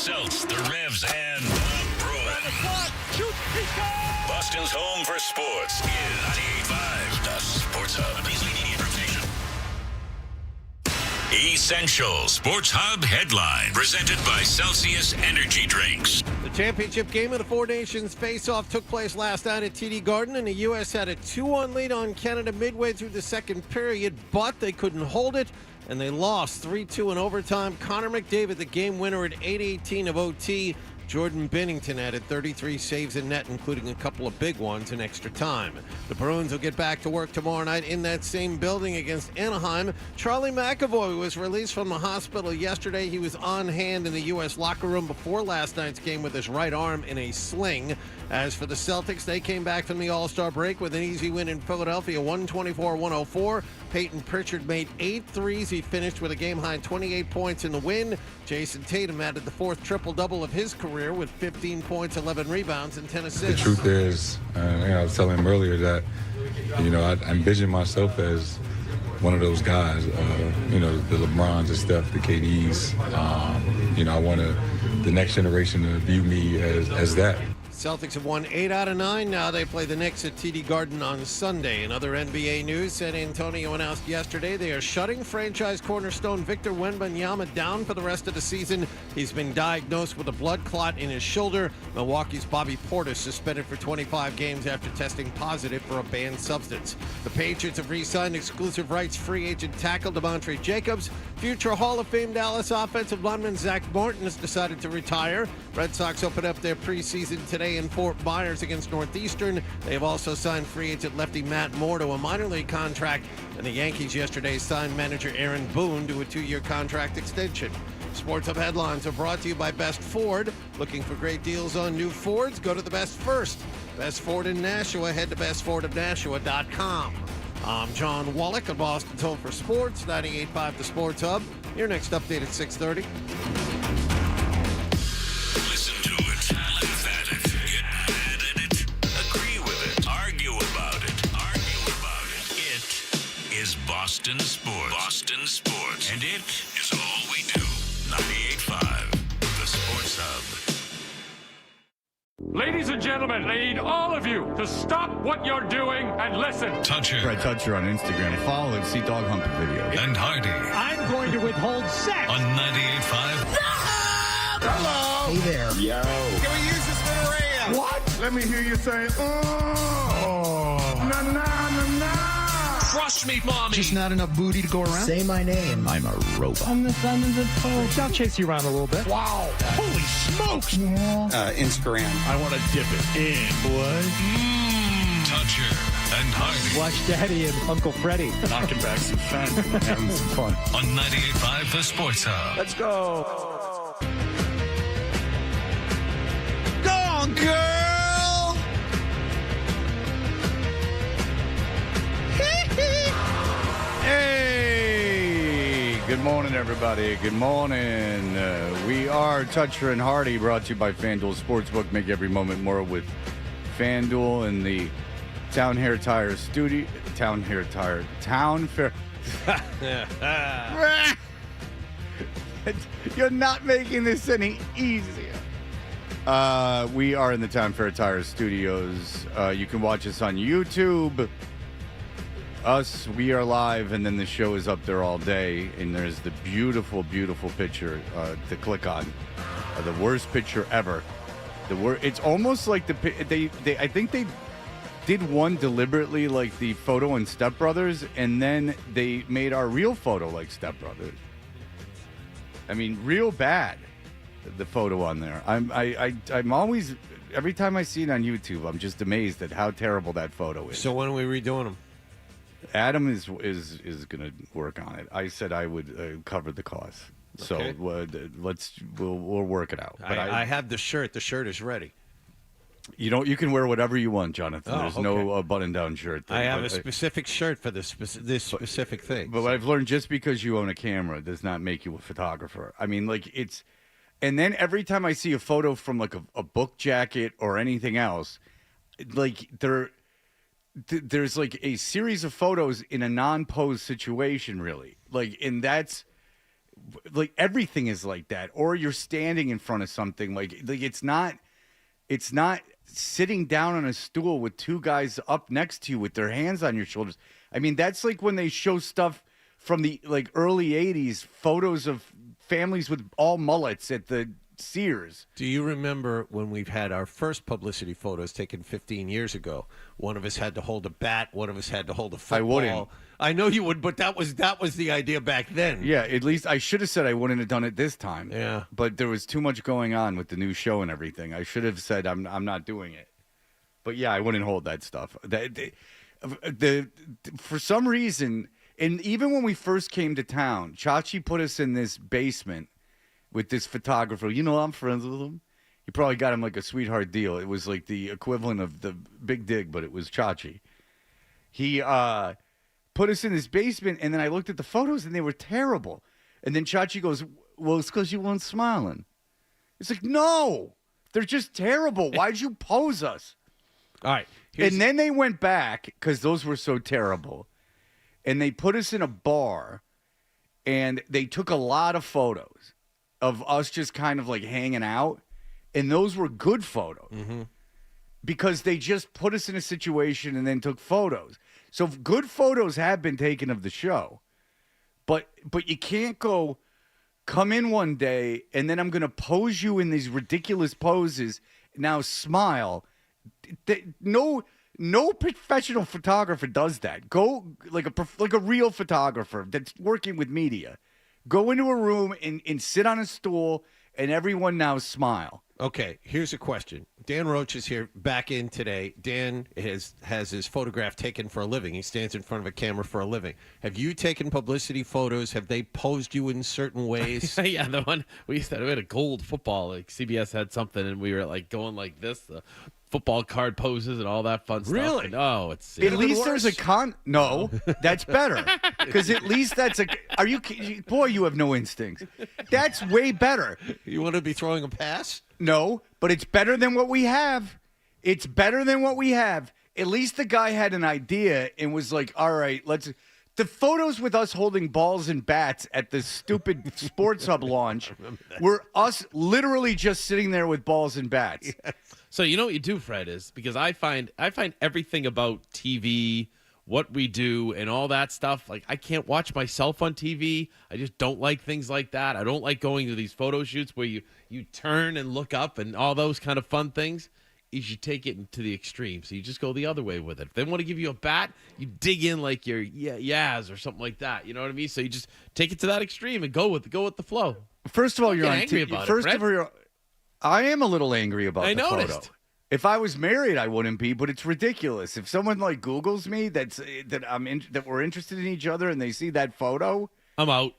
Celts, the Revs, and the Bruins. Boston's home for sports is 98.5, the Sports Hub. Please leave the information. Essential Sports Hub headline presented by Celsius Energy Drinks. The championship game of the Four Nations face-off took place last night at TD Garden, and the U.S. had a 2-1 lead on Canada midway through the second period, but they couldn't hold it, and they lost 3-2 in overtime. Connor McDavid, the game winner at 8:18 of OT. Jordan Binnington added 33 saves in net, including a couple of big ones in extra time. The Bruins will get back to work tomorrow night in that same building against Anaheim. Charlie McAvoy was released from the hospital yesterday. He was on hand in the U.S. locker room before last night's game with his right arm in a sling. As for the Celtics, they came back from the All-Star break with an easy win in Philadelphia, 124-104. Peyton Pritchard made 8 threes. He finished with a game-high 28 points in the win. Jason Tatum added the fourth triple-double of his career with 15 points, 11 rebounds, and 10 assists. The truth is, I was telling him earlier that, I envision myself as one of those guys, the LeBrons, the Steph, the KDs. I want the next generation to view me as that. Celtics have won 8 out of 9 now. They play the Knicks at TD Garden on Sunday. In other NBA news, San Antonio announced yesterday they are shutting franchise cornerstone Victor Wembanyama down for the rest of the season. He's been diagnosed with a blood clot in his shoulder. Milwaukee's Bobby Portis suspended for 25 games after testing positive for a banned substance. The Patriots have re-signed exclusive rights free agent tackle Devontae Jacobs. Future Hall of Fame Dallas offensive lineman Zach Martin has decided to retire. Red Sox open up their preseason today in Fort Myers against Northeastern. They have also signed free agent lefty Matt Moore to a minor league contract, and the Yankees yesterday signed manager Aaron Boone to a 2-year contract extension. Sports Hub headlines are brought to you by Best Ford. Looking for great deals on new Fords? Go to the Best First. Best Ford in Nashua. Head to bestfordofnashua.com. I'm John Wallach of Boston's Home for Sports, 98.5 The Sports Hub. Your next update at 6:30. Boston Sports. Boston Sports. And it is all we do. 98.5, the Sports Hub. Ladies and gentlemen, I need all of you to stop what you're doing and listen. Toucher. Fred Toucher on Instagram. Follow and see dog humping videos. And Hardy. I'm going to withhold sex. On 98.5. Hello. Hey there. Yo. Can we use this for the radio? What? Let me hear you say, oh. Na, na, na, na. Crush me, mommy. Just not enough booty to go around? Say my name. I'm a robot. I'm the son of the Pope. I'll chase you around a little bit. Wow. Holy smokes. Yeah. Instagram. I want to dip it in, boy. Toucher and Hardy. Watch Daddy and Uncle Freddie knocking back some fun. Having some fun. On 98.5, the Sports Hub. Let's go. Go on, girl! Hey! Good morning, everybody. Good morning. We are Toucher and Hardy, brought to you by FanDuel Sportsbook. Make every moment more with FanDuel in the Town Hair Tire Studio. Town Fair. You're not making this any easier. We are in the Town Fair Tire Studios. You can watch us on YouTube. We are live, and then the show is up there all day, and there's the beautiful, beautiful picture to click on. The worst picture ever. It's almost like I think they did one deliberately, like the photo in Step Brothers, and then they made our real photo like Step Brothers. I mean, real bad, the photo on there. I'm always, every time I see it on YouTube, I'm just amazed at how terrible that photo is. So when are we redoing them? Adam is going to work on it. I said I would cover the cost. Okay. So we'll work it out. But I have the shirt. The shirt is ready. You can wear whatever you want, Jonathan. There's okay. no button-down shirt thing. I have a specific shirt for this specific thing. But what I've learned, just because you own a camera does not make you a photographer. I mean, like, it's... And then every time I see a photo from, like, a book jacket or anything else, like, there's, like, a series of photos in a non-pose situation, really. Like, and that's... like everything is like that, or you're standing in front of something like it's not sitting down on a stool with two guys up next to you with their hands on your shoulders. I mean, that's like when they show stuff from the like early 80s, photos of families with all mullets at the Sears. Do you remember when we've had our first publicity photos taken 15 years ago? One of us had to hold a bat, one of us had to hold a football. I wouldn't. I know you would, but that was the idea back then. Yeah, at least I should have said I wouldn't have done it this time. Yeah. But there was too much going on with the new show and everything. I should have said I'm not doing it. But yeah, I wouldn't hold that stuff. For some reason, and even when we first came to town, Chachi put us in this basement with this photographer. You know, I'm friends with him. He probably got him like a sweetheart deal. It was like the equivalent of the Big Dig, but it was Chachi. He put us in this basement, and then I looked at the photos, and they were terrible. And then Chachi goes, well, it's because you weren't smiling. It's like, no, they're just terrible. Why'd you pose us? All right. And then they went back because those were so terrible. And they put us in a bar, and they took a lot of photos of us just kind of like hanging out. And those were good photos because they just put us in a situation and then took photos. So good photos have been taken of the show. But you can't come in one day and then I'm going to pose you in these ridiculous poses. Now smile. No professional photographer does that. Go like a real photographer that's working with media. Go into a room and sit on a stool, and everyone now smile. Okay, here's a question. Dan Roche is here back in today. Dan has his photograph taken for a living. He stands in front of a camera for a living. Have you taken publicity photos? Have they posed you in certain ways? Yeah, the one we had a gold football. Like CBS had something, and we were like going like this, the football card poses and all that fun stuff. Really? And, oh, it's At least there's a No, that's better because at least that's a. Are you boy? You have no instincts. That's way better. You want to be throwing a pass? No, but it's better than what we have. It's better than what we have. At least the guy had an idea and was like, all right, let's. The photos with us holding balls and bats at the stupid Sports Hub launch were us literally just sitting there with balls and bats. Yes. So you know what you do, Fred, is because I find everything about TV, what we do, and all that stuff. Like I can't watch myself on TV. I just don't like things like that. I don't like going to these photo shoots where you turn and look up and all those kind of fun things. You should take it to the extreme. So you just go the other way with it. If they want to give you a bat, you dig in like your Yaz or something like that. You know what I mean? So you just take it to that extreme and go with the flow. First of all, you're angry about First it, of all, I am a little angry about I the noticed. photo. If I was married, I wouldn't be, but it's ridiculous. If someone like Googles me that we're interested in each other and they see that photo, I'm out.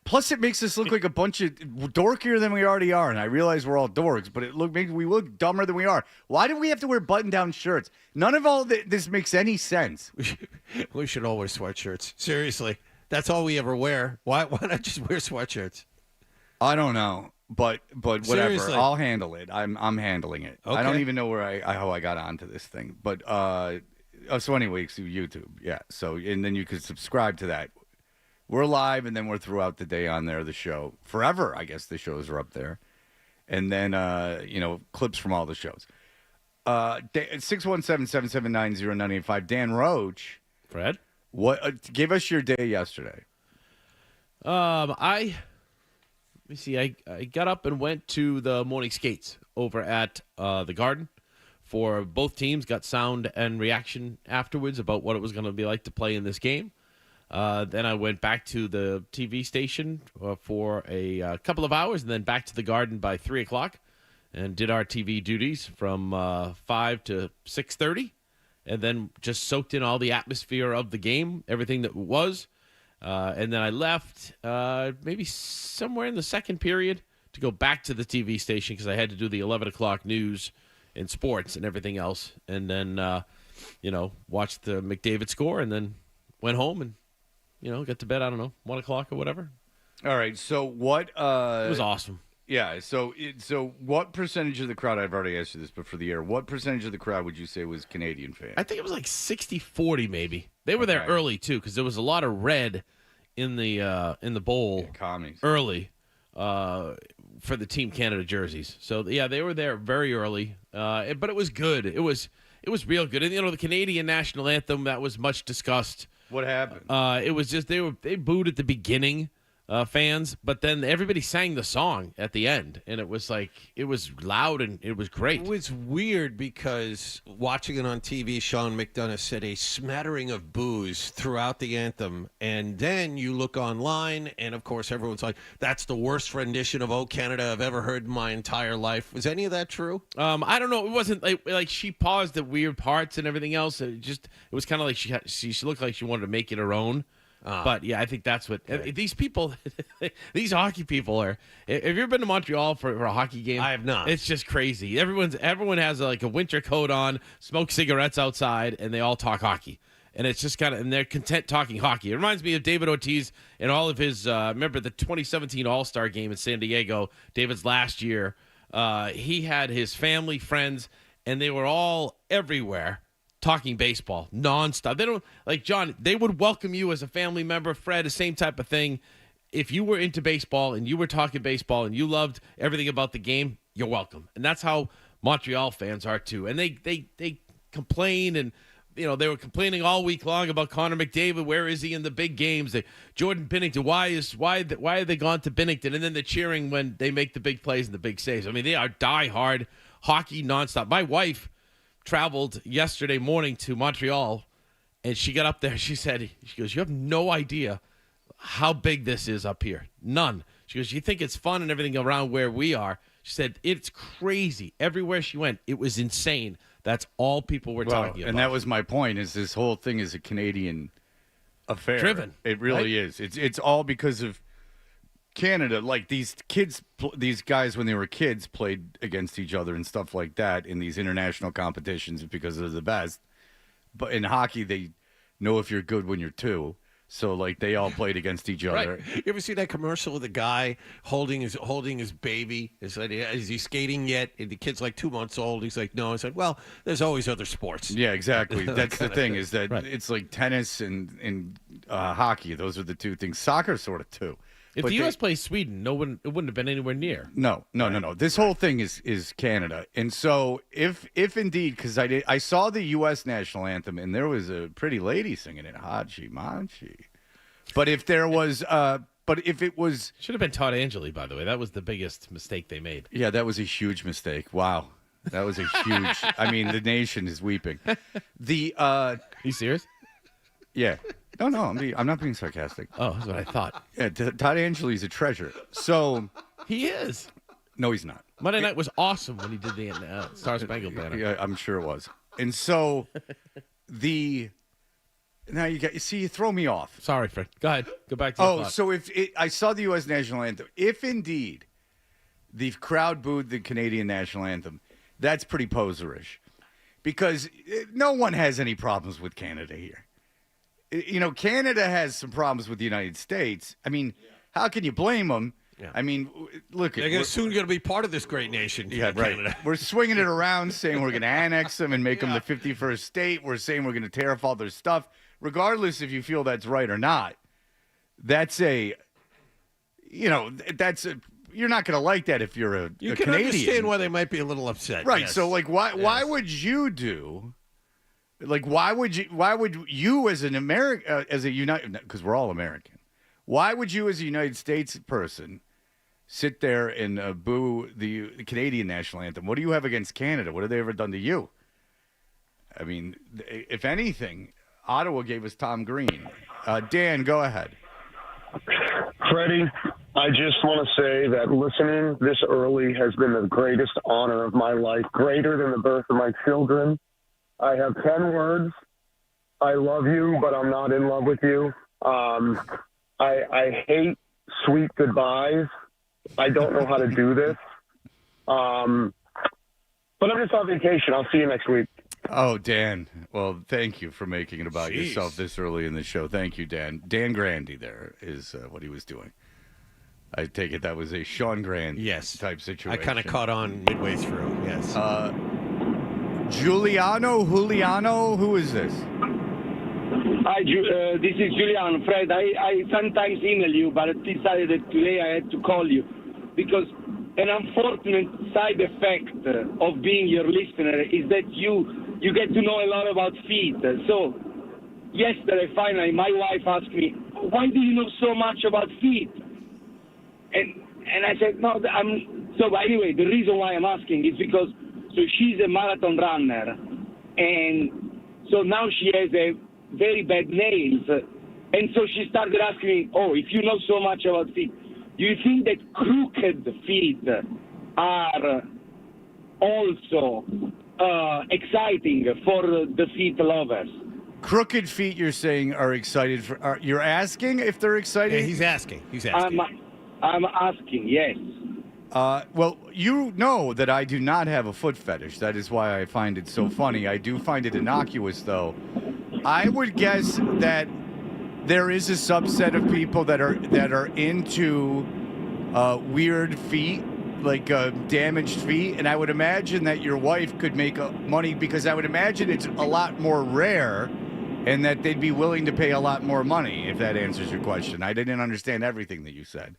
Plus, it makes us look like a bunch of dorkier than we already are, and I realize we're all dorks, but makes we look dumber than we are. Why do we have to wear button-down shirts? None of all this makes any sense. We should all wear sweatshirts. Seriously, that's all we ever wear. Why not just wear sweatshirts? I don't know, but whatever. Seriously. I'll handle it. I'm handling it. Okay. I don't even know how I got onto this thing, but so anyway, it's through YouTube, yeah. So and then you could subscribe to that. We're live, and then we're throughout the day on there, the show. Forever, I guess the shows are up there. And then, clips from all the shows. 617-779-0985. Dan Roche. Fred? Give us your day yesterday. Let me see. I got up and went to the morning skates over at the Garden for both teams. Got sound and reaction afterwards about what it was going to be like to play in this game. Then I went back to the TV station for a couple of hours, and then back to the Garden by 3 o'clock, and did our TV duties from 5 to 6:30, and then just soaked in all the atmosphere of the game, everything that was, and then I left maybe somewhere in the second period to go back to the TV station because I had to do the 11 o'clock news and sports and everything else, and then watched the McDavid score, and then went home and get to bed, I don't know, 1 o'clock or whatever. All right, so what... it was awesome. Yeah, so what percentage of the crowd, I've already asked you this, but for the air, what percentage of the crowd would you say was Canadian fans? I think it was like 60-40 maybe. They were there early, too, because there was a lot of red in the bowl commies. early for the Team Canada jerseys. So yeah, they were there very early, but it was good. It was real good. And the Canadian national anthem, that was much discussed. What happened? It was just they booed at the beginning, fans, but then everybody sang the song at the end, and it was loud and it was great. It was weird because watching it on TV, Sean McDonough said a smattering of boos throughout the anthem, and then you look online, and of course everyone's like, "That's the worst rendition of "Oh Canada" I've ever heard in my entire life." Was any of that true? I don't know. It wasn't like she paused at weird parts and everything else. It was kind of like she looked like she wanted to make it her own. But yeah, I think that's what these people, these hockey people are. Have you ever been to Montreal for a hockey game? I have not. It's just crazy. Everyone has like a winter coat on, smoke cigarettes outside, and they all talk hockey. And it's just and they're content talking hockey. It reminds me of David Ortiz and all of his. Remember the 2017 All-Star game in San Diego? David's last year. He had his family, friends, and they were all everywhere. Talking baseball nonstop. They don't like John. They would welcome you as a family member. Fred, the same type of thing. If you were into baseball and you were talking baseball and you loved everything about the game, you're welcome. And that's how Montreal fans are too. And they complain, and they were complaining all week long about Connor McDavid. Where is he in the big games? Jordan Binnington. Why have they gone to Binnington? And then they're cheering when they make the big plays and the big saves. I mean, they are diehard hockey nonstop. My wife traveled yesterday morning to Montreal, and she got up there. She goes, "You have no idea how big this is up here. None." She goes, "You think it's fun and everything around where we are." She said, "It's crazy. Everywhere she went, it was insane." That's all people were talking about. And that was my point, is this whole thing is a Canadian affair. Driven. It really is. It's all because of Canada. Like these guys when they were kids played against each other and stuff like that in these international competitions because they're the best. But in hockey, they know if you're good when you're two. So like they all played against each other. Right. You ever see that commercial with the guy holding his baby? Is he skating yet? And the kid's like 2 months old. He's like, no. I said, well, there's always other sports. Yeah, exactly. That's the thing is that it's like tennis and hockey. Those are the two things. Soccer sort of too. If the U.S. plays Sweden, it wouldn't have been anywhere near. No. This whole thing is Canada, and so if indeed, because I saw the U.S. national anthem, and there was a pretty lady singing it, Hachi Manchi. But if there was, if it was, should have been Todd Angeli, by the way. That was the biggest mistake they made. Yeah, that was a huge mistake. Wow, that was a huge. I mean, the nation is weeping. You serious? Yeah. No, I'm not being sarcastic. Oh, that's what I thought. Yeah, Todd Angeli's a treasure. So he is. No, he's not. Monday night was awesome when he did the Star Spangled Banner. Yeah, I'm sure it was. And so now you throw me off. Sorry, Fred. Go ahead. Go back to your thought. So I saw the U.S. national anthem. If indeed the crowd booed the Canadian national anthem, that's pretty poserish, because no one has any problems with Canada here. Canada has some problems with the United States. I mean, how can you blame them? Yeah. I mean, look. They're soon going to be part of this great nation. Yeah, right. Canada. We're swinging it around, saying we're going to annex them and make them the 51st state. We're saying we're going to tear off all their stuff, regardless if you feel that's right or not. That's you're not going to like that if you're a Canadian. You can understand why they might be a little upset. Right. Yes. So, why would you do? Why would you as an American, because we're all American, why would you as a United States person sit there and boo the Canadian national anthem? What do you have against Canada? What have they ever done to you? I mean, if anything, Ottawa gave us Tom Green. Dan, go ahead. Freddie, I just want to say that listening this early has been the greatest honor of my life, greater than the birth of my children. I have 10 words. I love you, but I'm not in love with you. I hate sweet goodbyes. I don't know how to do this. But I'm just on vacation. I'll see you next week. Oh, Dan. Well, thank you for making it about yourself this early in the show. Thank you, Dan. Dan Grandy there is what he was doing. I take it that was a Sean Grand type situation. I kind of caught on midway through, yes. Juliano, who is this? Hi, this is Julian. Fred, I sometimes email you, but I decided that today I had to call you because an unfortunate side effect of being your listener is that you get to know a lot about feet. So yesterday, finally, my wife asked me, why do you know so much about feet? And I said, no, so anyway, the reason why I'm asking is because she's a marathon runner, and so now she has a very bad nails, and so she started asking me, if you know so much about feet, do you think that crooked feet are also exciting for the feet lovers? Crooked feet, you're saying, are excited for? You're asking if they're excited? Yeah, he's asking. I'm asking, yes. Well, you know that I do not have a foot fetish. That is why I find it so funny. I do find it innocuous, though. I would guess that there is a subset of people that are into weird feet, like damaged feet, and I would imagine that your wife could make money because I would imagine it's a lot more rare, and that they'd be willing to pay a lot more money. If that answers your question, I didn't understand everything that you said.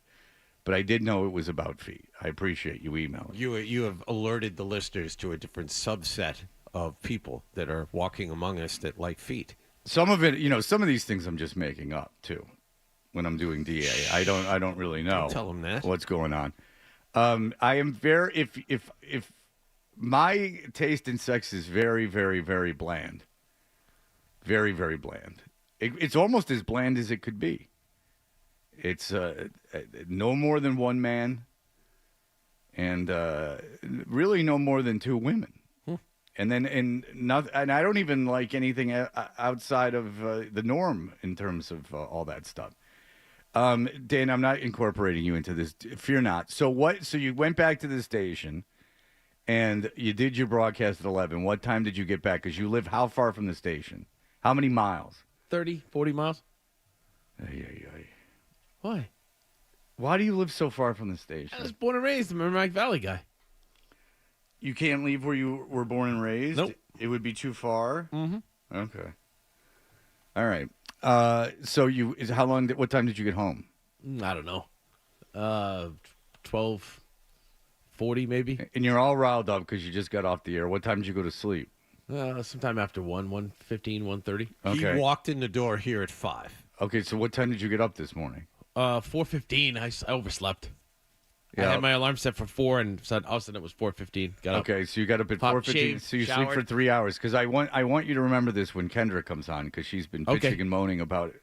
But I did know it was about feet. I appreciate you emailing. You have alerted the listeners to a different subset of people that are walking among us that like feet. Some of it, some of these things I'm just making up too. When I'm doing DA, I don't really know. Don't tell them that. What's going on? I am very if my taste in sex is very, very, very bland. Very, very bland. It's almost as bland as it could be. It's no more than one man, and really no more than two women, and I don't even like anything outside of the norm in terms of all that stuff. Dan, I'm not incorporating you into this. Fear not. So what? So you went back to the station, and you did your broadcast at 11. What time did you get back? Because you live how far from the station? How many miles? 30, 40 miles. Why? Why do you live so far from the station? I was born and raised. I'm a Merrimack Valley guy. You can't leave where you were born and raised? Nope. It would be too far? Mm-hmm. Okay. All right. So how long, what time did you get home? I don't know. 12:40 maybe. And you're all riled up because you just got off the air. What time did you go to sleep? Sometime after 1:15, 1:30. Okay. He walked in the door here at 5. Okay, so what time did you get up this morning? 4:15. I overslept. Yeah. I had my alarm set for 4, and all of a sudden it was 4:15. Got up. Okay, so you got up at 4:15. Shaved, So you showered. sleep for 3 hours. Because I want you to remember this when Kendra comes on, because she's been bitching and moaning about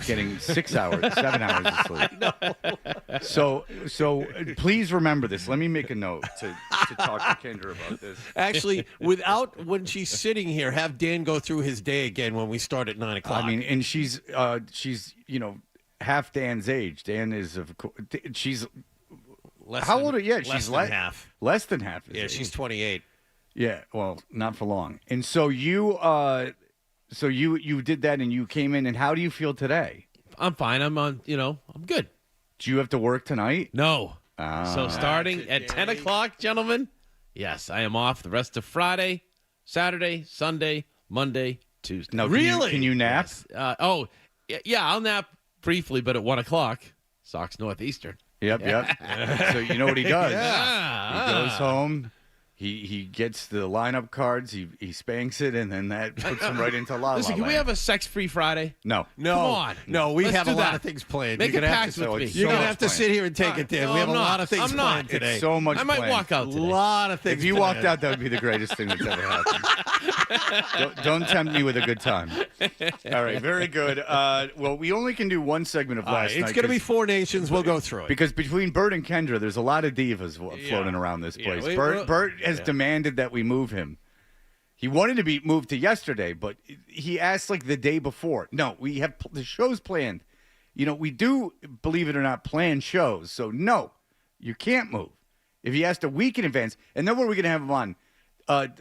getting 6 hours, 7 hours of sleep. So please remember this. Let me make a note to talk to Kendra about this. Actually, when she's sitting here, have Dan go through his day again when we start at 9 o'clock. I mean, and she's half Dan's age. Dan is she's how old are you? Yeah, she's than half. Less than half. His age. She's 28. Yeah, well, not for long. And so you did that, and you came in. And how do you feel today? I'm fine. I'm good. Do you have to work tonight? No. So starting at 10 o'clock, gentlemen, yes, I am off the rest of Friday, Saturday, Sunday, Monday, Tuesday. No, really? Can you nap? Yes. Yeah, I'll nap briefly, but at 1 o'clock, Sox Northeastern. Yep. So you know what he does? Yeah. He goes home. He gets the lineup cards. He spanks it, and then that puts him right into La La Listen, can we Land. have a sex-free Friday? No. Come on. No, we Let's have do a lot that. of things planned. Make You're a gonna pact with me. You're going to have to planned. sit here and take it, Dan. No, We have I'm a not. lot of things I'm not. planned today. It's so much I might planned. walk out A today. lot of things If you planned. walked out, that would be the greatest thing that's ever happened. Don't tempt me with a good time. All right, very good. Well, we only can do one segment of last night. It's going to be 4 nations. We'll go through it. Because between Bert and Kendra, there's a lot of divas floating around this place. Bert has demanded that we move him. He wanted to be moved to yesterday, but he asked like the day before. No, we have the shows planned. We do, believe it or not, plan shows. So no, you can't move. If he asked a week in advance, and then what are we going to have him on?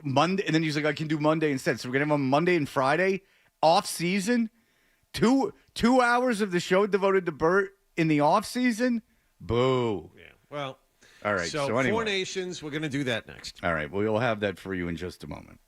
Monday, and then he's like, I can do Monday instead. So we're going to have him on Monday and Friday, off season. 2 hours of the show devoted to Bert in the off season. Boo. Yeah. Well, all right. So anyway. 4 nations. We're going to do that next. All right. Well, we'll have that for you in just a moment.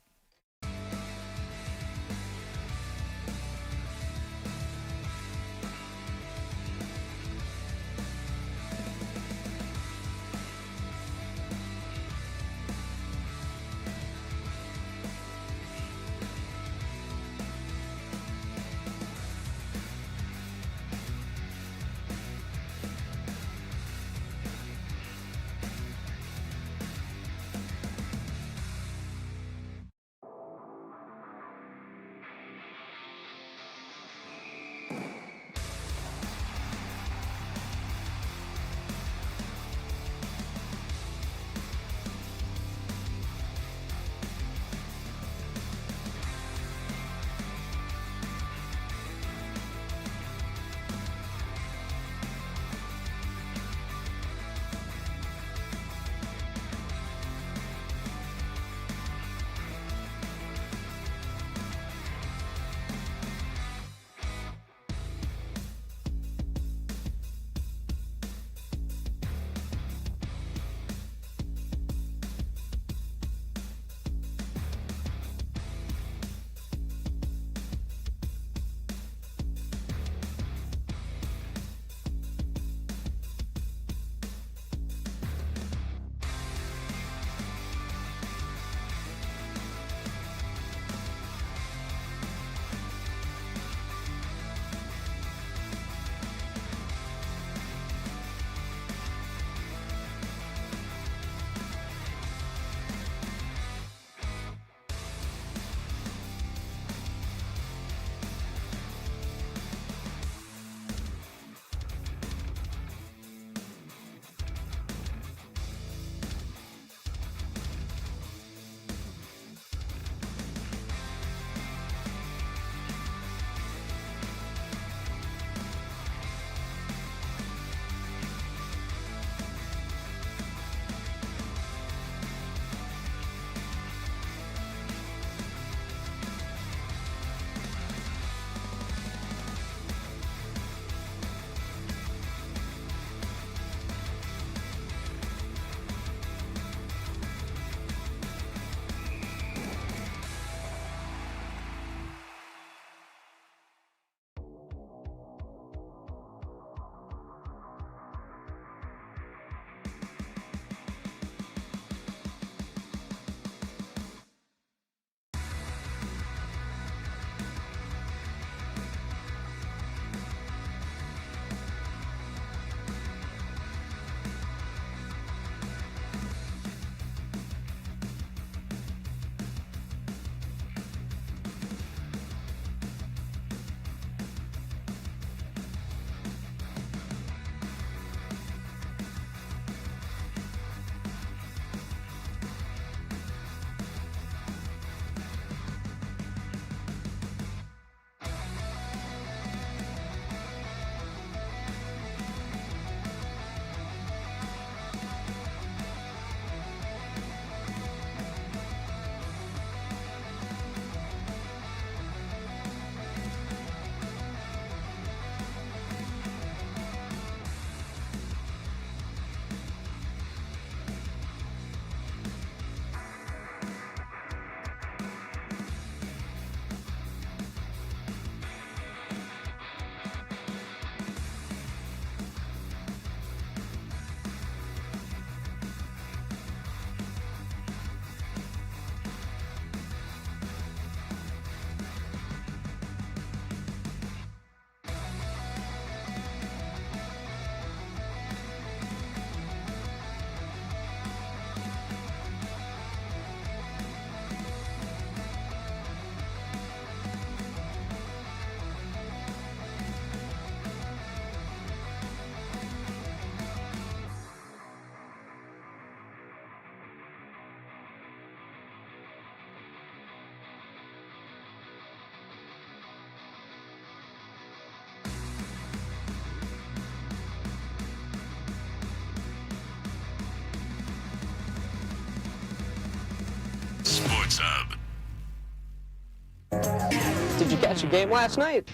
watch a game last night.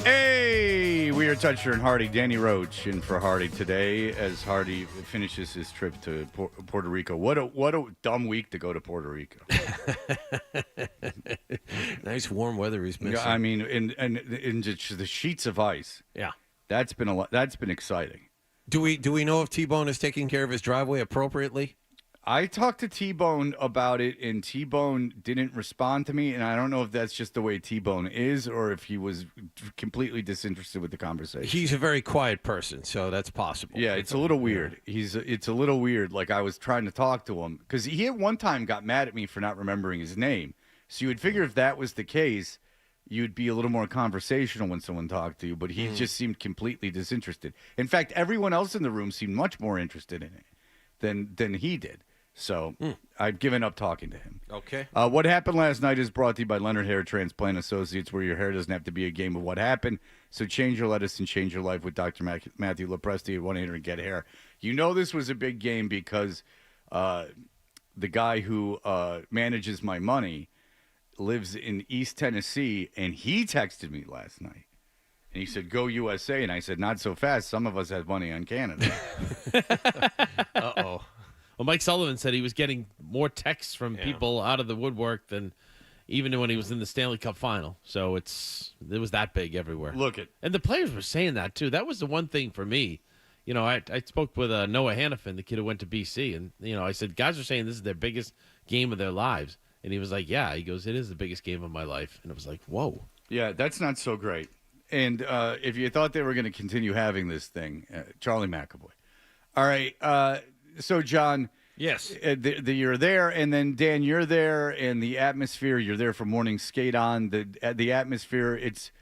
Hey, we are Toucher and Hardy. Danny Roche in for Hardy today as Hardy finishes his trip to Puerto Rico. What a dumb week to go to Puerto Rico. Nice warm weather he's missing. I mean, in just the sheets of ice. Yeah, that's been exciting. Do we know if T-Bone is taking care of his driveway appropriately? I talked to T-Bone about it, and T-Bone didn't respond to me, and I don't know if that's just the way T-Bone is or if he was completely disinterested with the conversation. He's a very quiet person, so that's possible. Yeah, it's a little weird. It's a little weird. Like, I was trying to talk to him because he at one time got mad at me for not remembering his name. So you would figure if that was the case, you'd be a little more conversational when someone talked to you, but he just seemed completely disinterested. In fact, everyone else in the room seemed much more interested in it than he did. So I've given up talking to him. Okay. What happened last night is brought to you by Leonard Hair Transplant Associates, where your hair doesn't have to be a game of what happened. So change your lettuce and change your life with Dr. Matthew Lopresti at 1-800-GET-HAIR. You know this was a big game because the guy who manages my money lives in East Tennessee, and he texted me last night. And he said, "Go USA." And I said, "Not so fast. Some of us have money on Canada." Uh-oh. Well, Mike Sullivan said he was getting more texts from people out of the woodwork than even when he was in the Stanley Cup final. So it was that big everywhere. And the players were saying that, too. That was the one thing for me. You know, I spoke with Noah Hannafin, the kid who went to BC, and, you know, I said, guys are saying this is their biggest game of their lives. And he was like, yeah. He goes, it is the biggest game of my life. And it was like, whoa. Yeah, that's not so great. And if you thought they were going to continue having this thing, Charlie McAvoy. All right, so, John, yes, you're there, and then, Dan, you're there, and the atmosphere, you're there for morning skate on. The atmosphere, is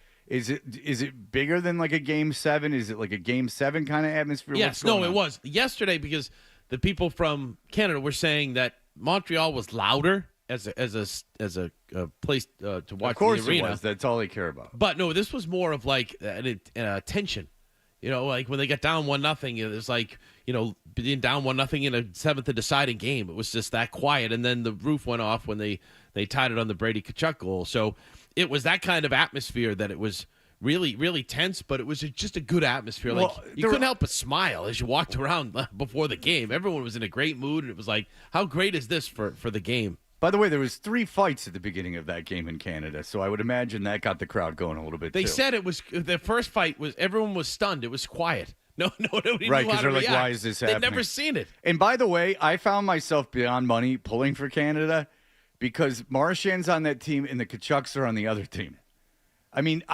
it bigger than like a Game 7? Is it like a Game 7 kind of atmosphere? Yes, no, it was. Yesterday, because the people from Canada were saying that Montreal was louder as a place to watch the arena. Of course it was. That's all they care about. But, no, this was more of like an tension. You know, like when they got down 1-0, it was like, you know, being down 1-0 in a seventh and deciding game. It was just that quiet. And then the roof went off when they tied it on the Brady Tkachuk goal. So it was that kind of atmosphere that it was really, really tense, but it was just a good atmosphere. Like, you couldn't help but smile as you walked around before the game. Everyone was in a great mood, and it was like, how great is this for the game? By the way, there was 3 fights at the beginning of that game in Canada, so I would imagine that got the crowd going a little bit, They too. said it was the first fight was everyone was stunned. It was quiet. Nobody right, knew how because to they're like, react. why is this happening? They've never seen it. And by the way, I found myself beyond money pulling for Canada because Marchand's on that team and the Tkachuks are on the other team. I mean,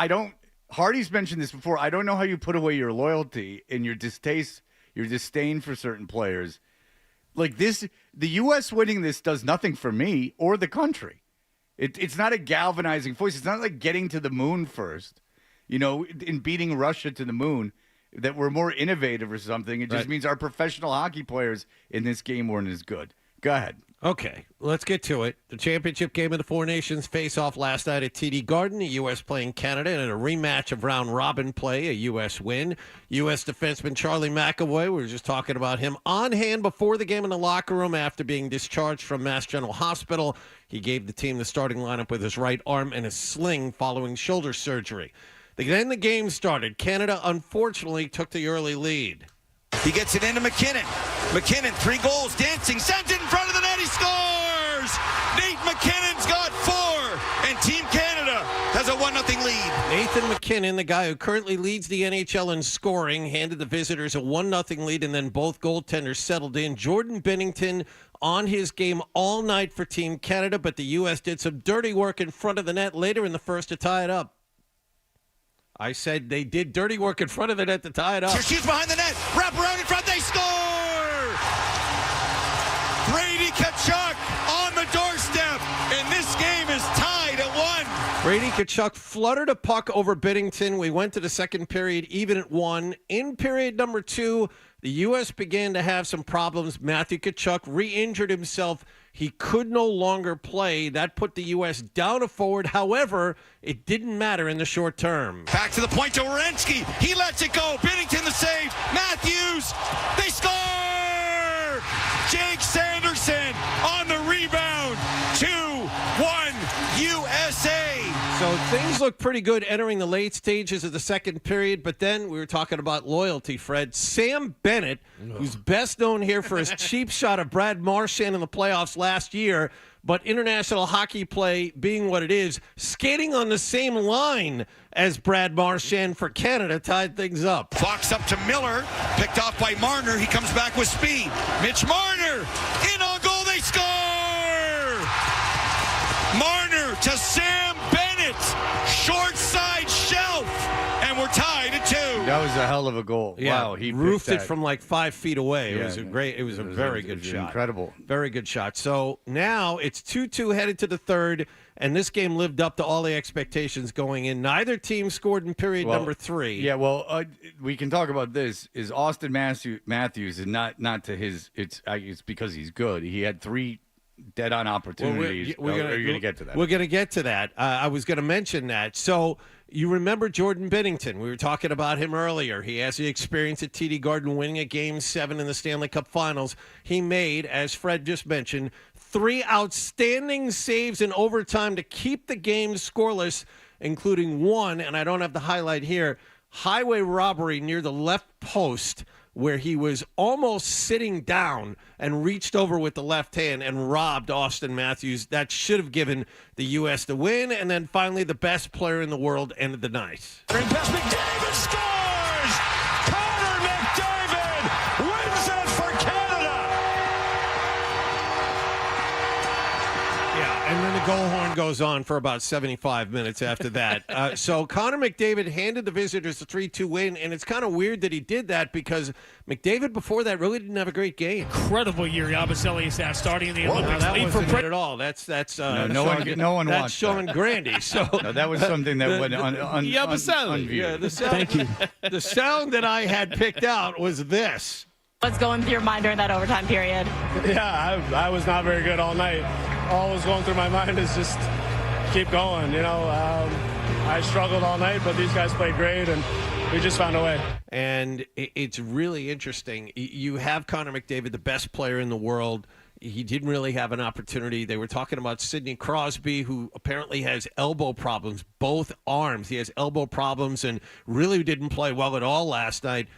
Hardy's mentioned this before. I don't know how you put away your loyalty and your disdain for certain players. Like this, the U.S. winning this does nothing for me or the country. It's not a galvanizing force. It's not like getting to the moon first, you know, in beating Russia to the moon, that we're more innovative or something. It just means our professional hockey players in this game weren't as good. Go ahead. Okay, let's get to it. The championship game of the Four Nations face-off last night at TD Garden. The U.S. playing Canada in a rematch of round-robin play, a U.S. win. U.S. defenseman Charlie McAvoy, we were just talking about him, on hand before the game in the locker room after being discharged from Mass General Hospital. He gave the team the starting lineup with his right arm and a sling following shoulder surgery. Then the game started. Canada, unfortunately, took the early lead. He gets it into McKinnon. McKinnon, 3 goals, dancing, sent it in front of the net, he scores! Nate McKinnon's got 4, and Team Canada has a 1-0 lead. Nathan McKinnon, the guy who currently leads the NHL in scoring, handed the visitors a 1-0 lead, and then both goaltenders settled in. Jordan Binnington on his game all night for Team Canada, but the U.S. did some dirty work in front of the net later in the first to tie it up. I said they did dirty work in front of the net to tie it up. Here she's behind the net. Wrap around in front. They score! Brady Tkachuk on the doorstep. And this game is tied at 1. Brady Tkachuk fluttered a puck over Binnington. We went to the second period even at 1. In period number 2, The U.S. began to have some problems. Matthew Tkachuk re-injured himself. He could no longer play. That put the U.S. down a forward. However, it didn't matter in the short term. Back to the point to Werenski. He lets it go. Binnington the save. Matthews. They score! Jake Sanderson on the rebound. 2-1 USA. So things look pretty good entering the late stages of the second period, but then we were talking about loyalty, Fred. Sam Bennett, who's best known here for his cheap shot of Brad Marchand in the playoffs last year, but international hockey play being what it is, skating on the same line as Brad Marchand for Canada tied things up. Fox up to Miller, picked off by Marner. He comes back with speed. Mitch Marner, in on goal, they score! Marner to Sam Bennett, short side shelf, and we're tied at 2. That was a hell of a goal. Yeah, Wow, he roofed it that. from like 5 feet away. Yeah, It was a very good shot. Incredible. Very good shot. So now it's 2-2 headed to the third, and this game lived up to all the expectations going in. Neither team scored in period number 3. Yeah, well, we can talk about this. Is Austin Matthews, and not to his. It's because he's good. He had 3 dead-on opportunities. We're are you going to get to that? We're going to get to that. I was going to mention that. So you remember Jordan Binnington. We were talking about him earlier. He has the experience at TD Garden winning a Game 7 in the Stanley Cup Finals. He made, as Fred just mentioned, 3 outstanding saves in overtime to keep the game scoreless, including one, and I don't have the highlight here, highway robbery near the left post, where he was almost sitting down and reached over with the left hand and robbed Austin Matthews. That should have given the U.S. the win. And then finally, the best player in the world ended the night. McDavid scores! Connor McDavid wins it for Canada! Yeah, and then the goal horn goes on for about 75 minutes after that. So Connor McDavid handed the visitors a 3-2 win, and it's kind of weird that he did that because McDavid before that really didn't have a great game. Incredible year Yabusele has had starting in the Olympics. That wasn't it at all. That's no one that's wants Sean Grandy. So no, that was something that went unviewed. Yeah, Thank you. The sound that I had picked out was this. What's going through your mind during that overtime period? Yeah, I was not very good all night. All was going through my mind is just keep going. I struggled all night, but these guys played great, and we just found a way. And it's really interesting. You have Connor McDavid, the best player in the world. He didn't really have an opportunity. They were talking about Sidney Crosby, who apparently has elbow problems, both arms. He has elbow problems and really didn't play well at all last night.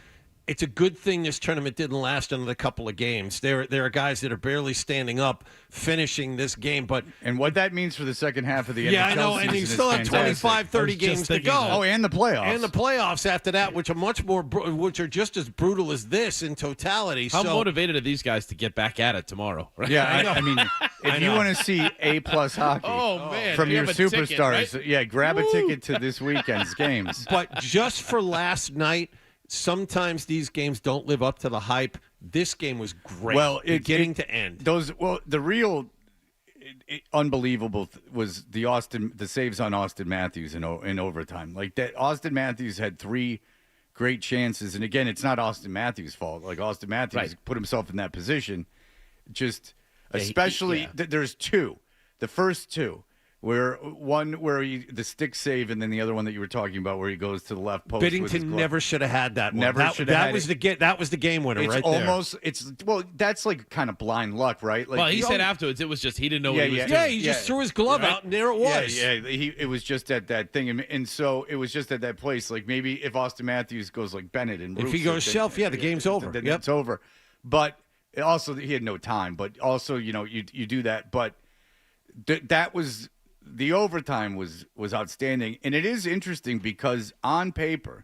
It's a good thing this tournament didn't last another couple of games. There are guys that are barely standing up, finishing this game. And what that means for the second half of the NHL yeah, I know, season and you still have 25, 30 games to go. Oh, and the playoffs. And the playoffs after that, which are much more, which are just as brutal as this in totality. How motivated are these guys to get back at it tomorrow? Right? Yeah, I mean, if you want to see A-plus hockey from your superstars, ticket, right? Grab a ticket to this weekend's games. But just for last night, sometimes these games don't live up to the hype. This game was great. Well, beginning to end. The real unbelievable was the saves on Austin Matthews in overtime. Like that, Austin Matthews had 3 great chances, and again, it's not Austin Matthews' fault. Like Austin Matthews put himself in that position. Just especially there's 2, the first 2. Where the stick save, and then the other one that you were talking about, where he goes to the left post. Binnington never should have had that one. That was the game winner right there. That's like kind of blind luck, right? Like, he said afterwards it was just he didn't know what he was doing. Yeah, he just threw his glove out, and there it was. Yeah. It was just at that thing, and so it was just at that place. Like maybe if Austin Matthews goes like Bennett and if he goes shelf, the game's over. Then it's over. But also he had no time. But also you do that. But that was. The overtime was outstanding, and it is interesting because on paper,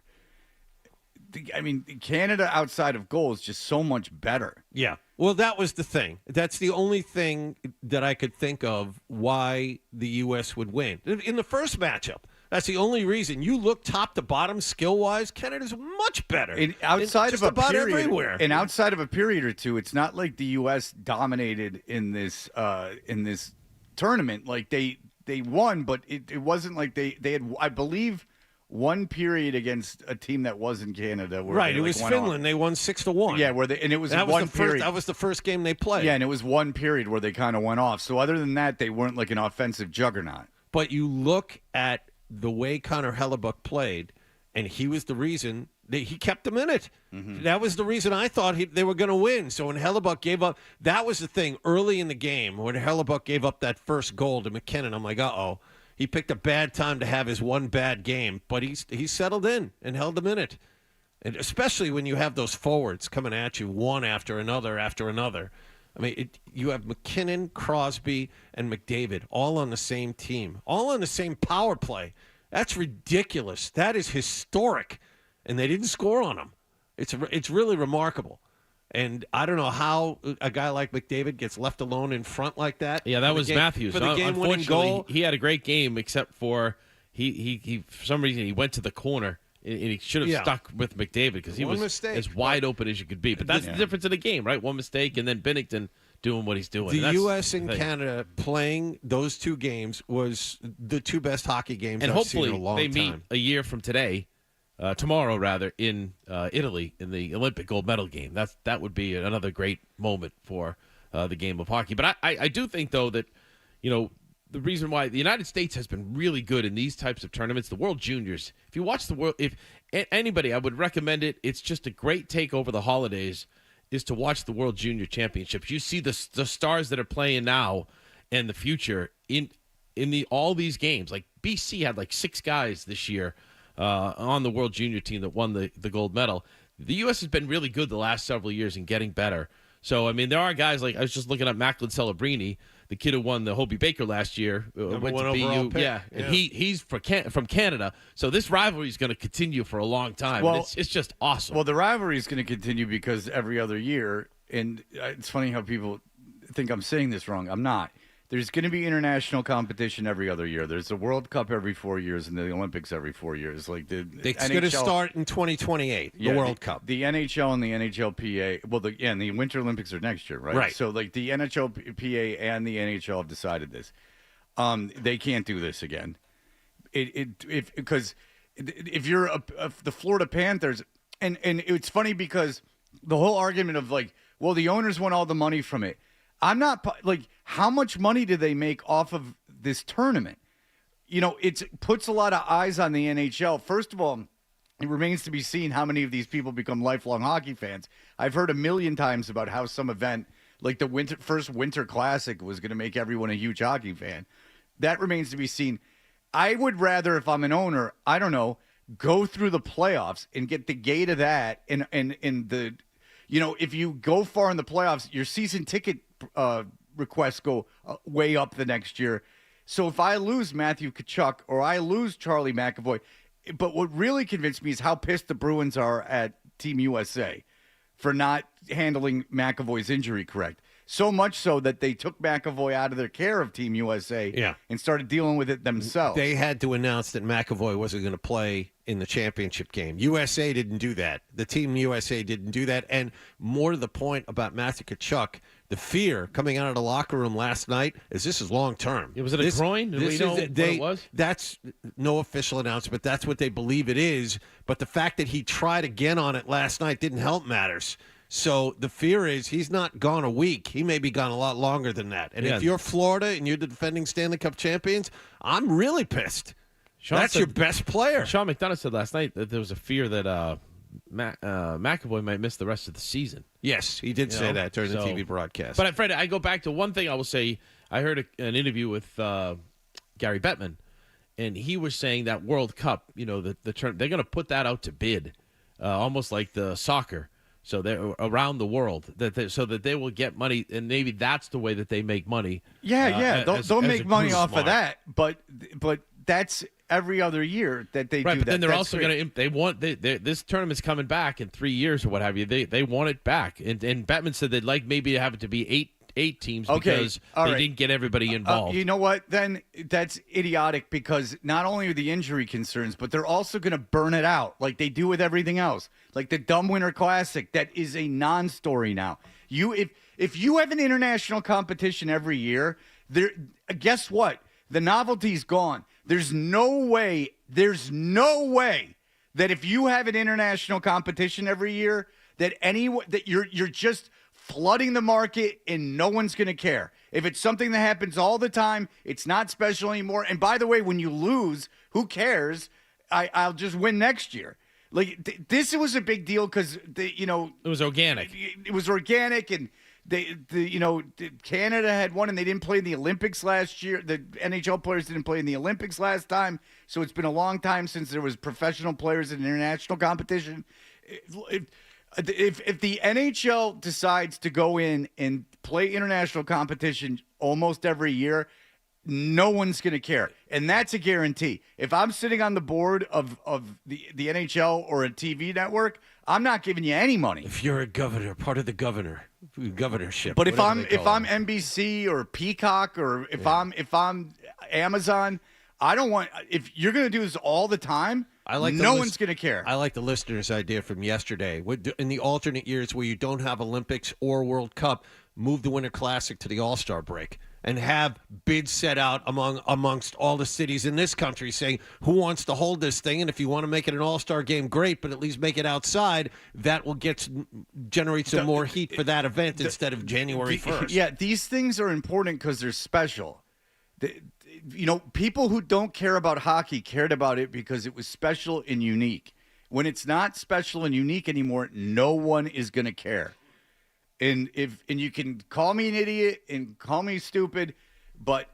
Canada outside of goal is just so much better. Yeah. Well, that was the thing. That's the only thing that I could think of why the U.S. would win. In the first matchup, that's the only reason. You look top to bottom skill-wise, Canada's much better. Outside of a period, everywhere. And outside of a period or two, it's not like the U.S. dominated in this tournament. Like they won, but it wasn't like they had, I believe, one period against a team that wasn't Canada. Where Right, they, it was Finland. They won 6-1. Yeah, and it was one period. That was the first game they played. Yeah, and it was one period where they kind of went off. So other than that, they weren't like an offensive juggernaut. But you look at the way Connor Hellebuck played, and he was the reason he kept them in it. Mm-hmm. That was the reason I thought they were going to win. So when Hellebuck gave up, that was the thing early in the game when Hellebuck gave up that first goal to McKinnon. I'm like, uh-oh. He picked a bad time to have his one bad game, but he settled in and held them in it. And especially when you have those forwards coming at you one after another after another. I mean, you have McKinnon, Crosby, and McDavid all on the same team, all on the same power play. That's ridiculous. That is historic. And they didn't score on them. It's really remarkable. And I don't know how a guy like McDavid gets left alone in front like that. Yeah, that was Matthews. For the game-winning goal. He had a great game, except for he for some reason he went to the corner and he should have stuck with McDavid because he was as wide open as you could be. But that's the difference in the game, right? One mistake and then Binnington doing what he's doing. The U.S. and Canada playing those two games was the two best hockey games I've seen in a long time. And hopefully they meet a year from today. Tomorrow, rather, in Italy in the Olympic gold medal game. That would be another great moment for the game of hockey. But I do think, though, that, the reason why the United States has been really good in these types of tournaments, the World Juniors, if you watch if anybody, I would recommend it. It's just a great take over the holidays is to watch the World Junior Championships. You see the stars that are playing now and the future in all these games. Like BC had like 6 guys this year on the World Junior team that won the gold medal. The U.S. has been really good the last several years in getting better. So, I mean, there are guys like, I was just looking at Macklin Celebrini, the kid who won the Hobey Baker last year. Went to BU. Yeah, and he's from Canada. So this rivalry is going to continue for a long time. Well, it's just awesome. Well, the rivalry is going to continue because every other year, and it's funny how people think I'm saying this wrong. I'm not. There's going to be international competition every other year. There's a World Cup every 4 years and the Olympics every 4 years. Like it's going to start in 2028. The World Cup, the NHL and the NHLPA. Well, and the Winter Olympics are next year, right? Right. So, like the NHLPA and the NHL have decided this. They can't do this again. Because if you're the Florida Panthers, and it's funny because the whole argument of like, well, the owners want all the money from it. I'm not like, how much money do they make off of this tournament? It puts a lot of eyes on the NHL. First of all, it remains to be seen how many of these people become lifelong hockey fans. I've heard a million times about how some event like the first Winter Classic was going to make everyone a huge hockey fan. That remains to be seen. I would rather, if I'm an owner, I don't know, go through the playoffs and get the gate of that and the, if you go far in the playoffs, your season ticket requests go way up the next year. So if I lose Matthew Tkachuk or I lose Charlie McAvoy, but what really convinced me is how pissed the Bruins are at Team USA for not handling McAvoy's injury correct. So much so that they took McAvoy out of their care of Team USA and started dealing with it themselves. They had to announce that McAvoy wasn't going to play in the championship game. USA didn't do that. The Team USA didn't do that. And more to the point about Matthew Tkachuk, the fear coming out of the locker room last night is this is long-term. Was it a groin? Did we know what it was? That's no official announcement. That's what they believe it is. But the fact that he tried again on it last night didn't help matters. So the fear is he's not gone a week. He may be gone a lot longer than that. And if you're Florida and you're the defending Stanley Cup champions, I'm really pissed. That's your best player. Sean McDonough said last night that there was a fear that McAvoy might miss the rest of the season. Yes, he did say that during the TV broadcast. But, Fred, I go back to one thing I will say. I heard an interview with Gary Bettman, and he was saying that World Cup, the term, they're going to put that out to bid, almost like the soccer. So they're around the world, so that they will get money, and maybe that's the way that they make money. Yeah, they'll make money off of that, but that's every other year that they do that. But then they're also going to this tournament's coming back in 3 years or what have you. They want it back, and Bettman said they'd like maybe to have it to be eight teams because they didn't get everybody involved. You know what? Then that's idiotic because not only are the injury concerns, but they're also going to burn it out like they do with everything else. Like the Dumb Winter Classic, that is a non-story now. If you have an international competition every year, guess what? The novelty's gone. There's no way There's no way that if you have an international competition every year, that you're just flooding the market and no one's going to care. If it's something that happens all the time, it's not special anymore. And by the way, when you lose, who cares? I'll just win next year. Like this was a big deal because it was organic. It was organic, and Canada had won, and they didn't play in the Olympics last year. The NHL players didn't play in the Olympics last time, so it's been a long time since there was professional players in international competition. If the NHL decides to go in and play international competition almost every year, no one's going to care. And that's a guarantee. If I'm sitting on the board of the NHL or a TV network, I'm not giving you any money. If you're a governor, part of the governorship. But if I'm NBC or Peacock or if I'm Amazon, I don't want. If you're going to do this all the time, no one's going to care. I like the listener's idea from yesterday. In the alternate years where you don't have Olympics or World Cup, move the Winter Classic to the All-Star break and have bids set out amongst all the cities in this country saying who wants to hold this thing, and if you want to make it an all-star game, great, but at least make it outside. That will generate some more heat for that event instead of January 1st. Yeah, these things are important because they're special. People who don't care about hockey cared about it because it was special and unique. When it's not special and unique anymore, no one is going to care. And you can call me an idiot and call me stupid, but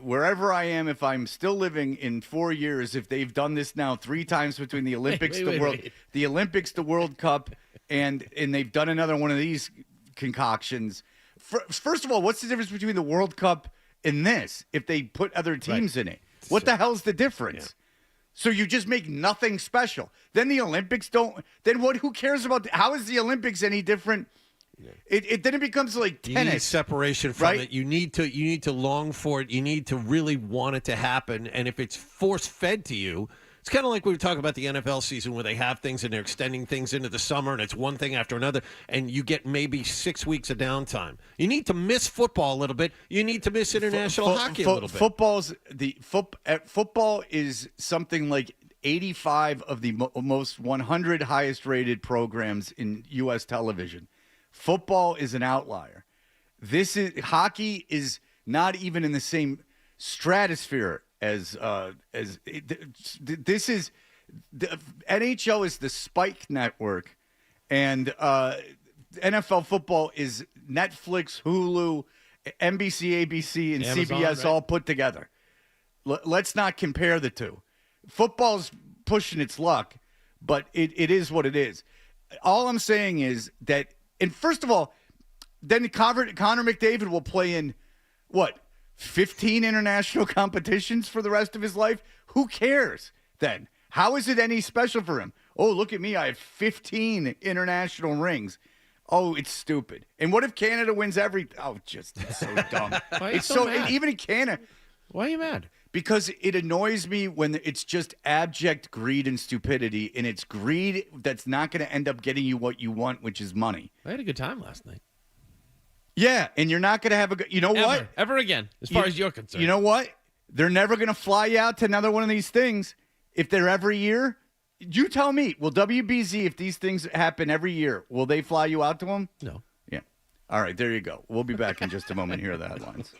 wherever I am, if I'm still living in 4 years, if they've done this now 3 times between the Olympics, the Olympics, the World Cup, and they've done another one of these concoctions. First of all, what's the difference between the World Cup and this? If they put other teams in it, what the hell's the difference? Yeah. So you just make nothing special. Then the Olympics don't. Then what? Who cares about? How is the Olympics any different? Yeah. Then it becomes like tennis. You need separation from it. You need to long for it. You need to really want it to happen. And if it's force fed to you, it's kind of like we were talking about the NFL season where they have things and they're extending things into the summer and it's one thing after another, and you get maybe 6 weeks of downtime. You need to miss football a little bit. You need to miss international hockey a little bit. Football is something like 85 of the most 100 highest rated programs in U.S. television. Football is an outlier. Hockey is not even in the same stratosphere as this is. The NHL is the Spike network, and NFL football is Netflix, Hulu, NBC, ABC, and Amazon, CBS all put together. Let's not compare the two. Football's pushing its luck, but it is what it is. All I'm saying is that. And first of all, then Connor McDavid will play in, 15 international competitions for the rest of his life? Who cares then? How is it any special for him? Oh, look at me. I have 15 international rings. Oh, it's stupid. And what if Canada wins every... Oh, it's so dumb. Why are you so mad? Even in Canada... Why are you mad? Because it annoys me when it's just abject greed and stupidity, and it's greed that's not going to end up getting you what you want, which is money. I had a good time last night. Yeah, and you're not going to have a good... You know what? Ever again, as far as you're concerned. You know what? They're never going to fly you out to another one of these things if they're every year. You tell me, will WBZ, if these things happen every year, will they fly you out to them? No. Yeah. All right, there you go. We'll be back in just a moment. Here are the headlines.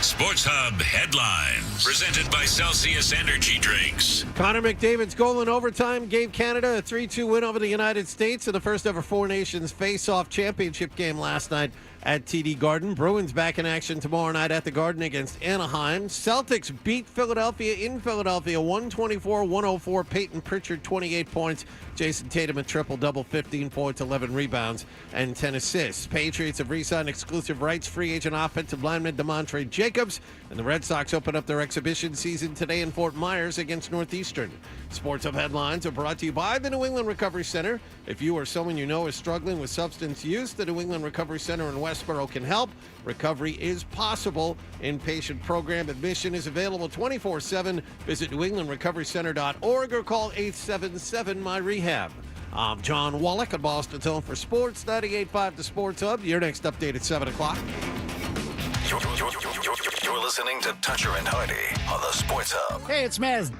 Sports Hub headlines, presented by Celsius Energy Drinks. Connor McDavid's goal in overtime gave Canada a 3-2 win over the United States in the first ever Four Nations face-off championship game last night at TD Garden. Bruins back in action tomorrow night at the Garden against Anaheim. Celtics beat Philadelphia in Philadelphia 124-104. Peyton Pritchard 28 points. Jason Tatum a triple-double, 15 points, 11 rebounds, and 10 assists. Patriots have re-signed exclusive rights free agent offensive lineman DeMontre Jacobs, and the Red Sox open up their exhibition season today in Fort Myers against Northeastern. Sports Hub headlines are brought to you by the New England Recovery Center. If you or someone you know is struggling with substance use, the New England Recovery Center in Westboro can help. Recovery is possible. Inpatient program admission is available 24/7. Visit newenglandrecoverycenter.org or call 877-MY-REHAB. I'm John Wallach at Boston's Home for Sports, 98.5 The Sports Hub. Your next update at 7 o'clock. You're listening to Toucher and Hardy on the Sports Hub. Hey, it's Maz.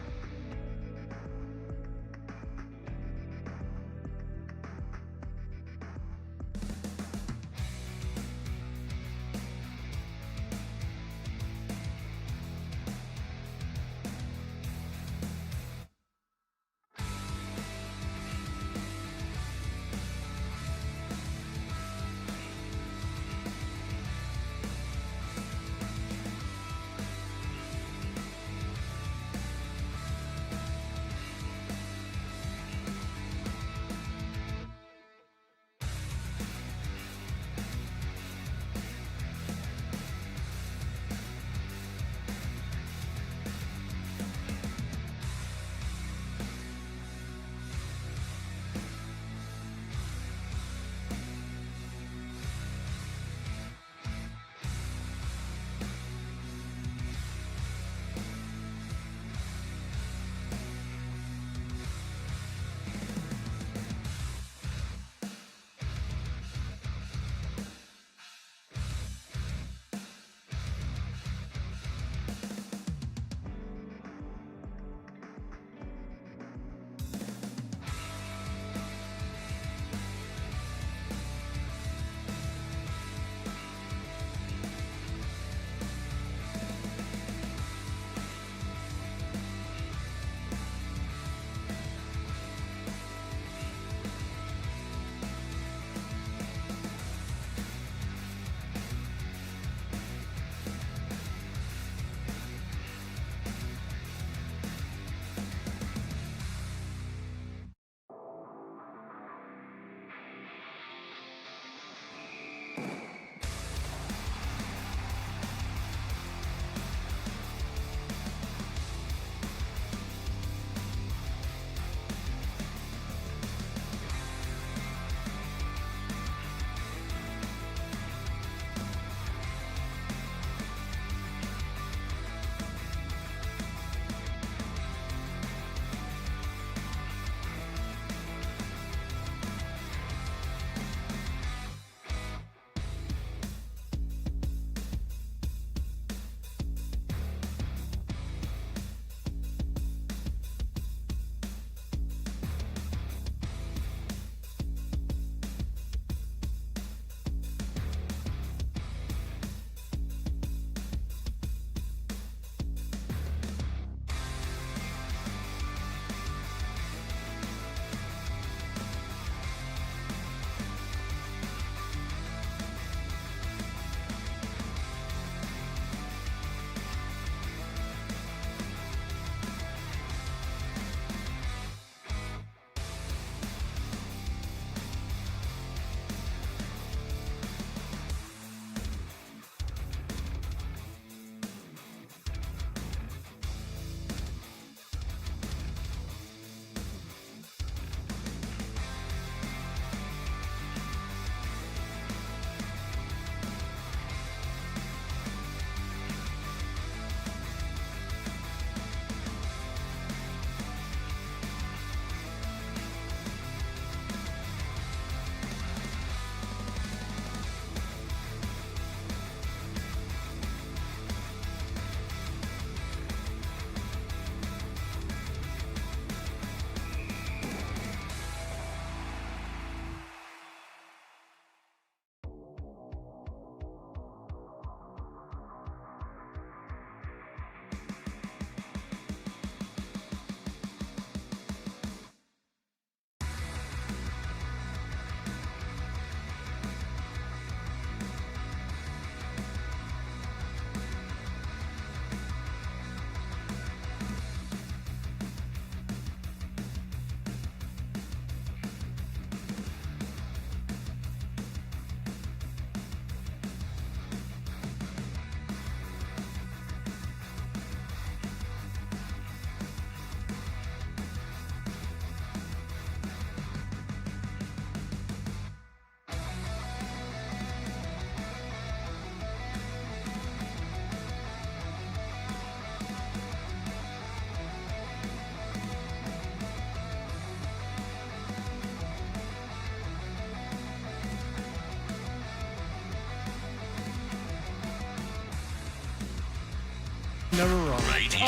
Never wrong. Right here.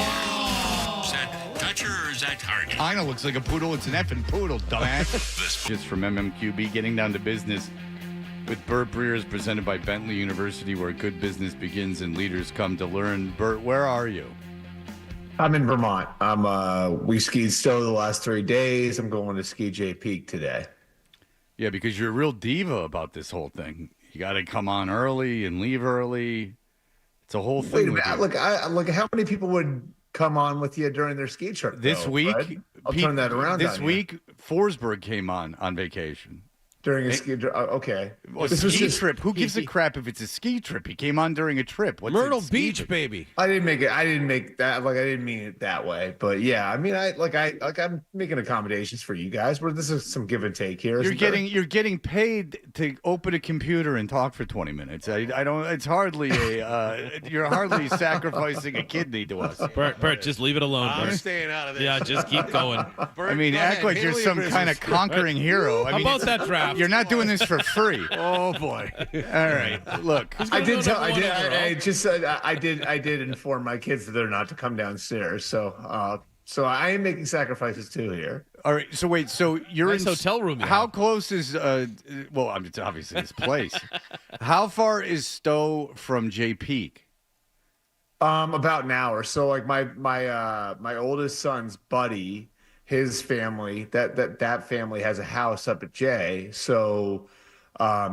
Is that toucher or is that target? Kinda looks like a poodle. It's an effing poodle, dumbass. Just from MMQB, getting down to business with Albert Breer is presented by Bentley University, where good business begins and leaders come to learn. Bert, where are you? I'm in Vermont. We skied Stowe the last 3 days. I'm going to ski Jay Peak today. Yeah, because you're a real diva about this whole thing. You got to come on early and leave early. It's a whole thing. Wait a minute. Look, how many people would come on with you during their ski trip? This week, Fred? I'll turn that around. This week, Forsberg came on vacation. During a ski trip. Okay. Well, this was ski trip. Who gives a crap if it's a ski trip? He came on during a trip. What's Myrtle Beach, Beach, baby. I didn't make that. Like, I didn't mean it that way. But yeah, I mean, I'm making accommodations for you guys. Where this is some give and take here. You're getting paid to open a computer and talk for 20 minutes. I don't. It's hardly you're hardly sacrificing a kidney to us. Bert, just leave it alone. I'm Bert. staying out of this. Yeah, just keep going. Bert, I mean, act like you're some kind of conquering hero. I How mean, about that draft? You're not doing this for free. Oh boy. All right. Look, I did inform my kids that they're not to come downstairs. So I am making sacrifices too here. All right. So wait. So you're Nice in hotel room. How close is? Well, I mean, it's obviously this place. How far is Stowe from Jay Peak? About an hour. So like my oldest son's buddy, his family, that family has a house up at Jay. So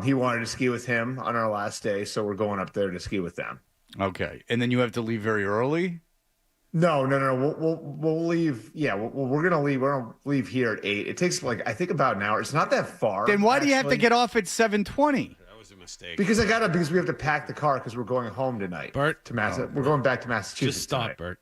he wanted to ski with him on our last day. So we're going up there to ski with them. Okay. And then you have to leave very early? No. We'll leave. Yeah, we're gonna leave. We're gonna leave here at 8. It takes I think about an hour. It's not that far. Then why do you have to get off at 7:20? Mistake. Because we have to pack the car because we're going home tonight. Bert, we're going back to Massachusetts. Just stop, tonight. Bert.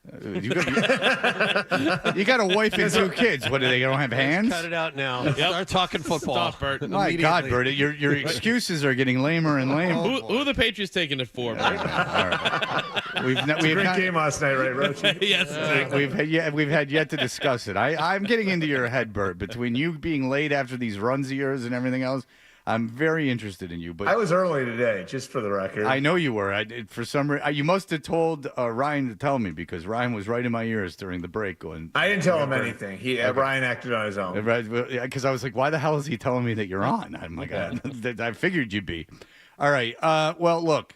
You got a wife and 2 kids. What, do they don't have hands? Cut it out now. Start talking football. Stop, Bert. My God, Bert, your excuses are getting lamer and lamer. Who are the Patriots taking it for, Bert? All right. We've Great game last night, right, Roche? Yes. We've had yet to discuss it. I'm getting into your head, Bert. Between you being late after these runs of yours and everything else, I'm very interested in you. But I was early today, just for the record. I know you were. For some reason, you must have told Ryan to tell me, because Ryan was right in my ears during the break. Going, I didn't tell him anything. Ryan acted on his own. Because I was like, why the hell is he telling me that you're on? I'm like, I figured you'd be. All right. Well, look.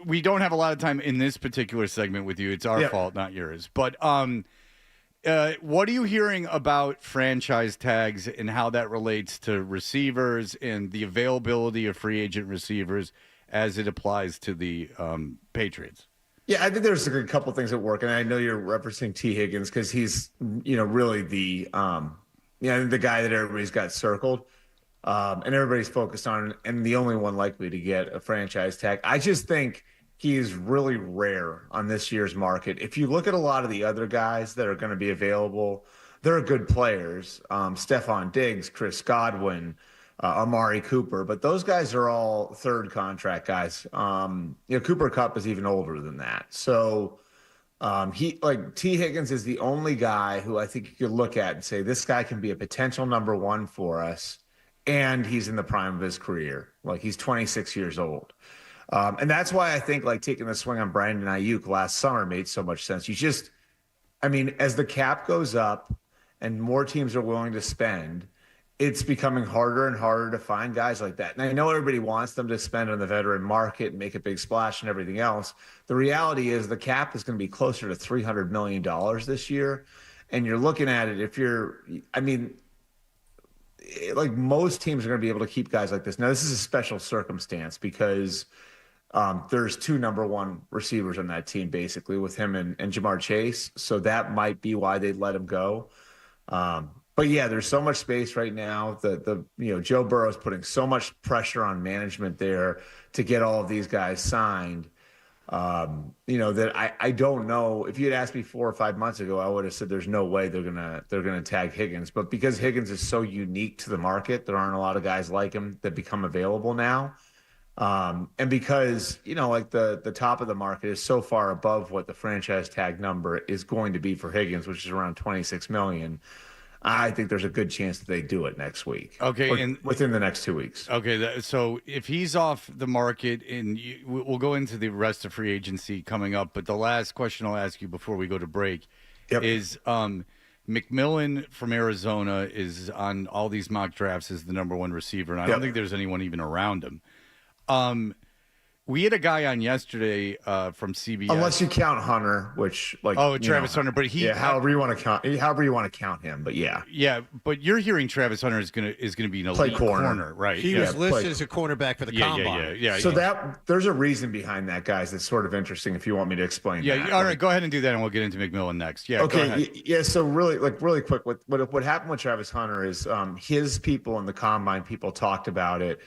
We don't have a lot of time in this particular segment with you. It's our fault, not yours. But what are you hearing about franchise tags and how that relates to receivers and the availability of free agent receivers as it applies to the Patriots? Yeah, I think there's a couple things at work, and I know you're referencing T. Higgins because he's, really the guy that everybody's got circled, and everybody's focused on, and the only one likely to get a franchise tag. I just think he is really rare on this year's market. If you look at a lot of the other guys that are going to be available, they're good players. Stephon Diggs, Chris Godwin, Amari Cooper, but those guys are all third contract guys. Cooper Kupp is even older than that. So T. Higgins is the only guy who I think you could look at and say, this guy can be a potential number one for us. And he's in the prime of his career. He's 26 years old. And that's why I think taking the swing on Brandon Ayuk last summer made so much sense. As the cap goes up and more teams are willing to spend, it's becoming harder and harder to find guys like that. And I know everybody wants them to spend on the veteran market and make a big splash and everything else. The reality is the cap is going to be closer to $300 million this year. And you're looking at it, most teams are going to be able to keep guys like this. Now, this is a special circumstance because there's 2 number one receivers on that team, basically, with him and Jamar Chase. So that might be why they'd let him go. But yeah, there's so much space right now. Joe Burrow's putting so much pressure on management there to get all of these guys signed. That I don't know. If you had asked me 4 or 5 months ago, I would have said there's no way they're gonna tag Higgins. But because Higgins is so unique to the market, there aren't a lot of guys like him that become available now. And because, the top of the market is so far above what the franchise tag number is going to be for Higgins, which is around $26 million. I think there's a good chance that they do it next week. Okay, and within the next 2 weeks. Okay, so if he's off the market, and we'll go into the rest of free agency coming up, but the last question I'll ask you before we go to break is McMillan from Arizona is on all these mock drafts as the number one receiver, and I don't think there's anyone even around him. We had a guy on yesterday from CBS. Unless you count Hunter, which Travis Hunter, but however you want to count him, but yeah. But you're hearing Travis Hunter is gonna be an elite corner, right? He was listed as a cornerback for the combine. Yeah. So there's a reason behind that, guys. That's sort of interesting. If you want me to explain, that. All right, go ahead and do that, and we'll get into McMillan next. Yeah, okay, go ahead. Yeah. So really quick, what happened with Travis Hunter is his people in the combine people talked about it.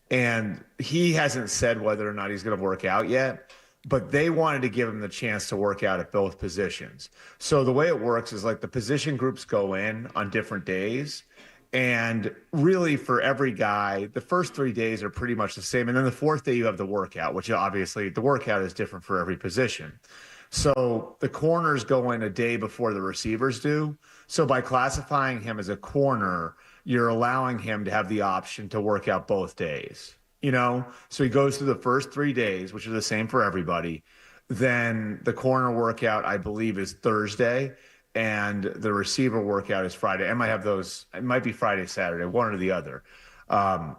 And he hasn't said whether or not he's going to work out yet, but they wanted to give him the chance to work out at both positions. So the way it works is like the position groups go in on different days. And really for every guy, the first 3 days are pretty much the same. And then the fourth day you have the workout, which obviously the workout is different for every position. So the corners go in a day before the receivers do. So by classifying him as a corner, you're allowing him to have the option to work out both days, So he goes through the first 3 days, which are the same for everybody. Then the corner workout, I believe, is Thursday, and the receiver workout is Friday. It might be Friday, Saturday, one or the other.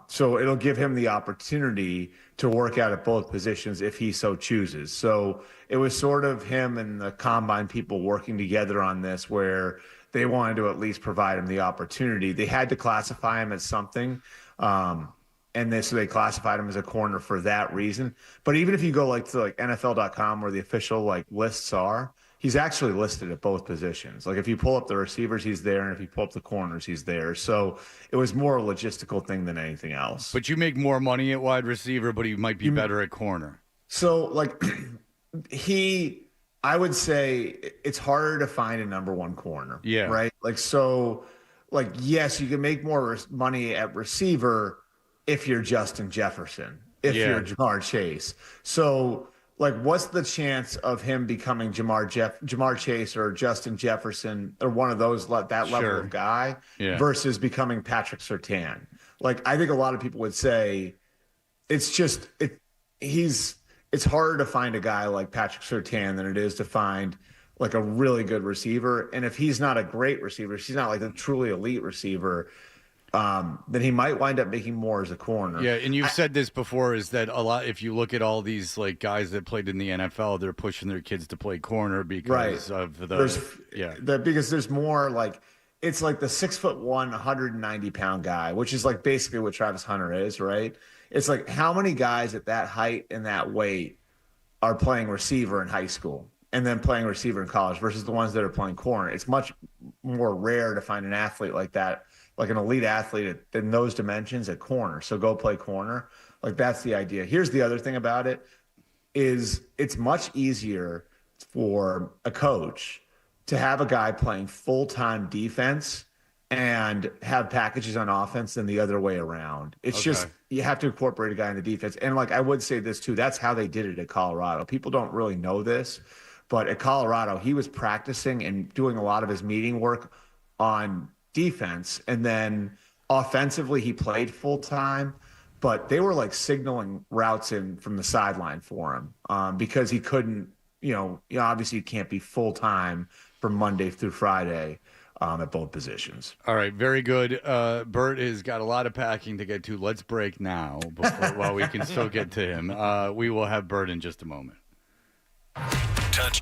So it'll give him the opportunity to work out at both positions if he so chooses. So it was sort of him and the combine people working together on this, where they wanted to at least provide him the opportunity. They had to classify him as something. So they classified him as a corner for that reason. But even if you go to NFL.com where the official lists are, he's actually listed at both positions. If you pull up the receivers, he's there. And if you pull up the corners, he's there. So it was more a logistical thing than anything else. But you make more money at wide receiver, but he might be better at corner. So I would say it's harder to find a number one corner. Yeah. Right. Yes, you can make more money at receiver if you're Justin Jefferson, if you're Jamar Chase. So what's the chance of him becoming Jamar Chase or Justin Jefferson or one of those, that level of guy versus becoming Patrick Surtain? I think a lot of people would say it's harder to find a guy like Patrick Surtain than it is to find a really good receiver. And if he's not a great receiver, if he's not a truly elite receiver, then he might wind up making more as a corner. Yeah, and you've said this before, is that a lot, if you look at all these guys that played in the NFL, they're pushing their kids to play corner because of because there's more it's the 6'1", 190-pound guy, which is basically what Travis Hunter is, right? It's how many guys at that height and that weight are playing receiver in high school and then playing receiver in college versus the ones that are playing corner. It's much more rare to find an athlete like that, an elite athlete in those dimensions at corner. So go play corner. That's the idea. Here's the other thing about it is it's much easier for a coach to have a guy playing full-time defense and have packages on offense than the other way around. It's just you have to incorporate a guy in the defense. And I would say this too, that's how they did it at Colorado. People don't really know this, but at Colorado, he was practicing and doing a lot of his meeting work on defense. And then offensively, he played full-time, but they were signaling routes in from the sideline for him because he couldn't, obviously you can't be full-time from Monday through Friday at both positions. All right, very good. Bert has got a lot of packing to get to. Let's break now while we can still get to him. We will have Bert in just a moment. Touch.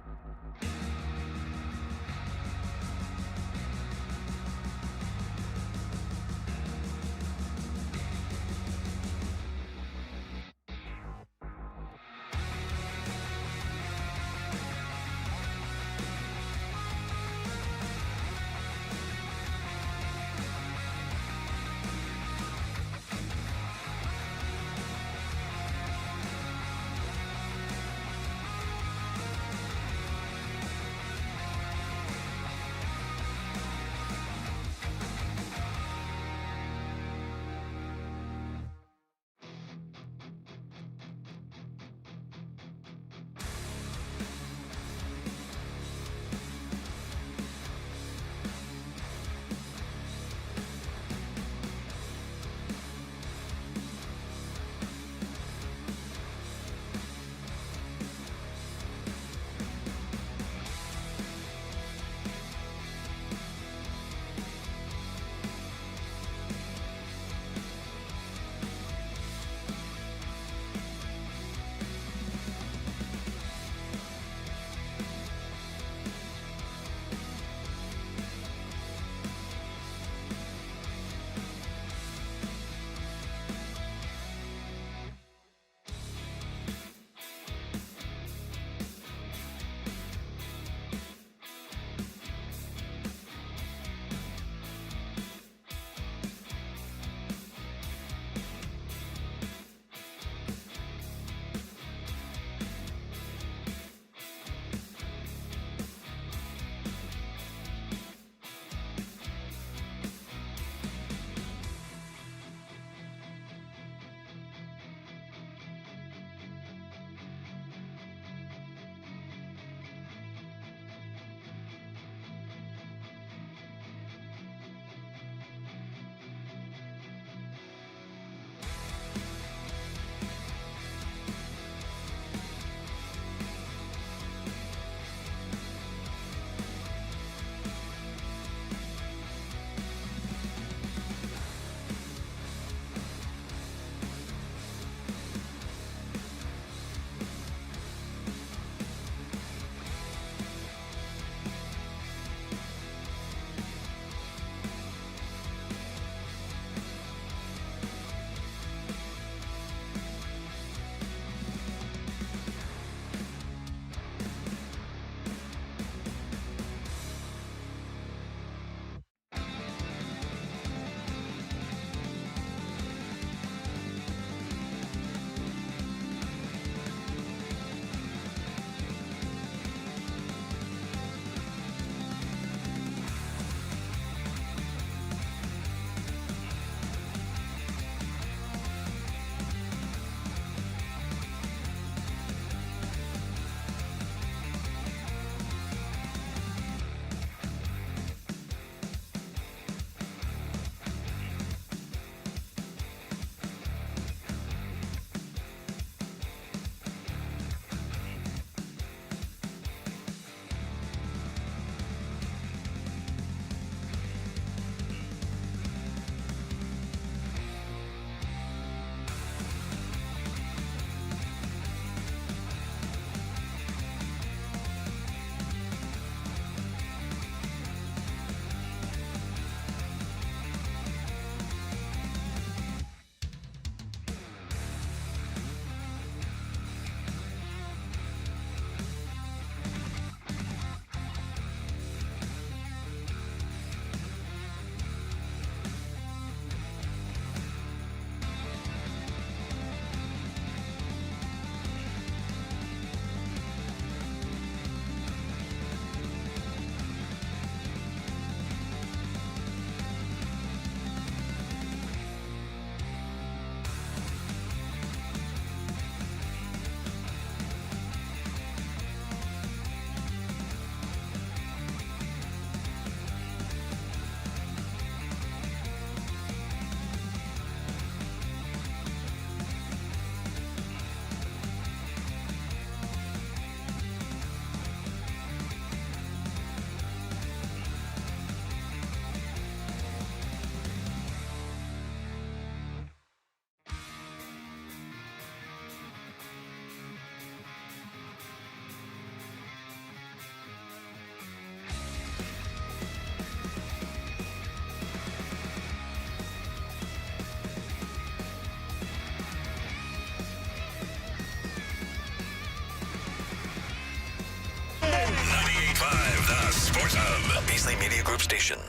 Hub, a Beasley Media Group station.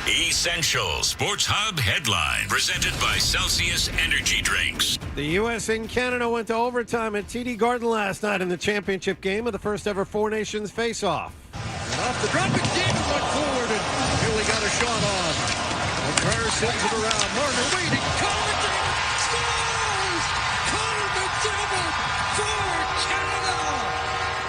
Essential Sports Hub headline presented by Celsius Energy Drinks. The U.S. and Canada went to overtime at TD Garden last night in the championship game of the first ever Four Nations face-off. And off the drop, McDavid went forward, and Billy got a shot on. McCarr sends it around. Marner waiting. Connor McDavid scores! Connor McDavid for Canada!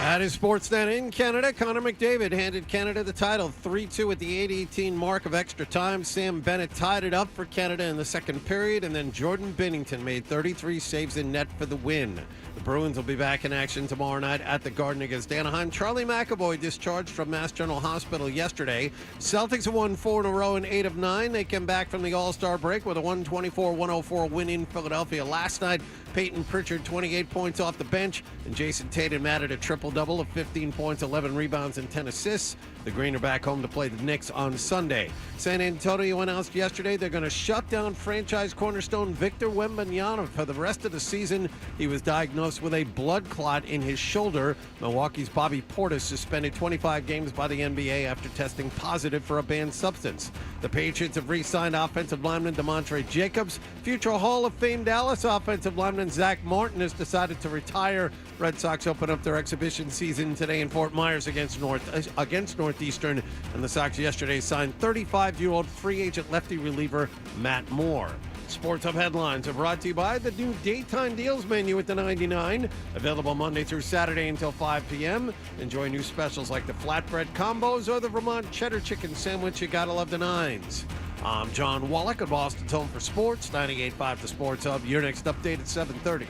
At his Sportsnet in Canada, Connor McDavid handed Canada the title 3-2 at the 8:18 mark of extra time. Sam Bennett tied it up for Canada in the second period, and then Jordan Binnington made 33 saves in net for the win. The Bruins will be back in action tomorrow night at the Garden against Anaheim. Charlie McAvoy discharged from Mass General Hospital yesterday. Celtics have won 4 in a row in 8 of 9. They came back from the All-Star break with a 124-104 win in Philadelphia last night. Peyton Pritchard, 28 points off the bench, and Jason Tatum added a triple-double of 15 points, 11 rebounds, and 10 assists. The Green are back home to play the Knicks on Sunday. San Antonio announced yesterday they're going to shut down franchise cornerstone Victor Wembanyama for the rest of the season. He was diagnosed with a blood clot in his shoulder. Milwaukee's Bobby Portis suspended 25 games by the NBA after testing positive for a banned substance. The Patriots have re-signed offensive lineman DeMontre Jacobs. Future Hall of Fame Dallas offensive lineman Zach Martin has decided to retire. Red Sox open up their exhibition season today in Fort Myers against Northeastern, and the Sox yesterday signed 35-year-old free agent lefty reliever Matt Moore. Sports Hub headlines are brought to you by the new Daytime Deals menu at the 99. Available Monday through Saturday until 5 p.m. Enjoy new specials like the flatbread combos or the Vermont cheddar chicken sandwich. You gotta love the nines. I'm John Wallach at Boston's Home for Sports, 98.5 The Sports Hub. Your next update at 7:30.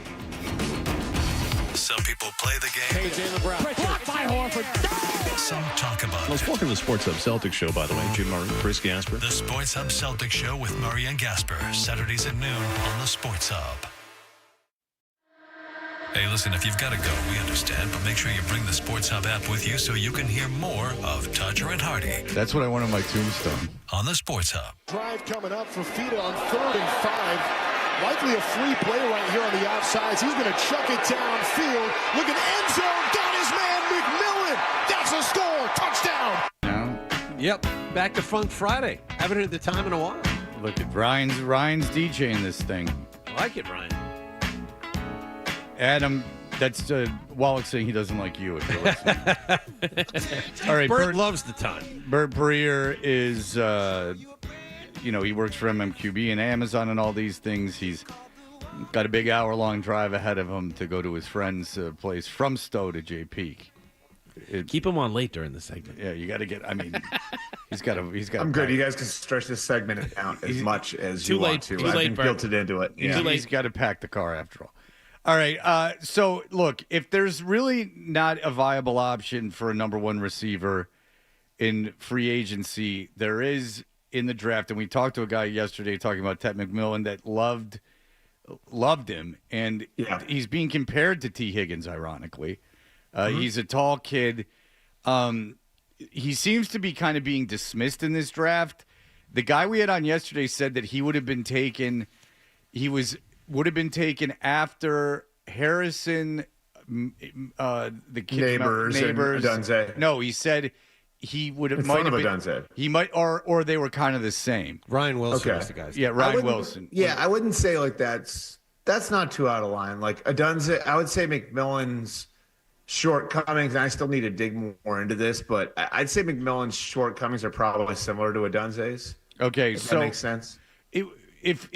Some people play the game. Blocked by Horford. Some talk about Let's it. welcome to the Sports Hub Celtics show, by the way. Jim Murray, Chris Gasper. The Sports Hub Celtics Show with Murray and Gasper, Saturdays at noon on the Sports Hub. Hey, listen, if you've got to go, we understand, but make sure you bring the Sports Hub app with you so you can hear more of Todger and Hardy. That's what I want on my tombstone. On the Sports Hub. Drive coming up for Fita on 3rd and 5. Likely a free play right here on the outsides. He's going to chuck it downfield. Looking end zone. Got his man McMillan. That's a score. Touchdown. No. Yep, back to Funk Friday. Haven't heard the time in a while. Look at Ryan's DJing this thing. I like it, Ryan. Adam, that's Wallach saying he doesn't like you if you're listening. All right, Bert loves the time. Albert Breer is, he works for MMQB and Amazon and all these things. He's got a big hour-long drive ahead of him to go to his friend's place from Stowe to Jay Peak. Keep him on late during the segment. Yeah, you got to get. I mean, he's got. I'm good. You guys can stretch this segment out as much as you want to. I've been guilted into it. Yeah. He's got to pack the car after all. All right. So look, if there's really not a viable option for a number one receiver in free agency, there is in the draft. And we talked to a guy yesterday talking about Ted McMillan that loved him, and he's being compared to T. Higgins, ironically. He's a tall kid. He seems to be kind of being dismissed in this draft. The guy we had on yesterday said that he would have been taken. Would have been taken after Harrison, the kid Neighbors and Adunze. No, he said he would have in might front have of been. Adunze. He might, or they were kind of the same. Ryan Wilson was the guy. Yeah, Ryan Wilson. Yeah, I wouldn't say like that's not too out of line. Like Adunze, I would say McMillan's shortcomings, and I still need to dig more into this, but I'd say McMillan's shortcomings are probably similar to Adunze's. Okay, if so that makes sense. If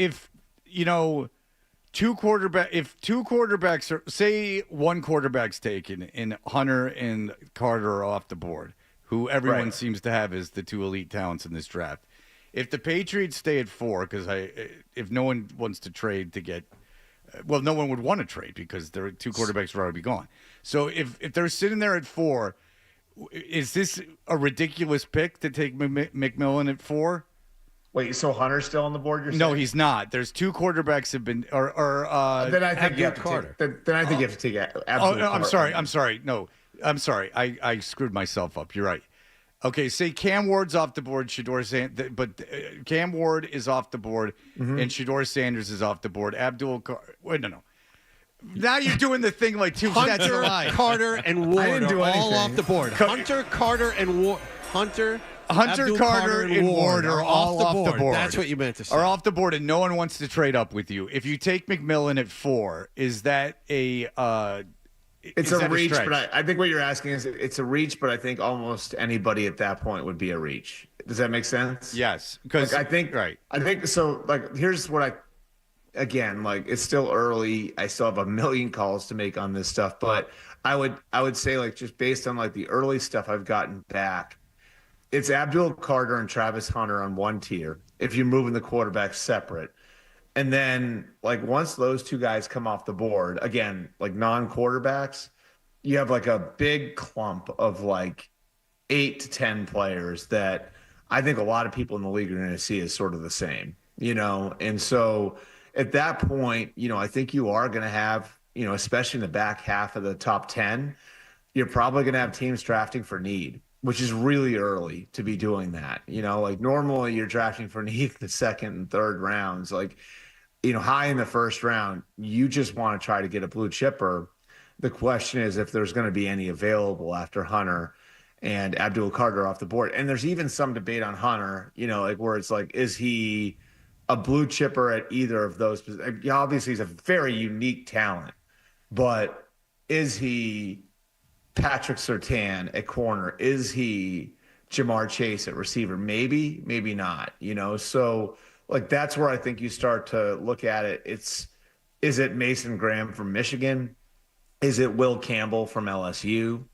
two quarterbacks are, say one quarterback's taken and Hunter and Carter are off the board, who everyone seems to have as the two elite talents in this draft. If the Patriots stay at 4, because if no one wants to trade to get, well, no one would want to trade because their two quarterbacks would already be gone. So if they're sitting there at 4, is this a ridiculous pick to take McMillan at 4? Wait, so Hunter's still on the board? You're saying? No, he's not. There's two quarterbacks have been, then I think you have to take. Then I think you have to take. Absolutely. Oh, no, I'm sorry. No, I'm sorry. I screwed myself up. You're right. Okay, say Cam Ward's off the board, but Cam Ward is off the board, and Shedeur Sanders is off the board. Now you're doing the thing like two sets Hunter, alike. Carter, and Ward didn't do are all anything. off the board. Hunter, Carter, and Ward. Hunter, Carter, and Ward are all off the board. That's what you meant to say. Are off the board, and no one wants to trade up with you. If you take McMillan at 4, is that a It's a reach, but I think what you're asking is it's a reach, but I think almost anybody at that point would be a reach. Does that make sense? Yes, because I think so. Like, here's what again, like, it's still early. I still have a million calls to make on this stuff, but I would say, like, just based on like the early stuff I've gotten back, it's Abdul Carter and Travis Hunter on one tier. If you're moving the quarterbacks separate. And then, like, once those two guys come off the board, again, like non-quarterbacks, you have like a big clump of like 8 to 10 players that I think a lot of people in the league are going to see as sort of the same, And so at that point, I think you are going to have, especially in the back half of the top 10, you're probably going to have teams drafting for need, which is really early to be doing that. Like, normally you're drafting for need the second and third rounds. Like, high in the first round, you just want to try to get a blue chipper. The question is if there's going to be any available after Hunter and Abdul Carter off the board. And there's even some debate on Hunter, like, where it's like, is he a blue chipper at either of those? Obviously, he's a very unique talent, but is he Patrick Surtain at corner? Is he Jamar Chase at receiver? Maybe, maybe not, So, like, that's where I think you start to look at it. Is it Mason Graham from Michigan? Is it Will Campbell from LSU?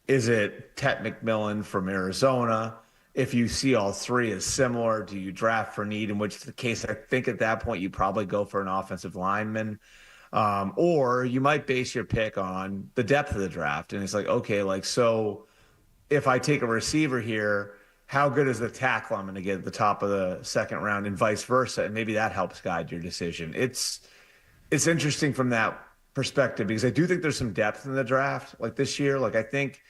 Is it Tet McMillan from Arizona? If you see all three as similar, do you draft for need? In which case, I think at that point you probably go for an offensive lineman. Or you might base your pick on the depth of the draft. And it's like, okay, like, so if I take a receiver here, how good is the tackle I'm going to get at the top of the second round, and vice versa? And maybe that helps guide your decision. It's interesting from that perspective, because I do think there's some depth in the draft. Like, this year, like, I think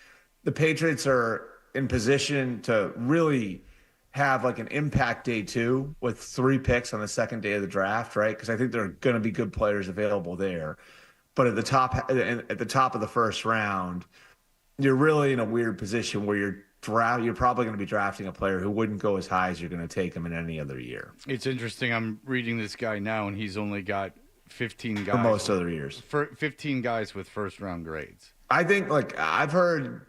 the Patriots are in position to really have like an impact day 2 with 3 picks on the second day of the draft, right? Because I think there are going to be good players available there. But at the top of the first round, you're really in a weird position where you're probably going to be drafting a player who wouldn't go as high as you're going to take him in any other year. It's interesting. I'm reading this guy now, and he's only got 15 guys. For most other years. For 15 guys with first-round grades. I think, like, I've heard.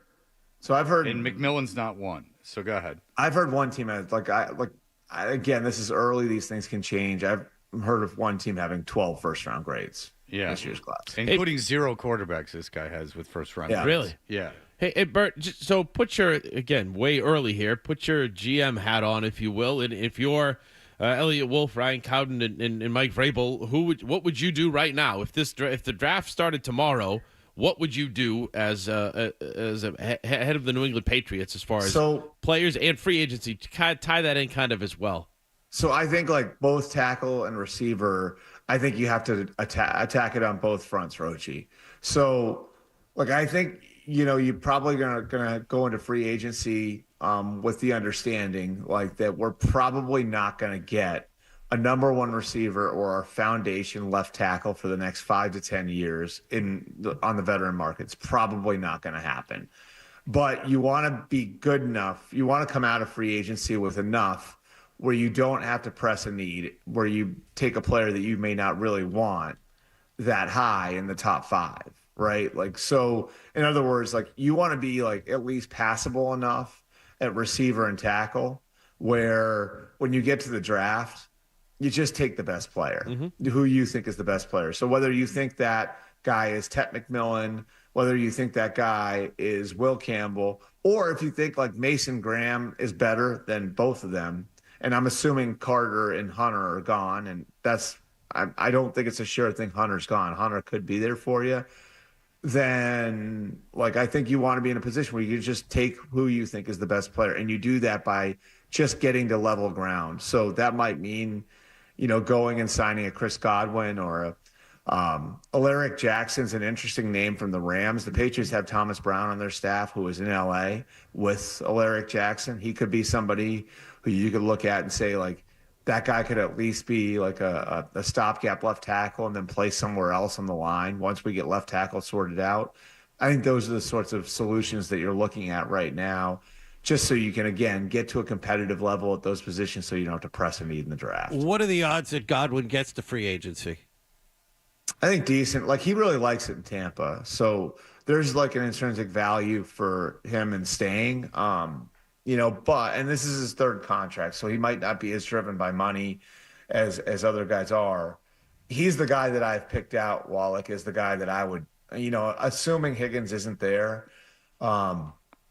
And McMillan's not one. So go ahead. I've heard one team has, again, this is early. These things can change. I've heard of one team having 12 first-round grades. Yeah. This year's class. Including 0 quarterbacks this guy has with first-round grades. Really? Yeah. Hey, Bert, so put your, again, way early here, put your GM hat on, if you will. And if you're Elliot Wolf, Ryan Cowden, and Mike Vrabel, what would you do right now? If the draft started tomorrow, what would you do as a head of the New England Patriots as far as players and free agency to kind of tie that in kind of as well? So I think, like, both tackle and receiver, I think you have to attack it on both fronts, Roche. So, like, I think, you're probably gonna go into free agency with the understanding, like, that we're probably not going to get a number 1 receiver or our foundation left tackle for the next 5 to 10 years on the veteran market. It's probably not going to happen. But you want to be good enough. You want to come out of free agency with enough where you don't have to press a need, where you take a player that you may not really want that high in the top 5, right? Like, so in other words, like, you want to be, like, at least passable enough at receiver and tackle where when you get to the draft, you just take the best player, who you think is the best player. So whether you think that guy is Tet McMillan, whether you think that guy is Will Campbell, or if you think, like, Mason Graham is better than both of them, and I'm assuming Carter and Hunter are gone, and I don't think it's a sure thing Hunter's gone. Hunter could be there for you. Then, like, I think you want to be in a position where you just take who you think is the best player, and you do that by just getting to level ground. So that might mean, going and signing a Chris Godwin or Alaric Jackson's an interesting name from the Rams. The Patriots have Thomas Brown on their staff, who is in LA with Alaric Jackson. He could be somebody who you could look at and say, like, that guy could at least be like a stopgap left tackle and then play somewhere else on the line once we get left tackle sorted out. I think those are the sorts of solutions that you're looking at right now, just so you can, again, get to a competitive level at those positions so you don't have to press a need in the draft. What are the odds that Godwin gets to free agency? I think decent. Like, he really likes it in Tampa. So there's like an intrinsic value for him in staying. And this is his third contract, so he might not be as driven by money as other guys are. He's the guy that I've picked out, Wallach, is the guy that I would, assuming Higgins isn't there,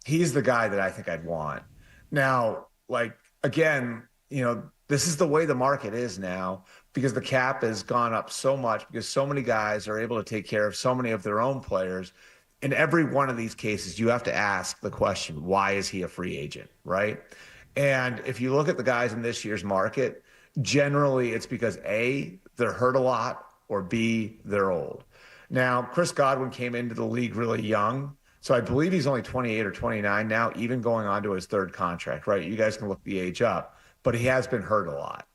he's the guy that I think I'd want. Now, like, again, this is the way the market is now because the cap has gone up so much because so many guys are able to take care of so many of their own players. In every one of these cases, you have to ask the question, why is he a free agent, right? And if you look at the guys in this year's market, generally it's because A, they're hurt a lot, or B, they're old. Now, Chris Godwin came into the league really young, so I believe he's only 28 or 29 now, even going on to his third contract, right? You guys can look the age up, but he has been hurt a lot.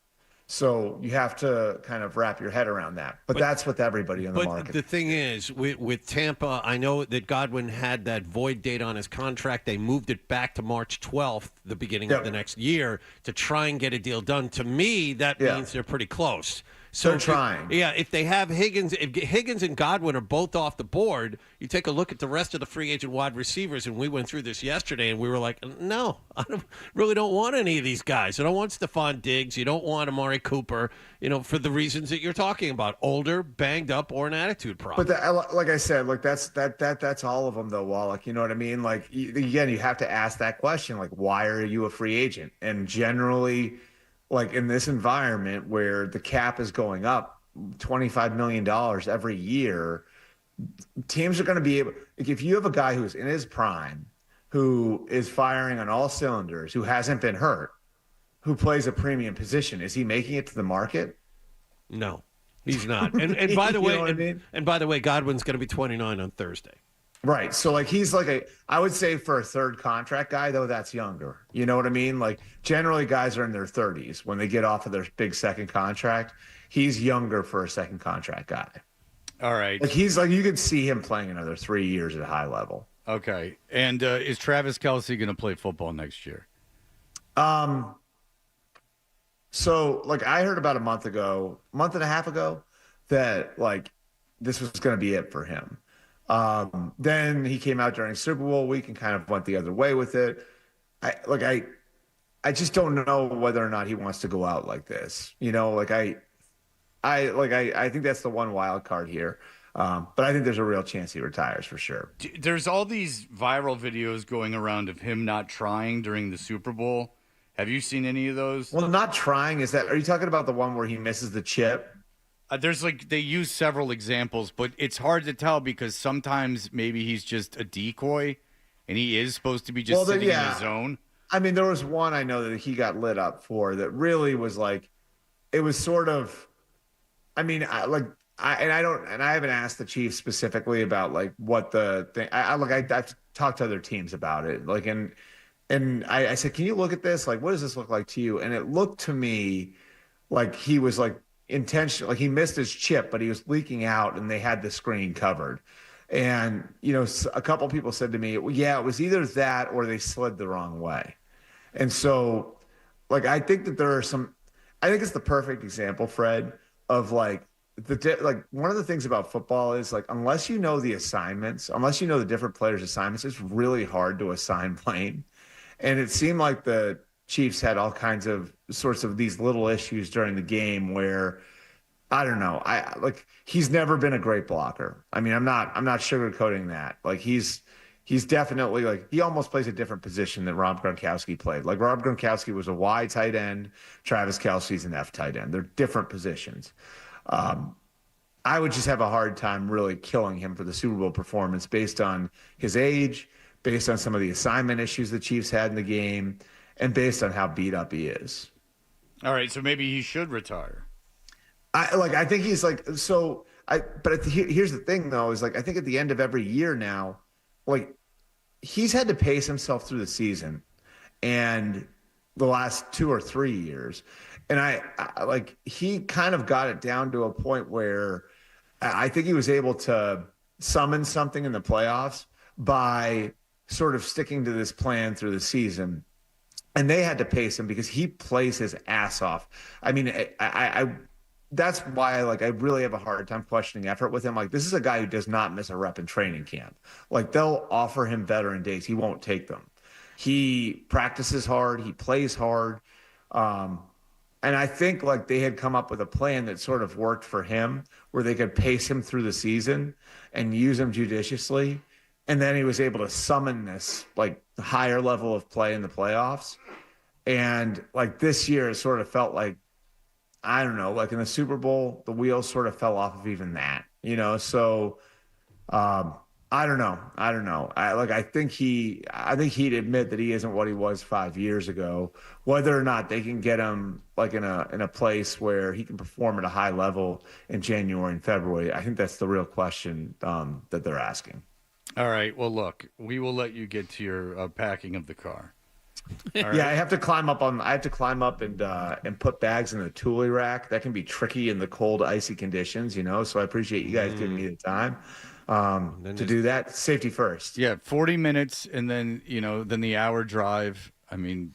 So you have to kind of wrap your head around that. But that's with everybody in the market. But the thing is, with Tampa, I know that Godwin had that void date on his contract. They moved it back to March 12th, the beginning of the next year, to try and get a deal done. To me, that means they're pretty close. So they're trying. If they have Higgins, if Higgins and Godwin are both off the board, you take a look at the rest of the free agent wide receivers, and we went through this yesterday, and we were like, no, I really don't want any of these guys. I don't want Stephon Diggs. You don't want Amari Cooper, for the reasons that you're talking about, older, banged up, or an attitude problem. But like I said, like that's all of them, though, Wallach. You know what I mean? Like, again, you have to ask that question, like, why are you a free agent? And generally, like in this environment where the cap is going up $25 million every year, teams are going to be able, like, if you have a guy who's in his prime, who is firing on all cylinders, who hasn't been hurt, who plays a premium position, is he making it to the market? No, he's not. And by the way, I mean? and by the way, Godwin's going to be 29 on Thursday. Right. So, like, he's like I would say for a third contract guy, though, that's younger. You know what I mean? Like, generally guys are in their 30s when they get off of their big second contract. He's younger for a second contract guy. All right. Like, he's like, you could see him playing another 3 years at a high level. Okay. And is Travis Kelce going to play football next year? So, like, I heard about a month and a half ago, that, like, this was going to be it for him. Then he came out during Super Bowl week and kind of went the other way with it. I just don't know whether or not he wants to go out like this. I think that's the one wild card here. But I think there's a real chance he retires for sure. There's all these viral videos going around of him not trying during the Super Bowl. Have you seen any of those? Well, not trying are you talking about the one where he misses the chip? They use several examples, but it's hard to tell because sometimes maybe he's just a decoy and he is supposed to be just sitting in his zone. I mean, there was one I know that he got lit up for that really was like, it was sort of, I mean, I haven't asked the Chiefs specifically about like what the thing, I've talked to other teams about it. Like, and I said, can you look at this? Like, what does this look like to you? And it looked to me like he was like, intentional, like he missed his chip, but he was leaking out and they had the screen covered. And, a couple people said to me, well, yeah, it was either that or they slid the wrong way. And so, like, I think it's the perfect example, Fred, of like one of the things about football is like, unless you know the assignments, unless you know the different players' assignments, it's really hard to assign blame. And it seemed like the Chiefs had all kinds of sorts of these little issues during the game where, I don't know, he's never been a great blocker. I mean, I'm not sugarcoating that. Like, he's definitely, like, he almost plays a different position than Rob Gronkowski played. Like, Rob Gronkowski was a Y tight end. Travis Kelce's an F tight end. They're different positions. I would just have a hard time really killing him for the Super Bowl performance based on his age, based on some of the assignment issues the Chiefs had in the game, and based on how beat up he is. All right, so maybe he should retire. I think he's like, so here's the thing though, is like, I think at the end of every year now, like, he's had to pace himself through the season and the last 2 or 3 years. And I like he kind of got it down to a point where I think he was able to summon something in the playoffs by sort of sticking to this plan through the season. And they had to pace him because he plays his ass off. I mean, I that's why I really have a hard time questioning effort with him. Like, this is a guy who does not miss a rep in training camp. Like, they'll offer him veteran days. He won't take them. He practices hard. He plays hard. And I think like they had come up with a plan that sort of worked for him where they could pace him through the season and use him judiciously. And then he was able to summon this like higher level of play in the playoffs. And like this year, it sort of felt like, I don't know, like in the Super Bowl, the wheels sort of fell off of even that, you know? So I don't know. I think he'd admit that he isn't what he was 5 years ago. Whether or not they can get him like in a place where he can perform at a high level in January and February, I think that's the real question that they're asking. All right. Well, look, we will let you get to your packing of the car. All right. Yeah, I have to climb up and put bags in the toolie rack. That can be tricky in the cold, icy conditions, you know. So I appreciate you guys giving me the time to do that. Safety first. Yeah, 40 minutes, and then then the hour drive. I mean,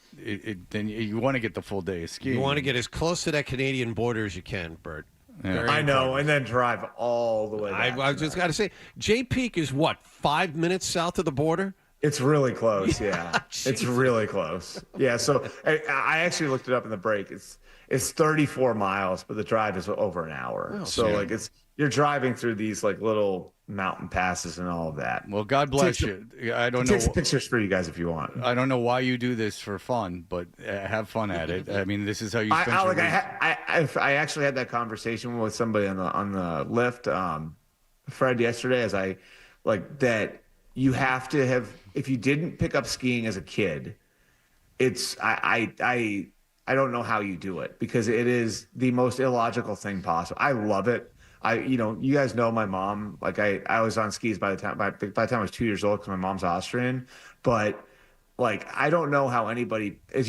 then you want to get the full day of skiing. You want to get as close to that Canadian border as you can, Bert. Yeah. I know, and then drive all the way back. I just got to say, Jay Peak is what, 5 minutes south of the border? It's really close, yeah. It's really close. Yeah, so I actually looked it up in the break. It's 34 miles, but the drive is over an hour. Oh, so yeah. like you're driving through these like little mountain passes and all of that. Well, God bless you. I don't know. Take some pictures for you guys if you want. I don't know why you do this for fun, but have fun at it. I mean, this is how you spend your week. I actually had that conversation with somebody on the lift, Fred, yesterday, as I like that you have to have, if you didn't pick up skiing as a kid, I don't know how you do it because it is the most illogical thing possible. I love it. You guys know my mom. Like I was on skis by the time I was 2 years old because my mom's Austrian. But like I don't know how anybody if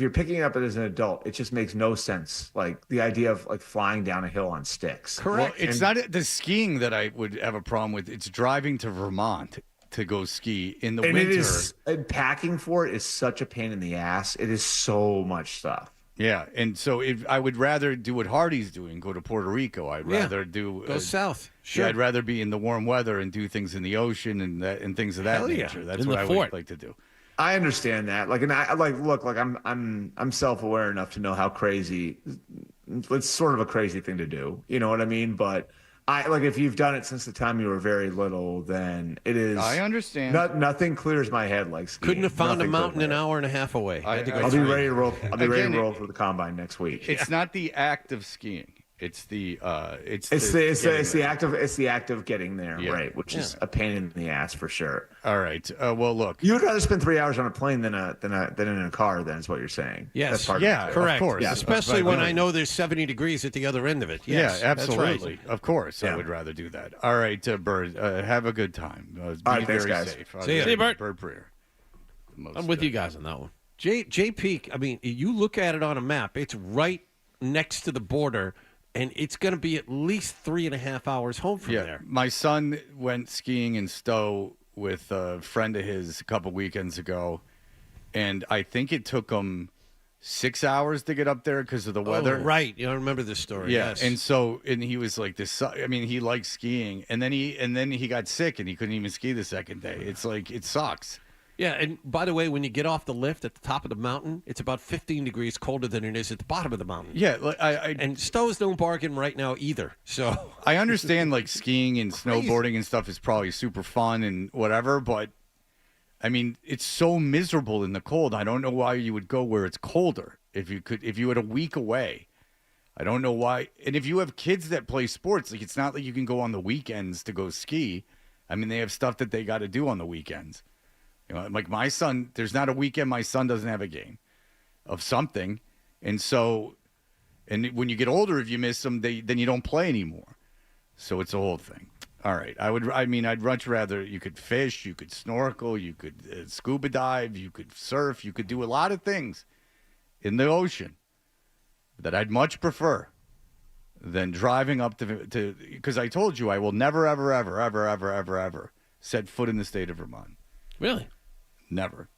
you're picking it up as an adult, it just makes no sense. Like the idea of like flying down a hill on sticks. Correct. Well, it's not the skiing that I would have a problem with. It's driving to Vermont to go ski in the winter. And packing for it is such a pain in the ass. It is so much stuff. Yeah, and so if I would rather do what Hardy's doing, go to Puerto Rico. I'd rather go south. Sure. Yeah, I'd rather be in the warm weather and do things in the ocean and things of that Hell yeah. nature. That's In what the I fort. would like to do. I understand that. Like, and I look, like I'm self-aware enough to know how crazy. It's sort of a crazy thing to do. You know what I mean? But if you've done it since the time you were very little, then it is. I understand. Nothing clears my head like skiing. Couldn't have found Nothing a mountain clears an my head. hour and a half away. I'll be ready to roll. I'll be ready to roll for the combine next week. It's not the act of skiing. It's the It's the act of getting there, right? Which is a pain in the ass for sure. All right. Well, look, you would rather spend 3 hours on a plane than in a car. Then is what you're saying. Yes. That's part Yeah. of Correct. Of course. Yeah. Especially when I know there's 70 degrees at the other end of it. Yes, yeah, absolutely. That's right. Of course, Yeah. I would rather do that. All right, Bert, have a good time. Be All right, thanks, very guys. safe. See ya. See you, Bert. Bert Breer. I'm with you guys on that one. Jay Peak, I mean, you look at it on a map, it's right next to the border, and it's going to be at least 3.5 hours home from there. My son went skiing in Stowe with a friend of his a couple weekends ago, and I think it took him 6 hours to get up there because of the weather. Oh, right. You don't remember this story. Yeah, Yes. and he was like this. I mean, he liked skiing, and then he got sick, and he couldn't even ski the second day. It's like it sucks. Yeah, and by the way, when you get off the lift at the top of the mountain, it's about 15 degrees colder than it is at the bottom of the mountain. Yeah, like and Stowe's no bargain right now either. So I understand like skiing and snowboarding and stuff is probably super fun and whatever, but I mean, it's so miserable in the cold. I don't know why you would go where it's colder if you had a week away. I don't know why. And if you have kids that play sports, like it's not like you can go on the weekends to go ski. I mean, they have stuff that they got to do on the weekends. You know, like my son, there's not a weekend my son doesn't have a game of something. And so, and when you get older, if you miss them, then you don't play anymore. So it's a whole thing. All right. I'd much rather you could fish, you could snorkel, you could scuba dive, you could surf, you could do a lot of things in the ocean. that I'd much prefer than driving up to because I told you I will never, ever, ever, ever, ever, ever, ever set foot in the state of Vermont. Really? Never.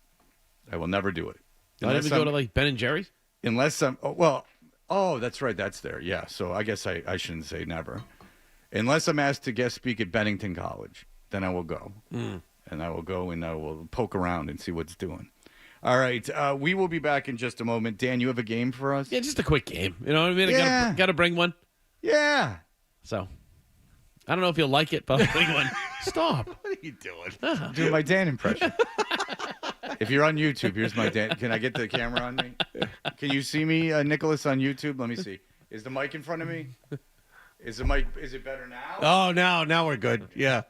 I will never do it. Not even go to like Ben and Jerry's? Unless I'm, that's right. That's there. Yeah. So I guess I shouldn't say never. Unless I'm asked to guest speak at Bennington College, then I will go. And I will go and I will poke around and see what's doing. All right. We will be back in just a moment. Dan, you have a game for us? Yeah, just a quick game. You know what I mean? Yeah. I got to bring one. Yeah. So, I don't know if you'll like it, but I'll bring one. Stop. What are you doing? Doing my Dan impression. If you're on YouTube, here's my Dan. Can I get the camera on me? Can you see me, Nicholas, on YouTube? Let me see. Is the mic in front of me? Is the mic? Is it better now? Oh, now we're good. Yeah.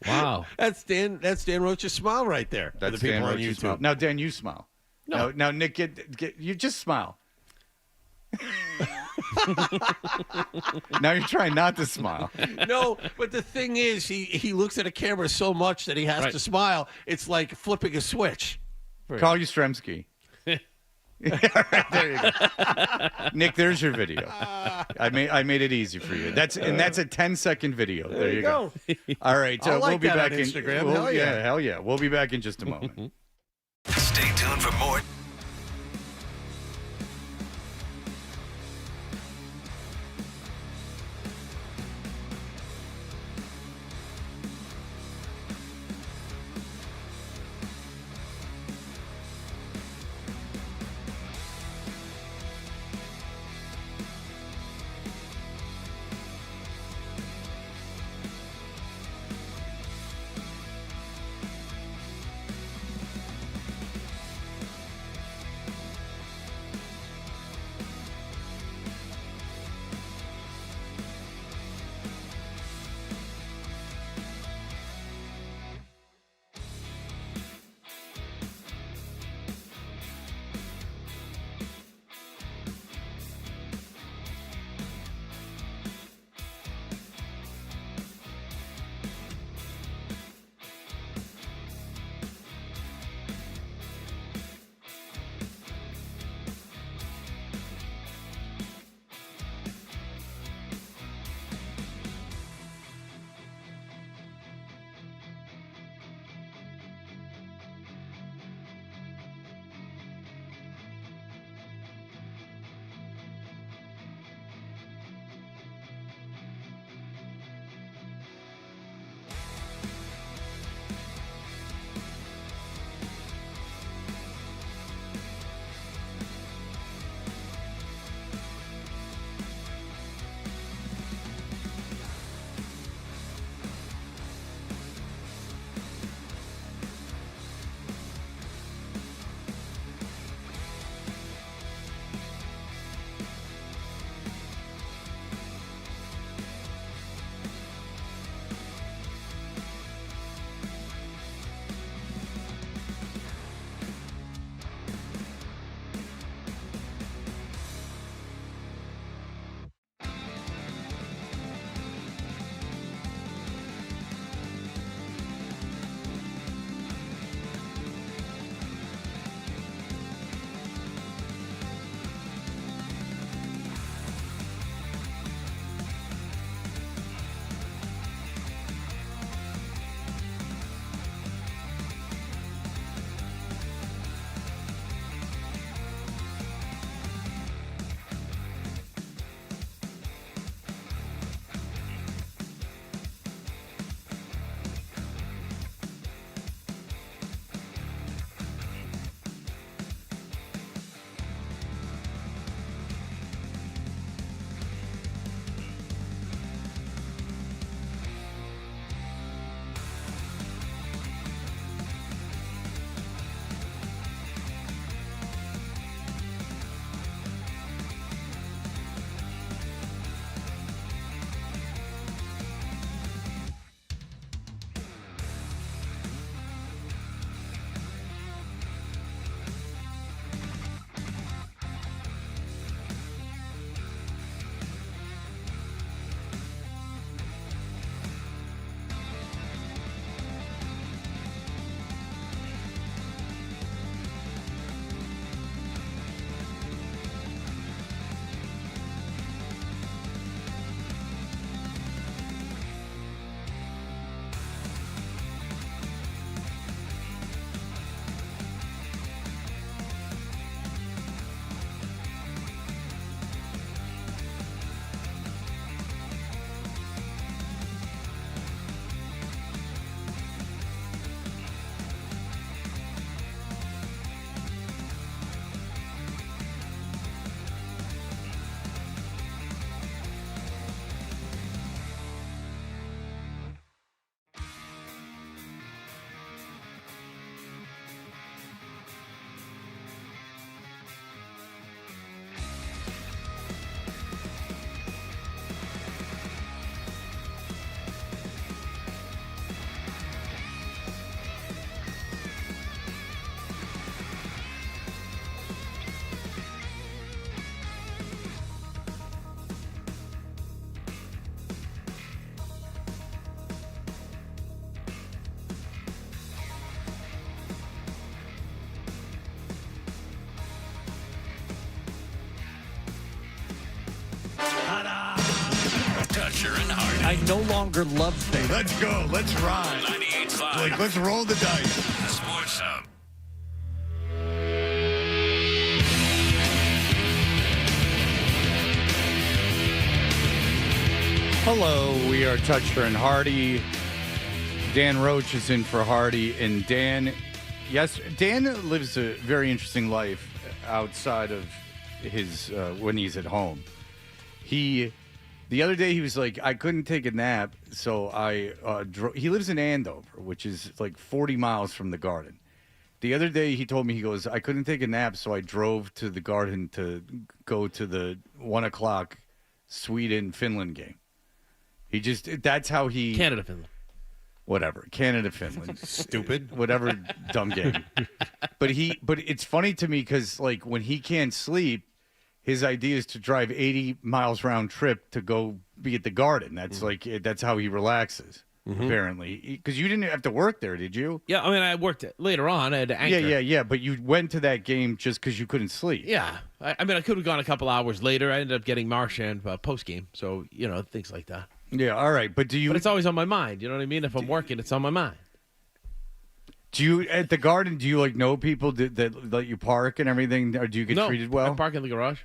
Wow. That's Dan Roche's smile right there. That's for the people Dan on Roche's YouTube. smile. Now, Dan, you smile. No. Now, Nick, get you just smile. Now you're trying not to smile. No, but the thing is, he looks at a camera so much that he has to smile. It's like flipping a switch. Carl Yastrzemski. Right, there you go. Nick, there's your video. I made it easy for you. That's a 10-second video. There you go. All right, I like we'll be that back on in Instagram. Hell yeah. hell yeah. We'll be back in just a moment. Stay tuned for more. I no longer love baseball. Let's go. Let's ride. 98.5. Like, let's roll the dice. Sports Hub. Hello, we are Toucher and Hardy. Dan Roche is in for Hardy, and Dan lives a very interesting life outside of his when he's at home. The other day he was like, I couldn't take a nap, so I he lives in Andover, which is like 40 miles from the Garden. The other day he told me, he goes, I couldn't take a nap, so I drove to the Garden to go to the 1:00 Sweden-Finland game. That's how he... Canada, Finland. Whatever. Canada, Finland. Stupid. Whatever dumb game. But it's funny to me because, like, when he can't sleep, his idea is to drive 80 miles round trip to go be at the Garden. That's that's how he relaxes, apparently. Because you didn't have to work there, did you? Yeah, I mean, I worked later on. I had to anchor. Yeah. But you went to that game just because you couldn't sleep. Yeah. I mean, I could have gone a couple hours later. I ended up getting Marchand post-game. So, things like that. Yeah, all right. But it's always on my mind. You know what I mean? If I'm working, it's on my mind. Do you, at the Garden, do you, know people that let you park and everything? Or do you get treated well? I park in the garage.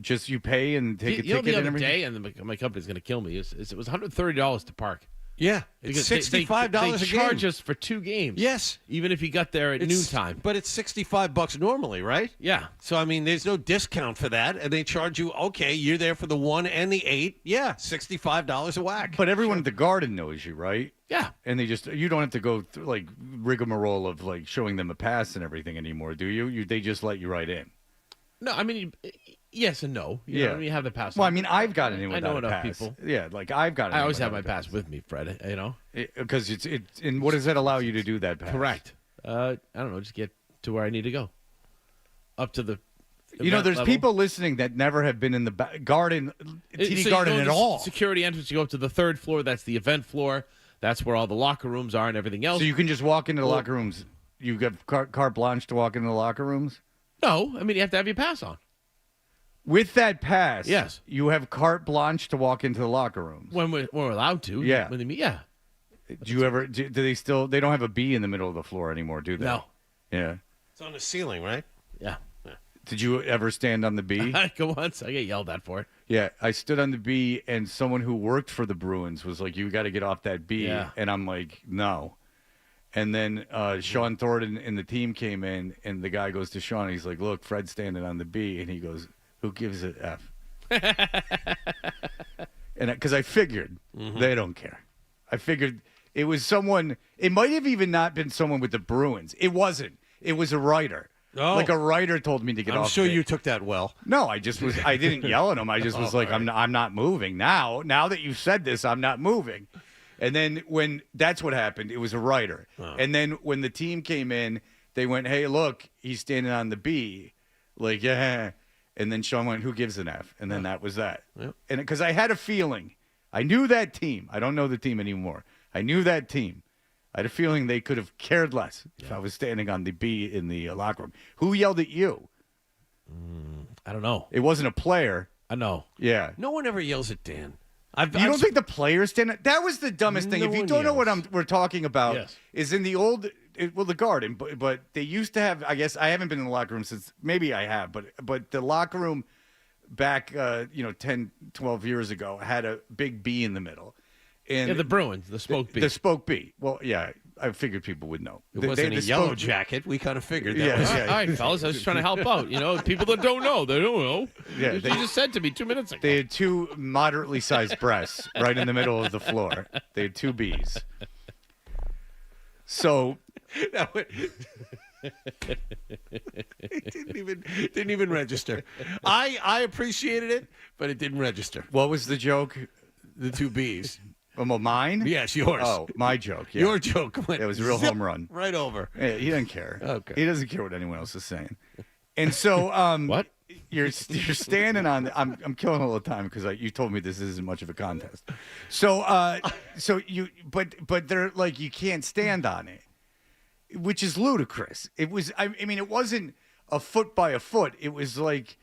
Just you pay and take a ticket and everything? The other day, and my company's going to kill me, it was $130 to park. Yeah, it's $65 they a game. charge us for 2 games. Yes. Even if you got there at noontime. But it's $65 normally, right? Yeah. So, I mean, there's no discount for that. And they charge you, okay, you're there for the 1 and the 8. Yeah, $65 a whack. But everyone at the Garden knows you, right? Yeah. And you don't have to go through, rigmarole of, showing them a pass and everything anymore, do you? They just let you right in. No, I mean... Yes and no. You know, you have the pass. Well, I mean, I've gotten in without I know enough pass. people. Yeah, I've got it. I always have my pass with me, Fred. Because it's and what does that allow you to do that pass? Correct. I don't know. Just get to where I need to go. Up to the. There's level. people listening that never have been in the Garden, TD Garden at all. Security entrance. You go up to the 3rd floor. That's the event floor. That's where all the locker rooms are and everything else. So you can just walk into the locker rooms. You have carte blanche to walk into the locker rooms. No, I mean you have to have your pass on. With that pass, yes, you have carte blanche to walk into the locker rooms when we're allowed to. Yeah. When they meet, yeah. Do you ever? Do they still? They don't have a B in the middle of the floor anymore, do they? No. Yeah. It's on the ceiling, right? Yeah. Did you ever stand on the B? Go once. I get yelled at for it. Yeah, I stood on the B, and someone who worked for the Bruins was like, "You got to get off that B," and I'm like, "No." And then Sean Thornton and the team came in, and the guy goes to Sean. He's like, "Look, Fred's standing on the B," and he goes, "Who gives it F?" And because I figured they don't care. I figured it was someone. It might have even not been someone with the Bruins. It wasn't. It was a writer. Oh. Like a writer told me to get off. I'm sure it. you took that well. No, I just was. I didn't yell at him. I just was like, right. I'm not moving now. Now that you've said this, I'm not moving. And then when that's what happened, it was a writer. Oh. And then when the team came in, they went, "Hey, look, he's standing on the B." Like, yeah. And then Sean went, "Who gives an F?" And then that was that. Yep. And because I had a feeling, I knew that team. I don't know the team anymore. I knew that team. I had a feeling they could have cared less if I was standing on the B in the locker room. Who yelled at you? I don't know. It wasn't a player. I know. Yeah. No one ever yells at Dan. You don't think the players stand? That was the dumbest thing. No If you one don't know yells. what we're talking about, Yes. is in the old, the Garden, but they used to have. I guess I haven't been in the locker room since. Maybe I have, but the locker room back, 10, 12 years ago had a big B in the middle. And the Bruins, the Spoke B. The Spoke B. Well, yeah, I figured people would know. It wasn't a yellow jacket. We kind of figured that. Yeah, All right, fellas, I was just trying to help out. People that don't know, they don't know. Yeah, you just said to me 2 minutes ago. They had 2 moderately sized breasts right in the middle of the floor. They had 2 Bs. So it didn't even register. I appreciated it, but it didn't register. what was the joke? The 2 Bs. Well, mine? Yes, yours. Oh, my joke. Yeah. Your joke went It was a real zip home run. right over. Yeah, he doesn't care. Okay. He doesn't care what anyone else is saying. And so, What? You're standing on. I'm killing all the time because you told me this isn't much of a contest. So but they're like you can't stand on it, which is ludicrous. It was. I mean, it wasn't a foot by a foot. It was like.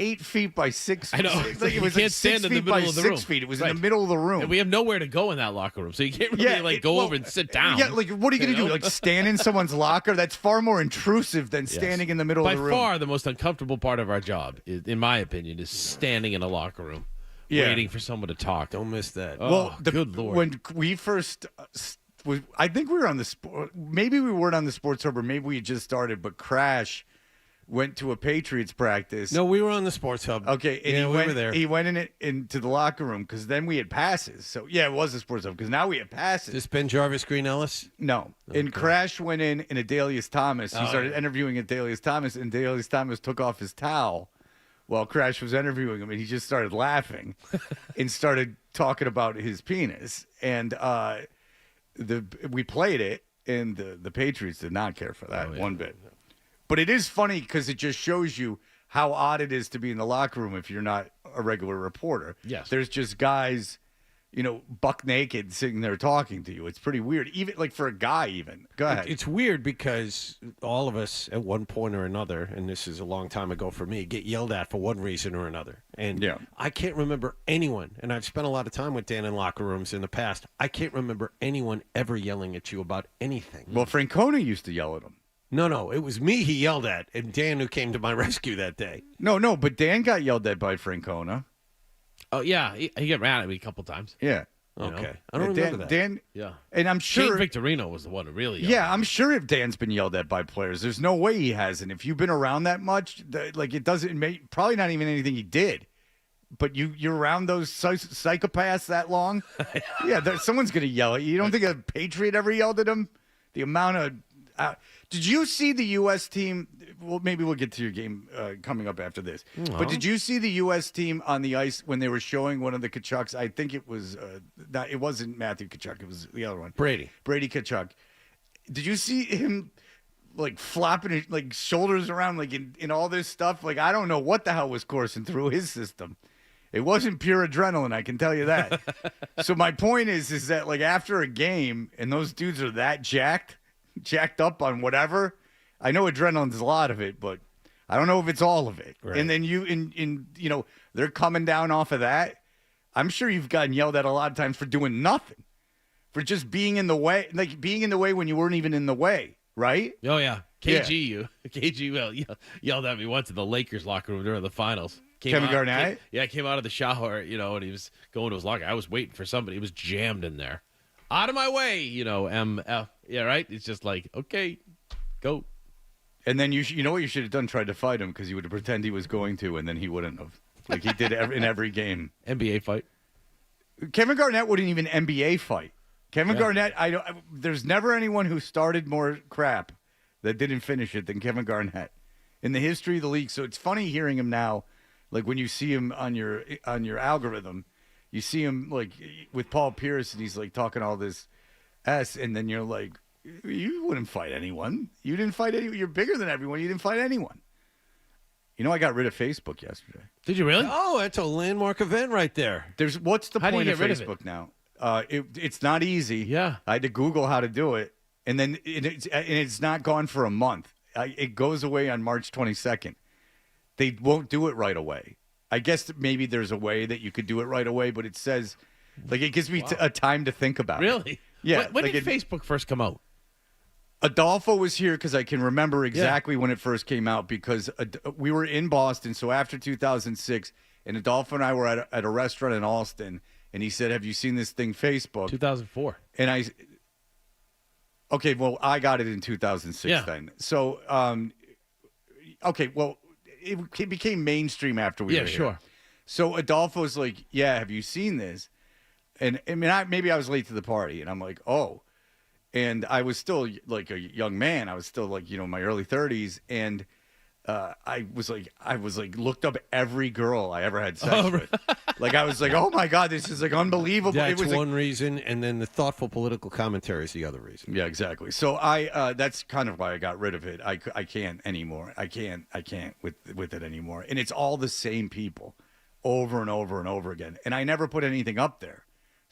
8 feet by 6 feet. I know. Like it was you like can't 6 stand in the feet middle by of the 6 room. feet. It was Right. in the middle of the room. And we have nowhere to go in that locker room, so you can't really go over and sit down. Yeah, like what are you going to do? Like stand in someone's locker? That's far more intrusive than standing in the middle of the room. By far, the most uncomfortable part of our job, in my opinion, is standing in a locker room, waiting for someone to talk. Don't miss that. Oh, good Lord. When we first, I think we were on the sport. Maybe we weren't on the Sports Hub, or maybe we had just started. But Crash went to a Patriots practice. No, we were on the Sports Hub. Okay, and we were there. He went into the locker room because then we had passes. So yeah, it was the Sports Hub because now we have passes. This Ben Jarvis, Green Ellis? No. Okay. And Crash went in Adelius Thomas. He started yeah. interviewing Adelius Thomas, and Adelius Thomas took off his towel while Crash was interviewing him, and he just started laughing and started talking about his penis. And we played it, and the Patriots did not care for that one bit. But it is funny because it just shows you how odd it is to be in the locker room if you're not a regular reporter. Yes. There's just guys, buck naked sitting there talking to you. It's pretty weird, even like for a guy even. Go ahead. It's weird because all of us at one point or another, and this is a long time ago for me, get yelled at for one reason or another. And I can't remember anyone, and I've spent a lot of time with Dan in locker rooms in the past, I can't remember anyone ever yelling at you about anything. Well, Francona used to yell at him. No, it was me he yelled at, and Dan who came to my rescue that day. No, but Dan got yelled at by Francona. Oh, yeah, he got mad at me a couple times. Yeah. Okay. I don't remember that. Dan, yeah. And I'm sure Shane Victorino was the one who really yelled I'm sure if Dan's been yelled at by players, there's no way he hasn't. If you've been around that much, it doesn't probably not even anything he did. But you're around those psychopaths that long? Someone's going to yell at you. You don't think a Patriot ever yelled at him? The amount of did you see the U.S. team? Well, maybe we'll get to your game coming up after this. But did you see the U.S. team on the ice when they were showing one of the Kachucks? I think it was it wasn't Matthew Kachuk. It was the other one. Brady Kachuk. Did you see him like flopping his like shoulders around like in all this stuff? Like I don't know what the hell was coursing through his system. It wasn't pure adrenaline, I can tell you that. So my point is that like after a game and those dudes are that jacked up on whatever. I know adrenaline's a lot of it, but I don't know if it's all of it. Right. And then they're coming down off of that. I'm sure you've gotten yelled at a lot of times for doing nothing, for just being in the way, like being in the way when you weren't even in the way, right? Oh yeah, KG yelled at me once in the Lakers locker room during the finals. Kevin Garnett? Came out of the shower, and he was going to his locker. I was waiting for somebody. He was jammed in there. Out of my way, MF. Yeah, right? It's just like, okay, go. And then you know what you should have done? Tried to fight him because you would have pretended he was going to, and then he wouldn't have. Like he did in every game. NBA fight. Kevin Garnett wouldn't even NBA fight. Kevin Garnett, there's never anyone who started more crap that didn't finish it than Kevin Garnett in the history of the league. So it's funny hearing him now, like when you see him on your algorithm. You see him like with Paul Pierce, and he's like talking all this and then you're like, you wouldn't fight anyone. You didn't fight anyone. You're bigger than everyone. You didn't fight anyone. I got rid of Facebook yesterday. Did you really? Oh, that's a landmark event right there. What's the How point do you of get rid of Facebook now? It's not easy. Yeah, I had to Google how to do it, and then it's not gone for a month. It goes away on March 22nd. They won't do it right away. I guess maybe there's a way that you could do it right away, but it says, like, it gives me a time to think about it. Really? Yeah. When did Facebook first come out? Adolfo was here because I can remember exactly when it first came out because we were in Boston. So after 2006, and Adolfo and I were at a restaurant in Allston, and he said, have you seen this thing, Facebook? 2004. And okay, well, I got it in 2006 then. So, okay, well, it became mainstream after we were here. Sure. So Adolfo's like, yeah, have you seen this? And I mean, maybe I was late to the party, and I'm like, oh. And I was still like a young man. I was still like, my early 30s. And I was like, looked up every girl I ever had sex with. Like, I was like, oh my God, this is like unbelievable. That's it was one reason. And then the thoughtful political commentary is the other reason. Yeah, exactly. So that's kind of why I got rid of it. I can't anymore. I can't with it anymore. And it's all the same people over and over and over again. And I never put anything up there.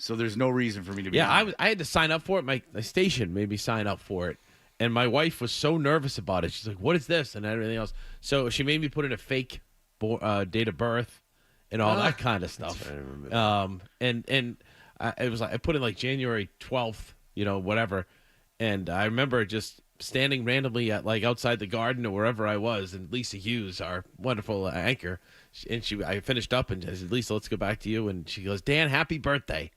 So there's no reason for me to be. Yeah, I had to sign up for it. My station made me sign up for it. And my wife was so nervous about it. She's like, what is this? And everything else. So she made me put in a fake date of birth, and all that kind of stuff. I remember that. It was like I put in like January 12th, whatever, and I remember just standing randomly at like outside the Garden or wherever I was, and Lisa Hughes, our wonderful anchor, and I finished up and I said, Lisa, let's go back to you, and she goes, Dan, happy birthday.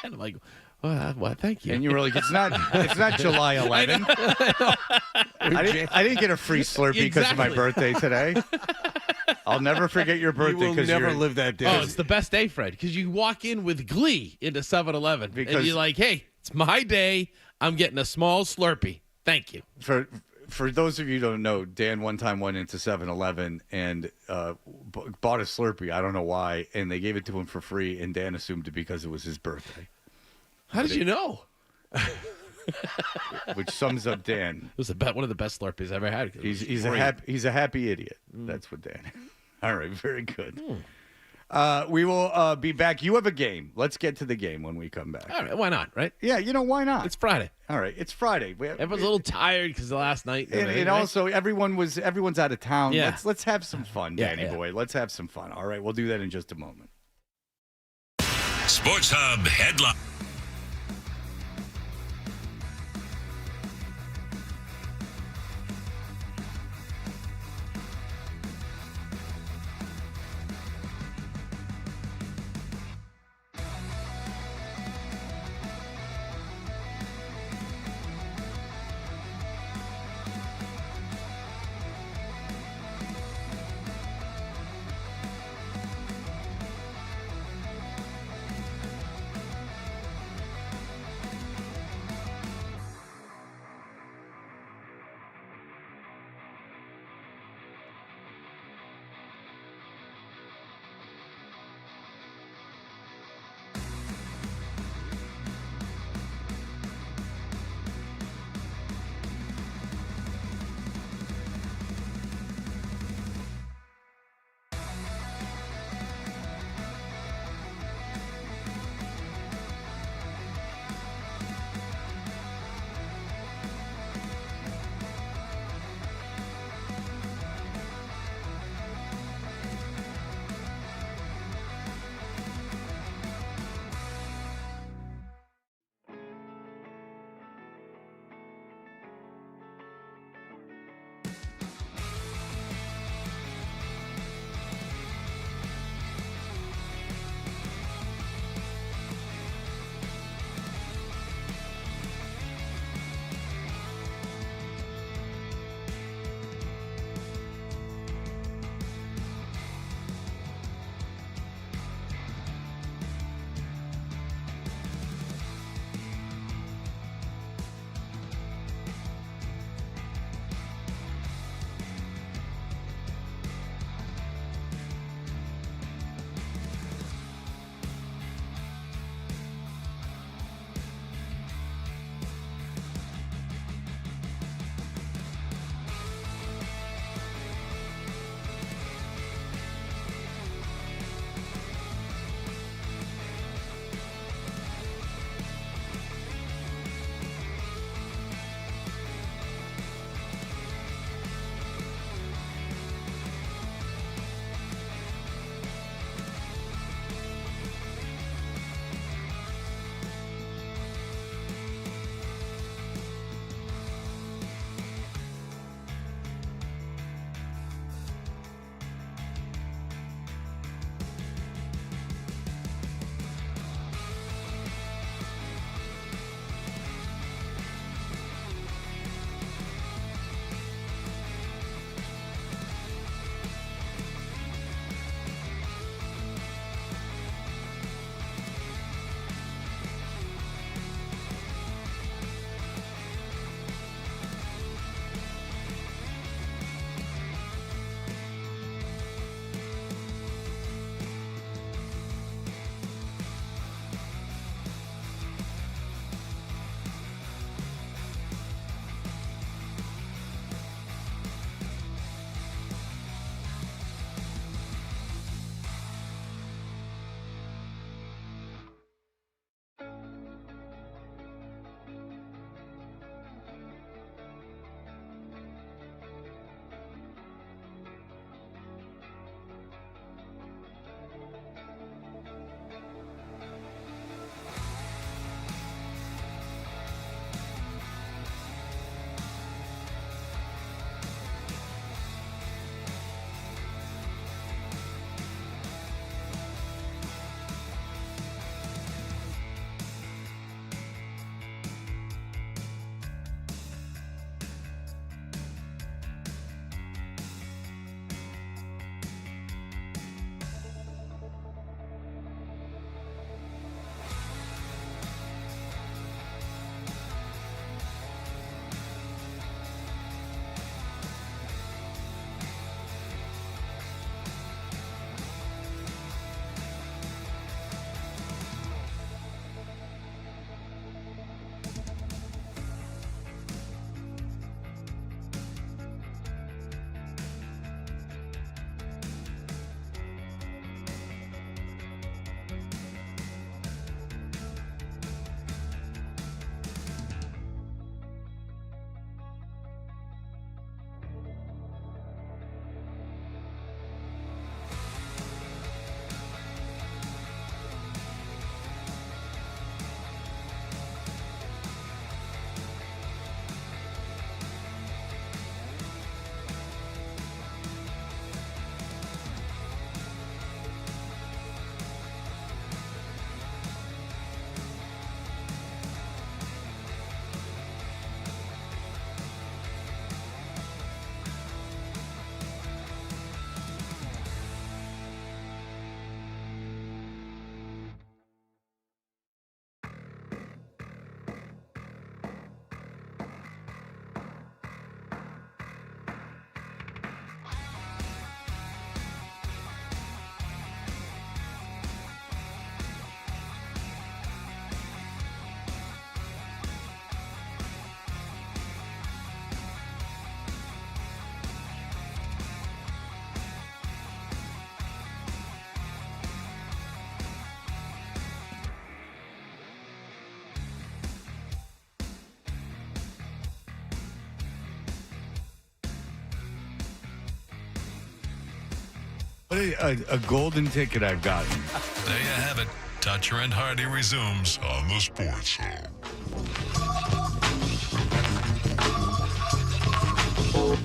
And I'm like, well, thank you. And you were like, it's not July 11th. I didn't get a free Slurpee because of my birthday today. I'll never forget your birthday. You will never live that day. Oh, it's the best day, Fred, because you walk in with glee into 7-Eleven. And you're like, hey, it's my day. I'm getting a small Slurpee. Thank you. For those of you who don't know, Dan one time went into 7-Eleven and bought a Slurpee. I don't know why. And they gave it to him for free. And Dan assumed it because it was his birthday. How did you know? Which sums up Dan. It was one of the best Slurpees I ever had. He's a happy idiot. That's what Dan is. All right, very good. We will be back. You have a game. Let's get to the game when we come back. All right, why not, right? Yeah, why not? It's Friday. All right, it's Friday. Everyone's a little tired because of last night. And also, everyone's out of town. Yeah. Let's have some fun, Danny boy. Let's have some fun. All right, we'll do that in just a moment. Sports Hub headline. A golden ticket I've gotten. There you have it. Toucher and Hardy resumes on the Sports Hub.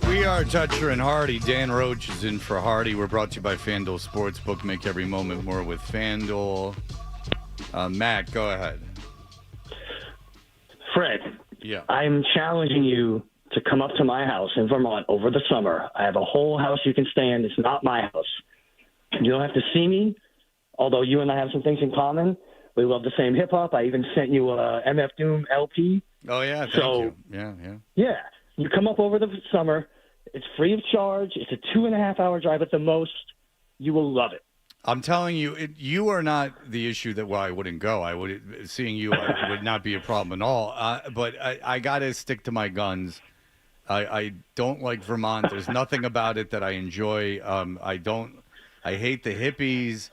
We are Toucher and Hardy. Dan Roche is in for Hardy. We're brought to you by FanDuel Sportsbook. Make every moment more with FanDuel. Matt, go ahead. Fred, Yeah. I'm challenging you to come up to my house in Vermont over the summer. I have a whole house you can stay in. It's not my house. You don't have to see me, although you and I have some things in common. We love the same hip-hop. I even sent you a MF Doom LP. Oh, yeah, thank you. Yeah. Yeah, you come up over the summer. It's free of charge. It's a 2.5-hour drive at the most. You will love it. I'm telling you, you are not the issue that why I wouldn't go. Seeing you would not be a problem at all. But I got to stick to my guns. I don't like Vermont. There's nothing about it that I enjoy. I hate the hippies.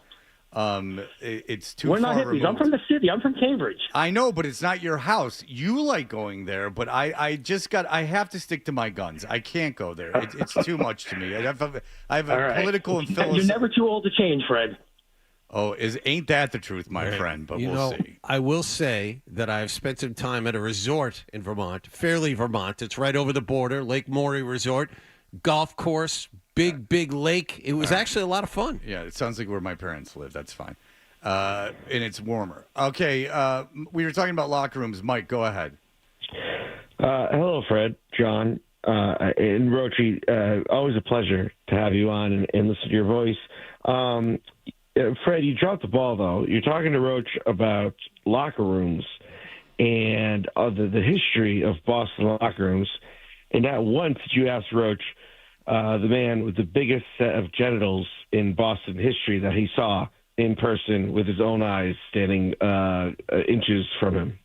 It's too. We're not far hippies. removed. I'm from the city. I'm from Cambridge. I know, but it's not your house. You like going there, but I have to stick to my guns. I can't go there. It's too much to me. I have a All political right. and philosophical. You're never too old to change, Fred. Oh, ain't that the truth, my friend? But we'll see. I will say that I've spent some time at a resort in Vermont, Fairleigh, Vermont. It's right over the border, Lake Maury Resort, golf course, big lake. It was actually a lot of fun. Yeah, it sounds like where my parents live. That's fine. And it's warmer. Okay, we were talking about locker rooms. Mike, go ahead. Hello, Fred, John, and Roche. Always a pleasure to have you on and listen to your voice. Fred, you dropped the ball, though. You're talking to Roche about locker rooms and the history of Boston locker rooms. And not once did you ask Roche, the man with the biggest set of genitals in Boston history that he saw in person with his own eyes standing inches from him.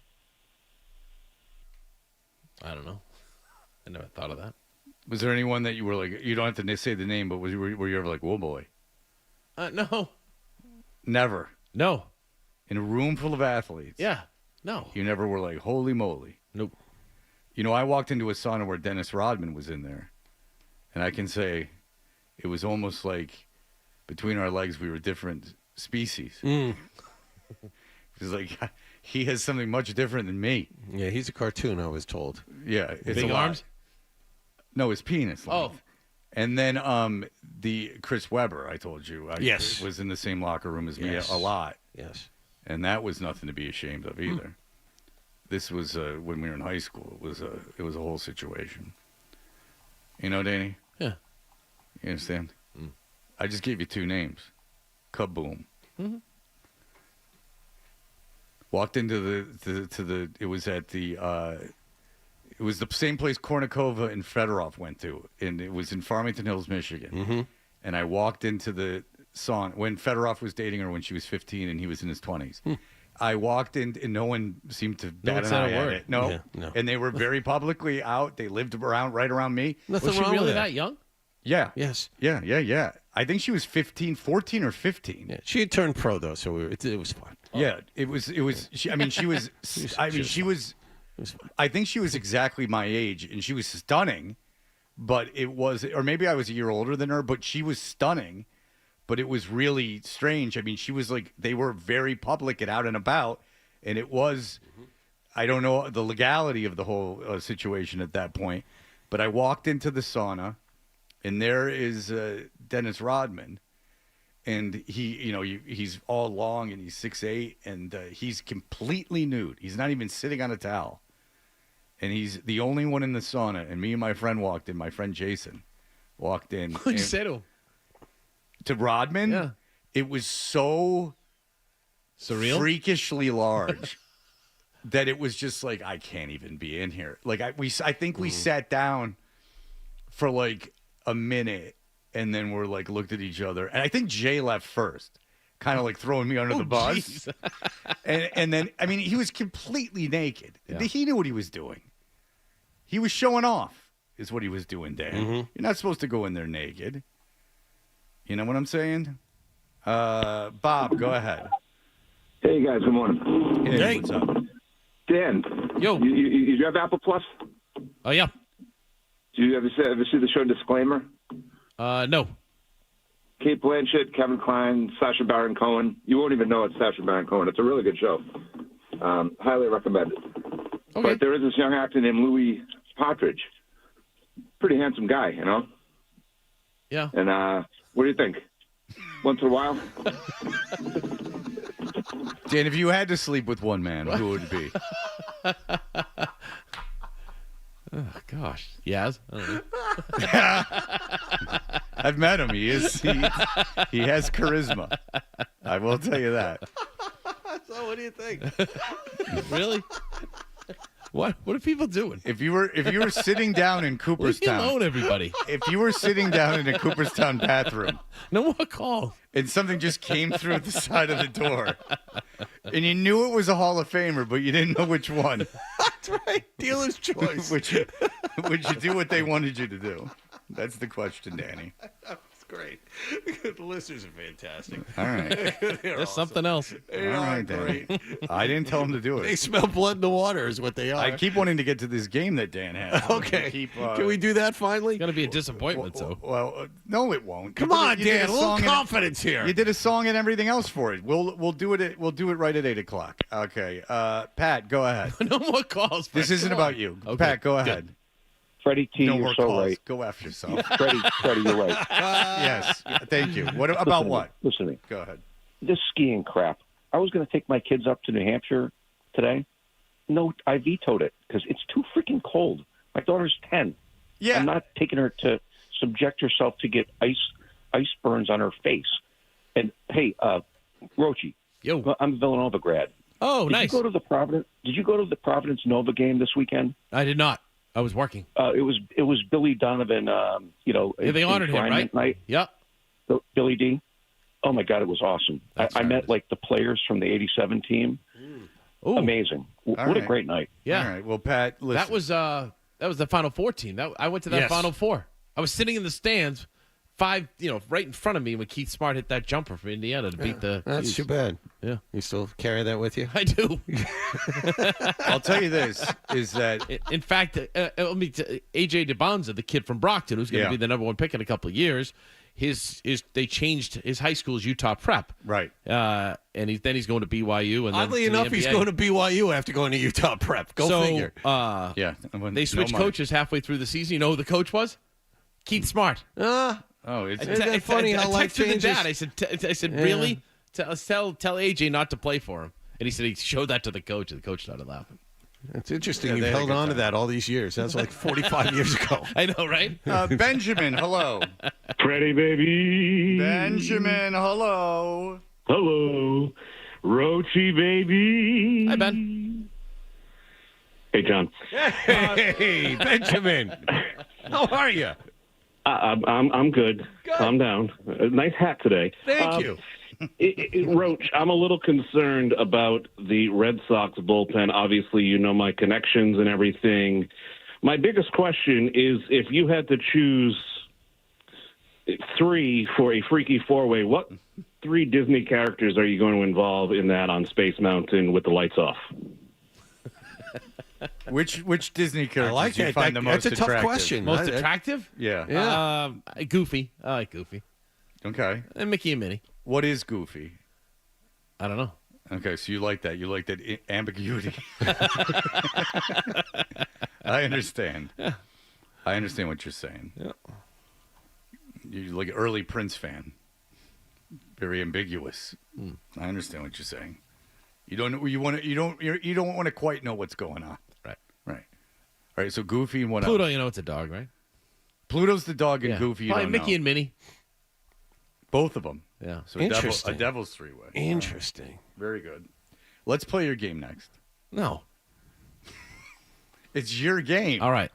I don't know. I never thought of that. Was there anyone that you were like, you don't have to say the name, but were you ever like, whoa, boy? No. Never. No. In a room full of athletes. Yeah. No. You never were like, holy moly. Nope. You know, I walked into a sauna where Dennis Rodman was in there, and I can say it was almost like between our legs we were different species. It was like he has something much different than me. Yeah, he's a cartoon, I was told. Yeah. It's Big a lot. arms? No, his penis. Oh. Length. And then the Chris Webber, I told you, Yes. was in the same locker room as me Yes. a lot. Yes. And that was nothing to be ashamed of either. This was when we were in high school. It was a whole situation. You know, Danny? Yeah. You understand? I just gave you two names. Kaboom. Mm-hmm. Walked into the it was at the it was the same place Kornikova and Fedorov went to, and it was in Farmington Hills, Michigan. Mm-hmm. And I walked into the sauna when Fedorov was dating her when she was 15 and he was in his 20s. I walked in and no one seemed to bat an eye at it. No. Yeah, no. And they were very publicly out. They lived right around me. Nothing Was she wrong really with that young? Yeah. Yes. Yeah. I think she was 14 or 15. Yeah. She had turned pro, though, so it was fun. Yeah, it was. She was. She was. I think she was exactly my age, and she was stunning. But it was, or maybe I was a year older than her. But she was stunning. But it was really strange. I mean, she was like, they were very public and out and about, and it was. I don't know the legality of the whole situation at that point, but I walked into the sauna, and there is Dennis Rodman. And he's all long and he's 6'8", and he's completely nude. He's not even sitting on a towel. And he's the only one in the sauna. And me and my friend walked in. My friend Jason walked in. What'd you say to him? To Rodman? Yeah. It was so surreal, freakishly large that it was just like, I can't even be in here. Like I think we sat down for like a minute. And then we're like looked at each other, and I think Jay left first, kind of like throwing me under the bus. and then I mean he was completely naked. Yeah. He knew what he was doing. He was showing off, is what he was doing, Dan. Mm-hmm. You're not supposed to go in there naked. You know what I'm saying? Bob, go ahead. Hey guys, good morning. Hey, what's up? Dan, yo, you have Apple Plus? Oh yeah. Do you ever see the show Disclaimer? No. Kate Blanchett, Kevin Kline, Sacha Baron Cohen. You won't even know it's Sacha Baron Cohen. It's a really good show. Highly recommend it. Okay. But there is this young actor named Louis Partridge. Pretty handsome guy, you know? Yeah. And what do you think? Once in a while? Dan, if you had to sleep with one man, who would it be? Oh, gosh. Yes. I've met him. He has charisma. I will tell you that. So what do you think? Really? What are people doing? If you were sitting down in Cooperstown, leave me alone, everybody. If you were sitting down in a Cooperstown bathroom, no more calls, and something just came through the side of the door, and you knew it was a Hall of Famer, but you didn't know which one. That's right. Dealer's choice. Would you do what they wanted you to do? That's the question, Danny. That's great. The listeners are fantastic. All right. There's something else. All right, Danny. I didn't tell them to do it. They smell blood in the water is what they are. I keep wanting to get to this game that Dan has. Okay. Can we do that finally? It's going to be a disappointment, though. Well, no, it won't. Come on, Dan. A little confidence here. You did a song and everything else for it. We'll do it. We'll do it right at 8:00. Okay. Pat, go ahead. No more calls. This isn't about you. Okay. Pat, go ahead. Freddie T, no you're more so calls. right. Go after yourself. Freddie, you're right. Yes. Thank you. What about what? Listen to me. Go ahead. This skiing crap. I was going to take my kids up to New Hampshire today. No, I vetoed it because it's too freaking cold. My daughter's 10. Yeah. I'm not taking her to subject herself to get ice burns on her face. And hey, Roche, I'm a Villanova grad. Oh, nice. Did you go to the Providence Nova game this weekend? I did not. I was working. It was Billy Donovan. Yeah, they honored him, right? Night. Yep. Billy D. Oh my God, it was awesome. I met like the players from the '87 team. Ooh. What a great night. Yeah. All right. Well, Pat, listen. That was the Final Four team. I went to that Final Four. I was sitting in the stands, right in front of me when Keith Smart hit that jumper for Indiana to beat the. That's Hughes. too bad. Yeah. You still carry that with you? I do. I'll tell you this: is that in fact, AJ DeBonza, the kid from Brockton, who's going to be the number one pick in a couple of years. They changed his high school's Utah Prep, right? And then he's going to BYU. And oddly enough, he's going to BYU after going to Utah Prep. Go figure. They switched coaches halfway through the season. You know who the coach was? Keith Smart. Isn't that funny how life changes? The dad. I said, really? Tell AJ not to play for him. And he said he showed that to the coach, and the coach started laughing. It's interesting. You've held on to that all these years. That's like 45 years ago. I know, right? Benjamin, hello. Freddie, baby. Benjamin, hello. Hello. Roche, baby. Hi, Ben. Hey, John. Hey, Benjamin. How are you? I'm good. Calm down. Nice hat today. Thank you. Roche, I'm a little concerned about the Red Sox bullpen. Obviously, you know my connections and everything. My biggest question is if you had to choose 3 for a Freaky Four-Way, what 3 Disney characters are you going to involve in that on Space Mountain with the lights off? Which Disney character I like do you that. find the most That's a attractive? tough question. Most attractive? Yeah. Goofy. I like Goofy. Okay. And Mickey and Minnie. What is Goofy? I don't know. Okay, so you like that. You like that ambiguity. I understand. Yeah. I understand what you're saying. Yeah. You're like an early Prince fan. Very ambiguous. I understand what you're saying. You don't want to quite know what's going on. Right. Right. All right, so Goofy and what Pluto, else? you know it's a dog, right? Pluto's the dog and Goofy, you Probably don't Mickey know. and Minnie. Both of them. Yeah. So Interesting. a devil's three-way. Interesting. Very good. Let's play your game next. No. It's your game. All right.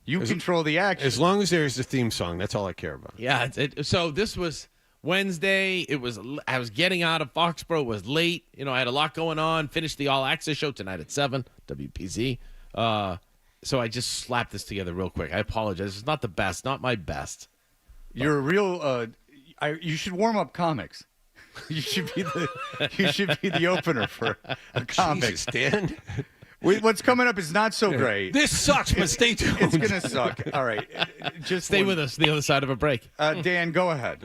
You control the action. As long as there's a theme song, that's all I care about. Yeah. So this was Wednesday. I was getting out of Foxborough. It was late. I had a lot going on. Finished the All Access show tonight at 7, WPZ. So I just slapped this together real quick. I apologize. It's not the best. Not my best. You're a real. You should warm up comics. You should be the opener for a comic. Jesus, Dan. What's coming up is not so great. This sucks, but stay tuned. It's gonna suck. All right, just Stay with us. The other side of a break. Dan, go ahead.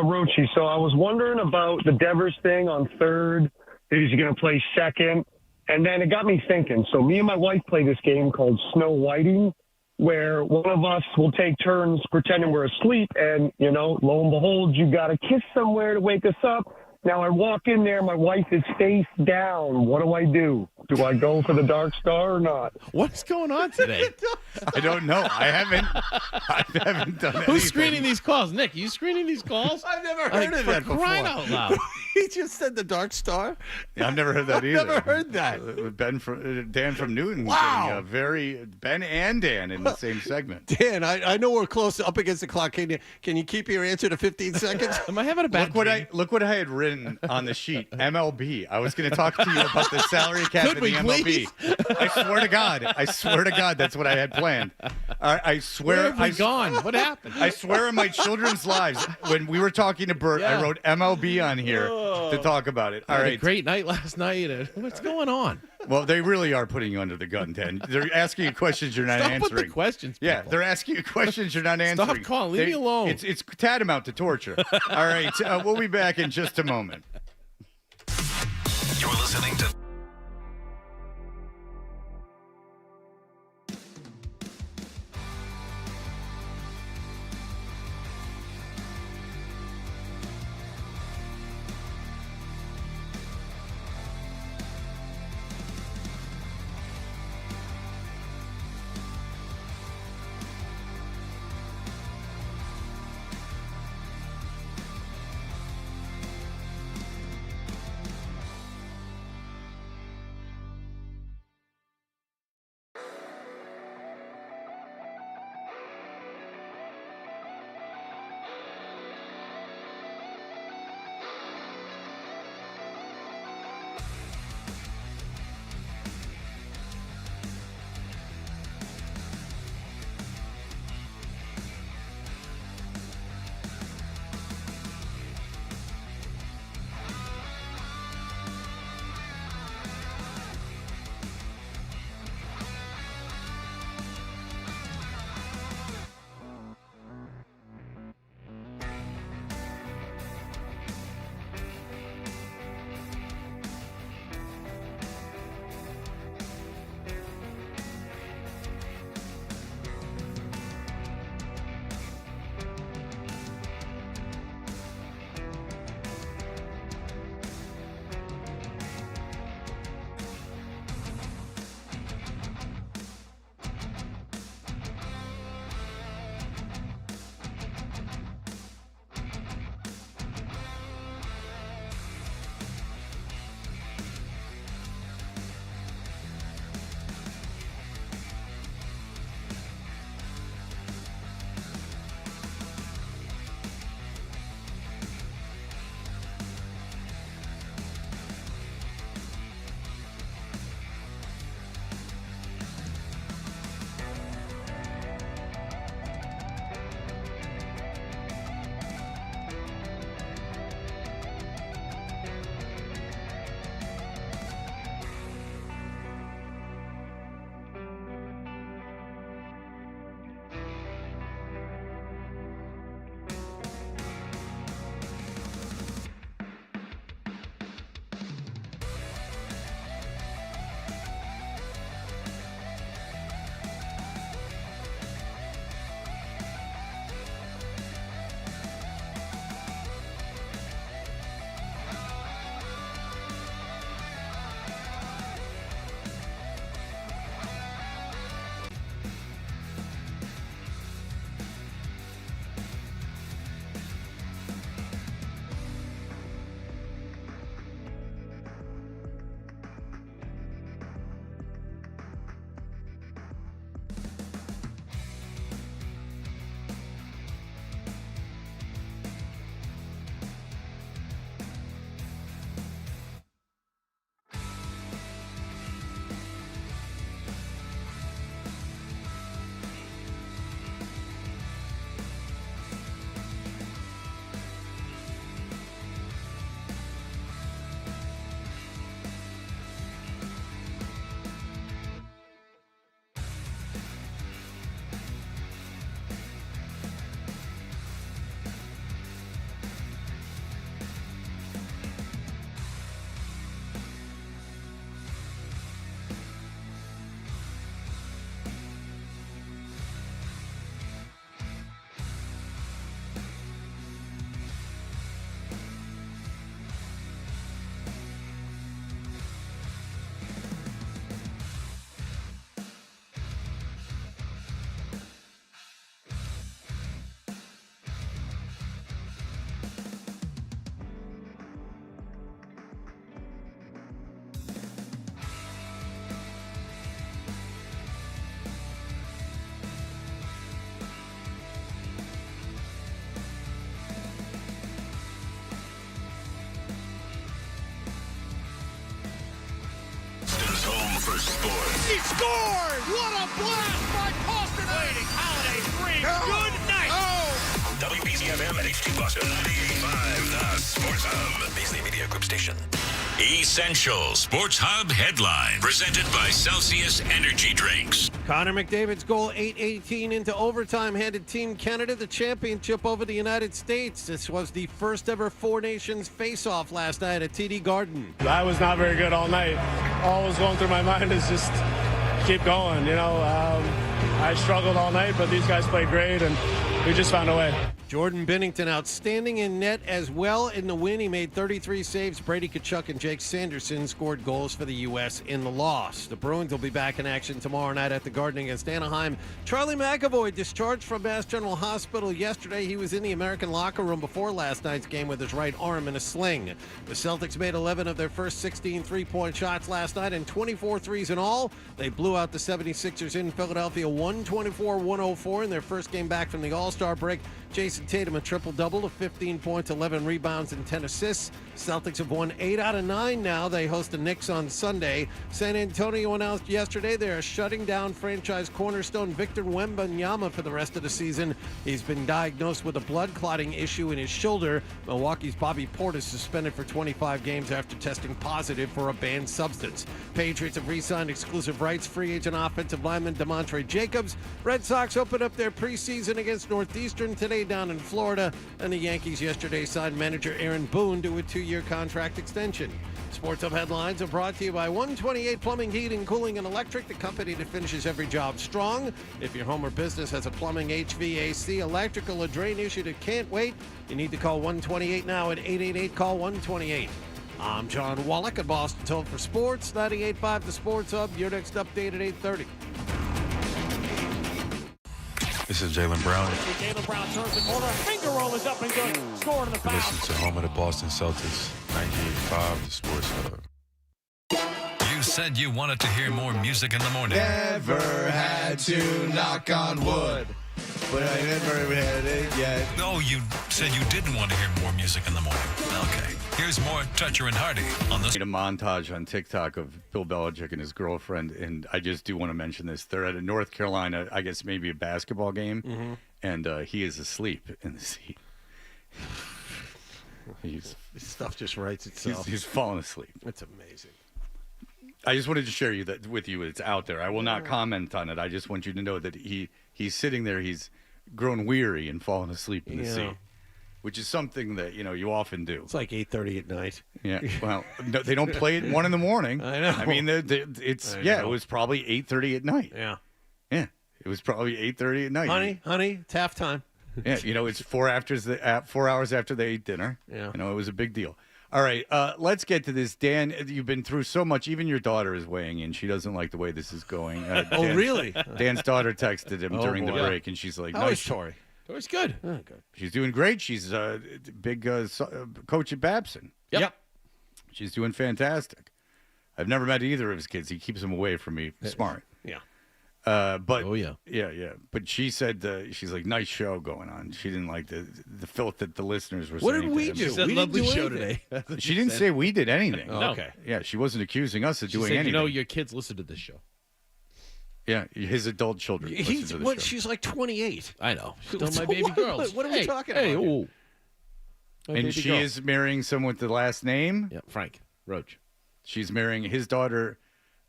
Roche. So I was wondering about the Devers thing on third. Is he going to play second? And then it got me thinking. So me and my wife play this game called Snow Whiting, where one of us will take turns pretending we're asleep. And, lo and behold, you got to kiss somewhere to wake us up. Now I walk in there, my wife is face down. What do? Do I go for the Dark Star or not? What's going on today? I don't know. I haven't done anything. Who's screening these calls? Nick, you screening these calls? I've never heard of that before. Crying out loud. He just said the Dark Star? Yeah, I've never heard that either. I've never heard that. Dan from Newton Wow. getting Ben and Dan in the same segment. Dan, I know we're close up against the clock. Can you keep your answer to 15 seconds? Am I having a bad Look what I had written on the sheet. MLB. I was going to talk to you about the salary cap in the MLB. Please? I swear to God, that's what I had planned. I swear. Where have we gone? What happened? I swear on my children's lives, when we were talking to Bert, I wrote MLB on here to talk about it. All Had right. a great night last night. What's going on? Well, they really are putting you under the gun, Dan. They're asking you questions you're not Stop answering. with the questions, people. Yeah, they're asking you questions you're not answering. Stop calling. Leave me alone. It's tantamount to torture. All right, we'll be back in just a moment. You're listening to He scored! What a blast by Pasternak! Holiday screams good night! WBZFM and HD Boston 98.5, the Sports Hub. Beasley Media Group station. Essential Sports Hub headline presented by Celsius Energy Drinks. Connor McDavid's goal, 8:18 into overtime, handed Team Canada the championship over the United States. This was the first ever Four Nations face-off last night at TD Garden. I was not very good all night. All was going through my mind is just keep going. I struggled all night, but these guys played great, and we just found a way. Jordan Binnington outstanding in net as well in the win. He made 33 saves. Brady Tkachuk and Jake Sanderson scored goals for the U.S. in the loss. The Bruins will be back in action tomorrow night at the Garden against Anaheim. Charlie McAvoy discharged from Mass General Hospital yesterday. He was in the American locker room before last night's game with his right arm in a sling. The Celtics made 11 of their first 16 three-point shots last night and 24 threes in all. They blew out the 76ers in Philadelphia 124-104 in their first game back from the All-Star break. Jason Tatum a triple-double of 15 points, 11 rebounds, and 10 assists. Celtics have won 8 out of 9 now. They host the Knicks on Sunday. San Antonio announced yesterday they are shutting down franchise cornerstone Victor Wembanyama for the rest of the season. He's been diagnosed with a blood clotting issue in his shoulder. Milwaukee's Bobby Portis suspended for 25 games after testing positive for a banned substance. Patriots have re-signed exclusive rights free agent offensive lineman DeMontre Jacobs. Red Sox open up their preseason against Northeastern today down in Florida, and the Yankees yesterday signed manager Aaron Boone to a 2-year contract extension. Sports Hub headlines are brought to you by 128 Plumbing, Heating, Cooling, and Electric, the company that finishes every job strong. If your home or business has a plumbing, HVAC, electrical, or drain issue that can't wait, you need to call 128 now at 888-CALL-128. I'm John Wallach at Boston Told for Sports, 98.5 The Sports Hub. Your next update at 8:30. This is Jaylen Brown. Jaylen Brown turns the corner. Finger roll is up and good. Score to the foul. Listen to home of the Boston Celtics, 98.5 The Sports Hub. You said you wanted to hear more music in the morning. Never had to knock on wood, but I never had it yet. No, you said you didn't want to hear more music in the morning. Okay. Here's more Toucher and Hardy on this. A montage on TikTok of Bill Belichick and his girlfriend, and I just do want to mention this. They're at a North Carolina, I guess maybe a basketball game, and he is asleep in the seat. This stuff just writes itself. He's falling asleep. It's amazing. I just wanted to share that with you. It's out there. I will not comment on it. I just want you to know that he's sitting there. He's grown weary and fallen asleep in the seat, which is something that you often do. It's like 8:30 at night. Yeah. Well, no, they don't play it 1 a.m. I know. I mean, it was probably 8:30 at night. Yeah. Yeah. It was probably 8:30 at night. Honey, it's halftime. Yeah. It's 4 hours after they ate dinner. Yeah. It was a big deal. All right, let's get to this. Dan, you've been through so much. Even your daughter is weighing in. She doesn't like the way this is going. Really? Dan's daughter texted him during the break, and she's like, "How is Tori? Tori's good. Oh, good. She's doing great. She's a big coach at Babson. Yep. She's doing fantastic. I've never met either of his kids. He keeps them away from me. Smart. Yeah. But yeah. But she said she's like, nice show going on. She didn't like the filth that the listeners were What saying. did we do? She said, We lovely didn't do show anything. today. She didn't say we did anything. No. Okay. Yeah, she wasn't accusing us of She doing said, anything. your kids listen to this show. Yeah, his adult children. listen to the show. She's like 28. I know. She's still my baby girl. What are we talking hey, about? Ooh. My And baby she girl. is marrying someone with the last name. Yeah, Frank Roche. She's marrying his daughter,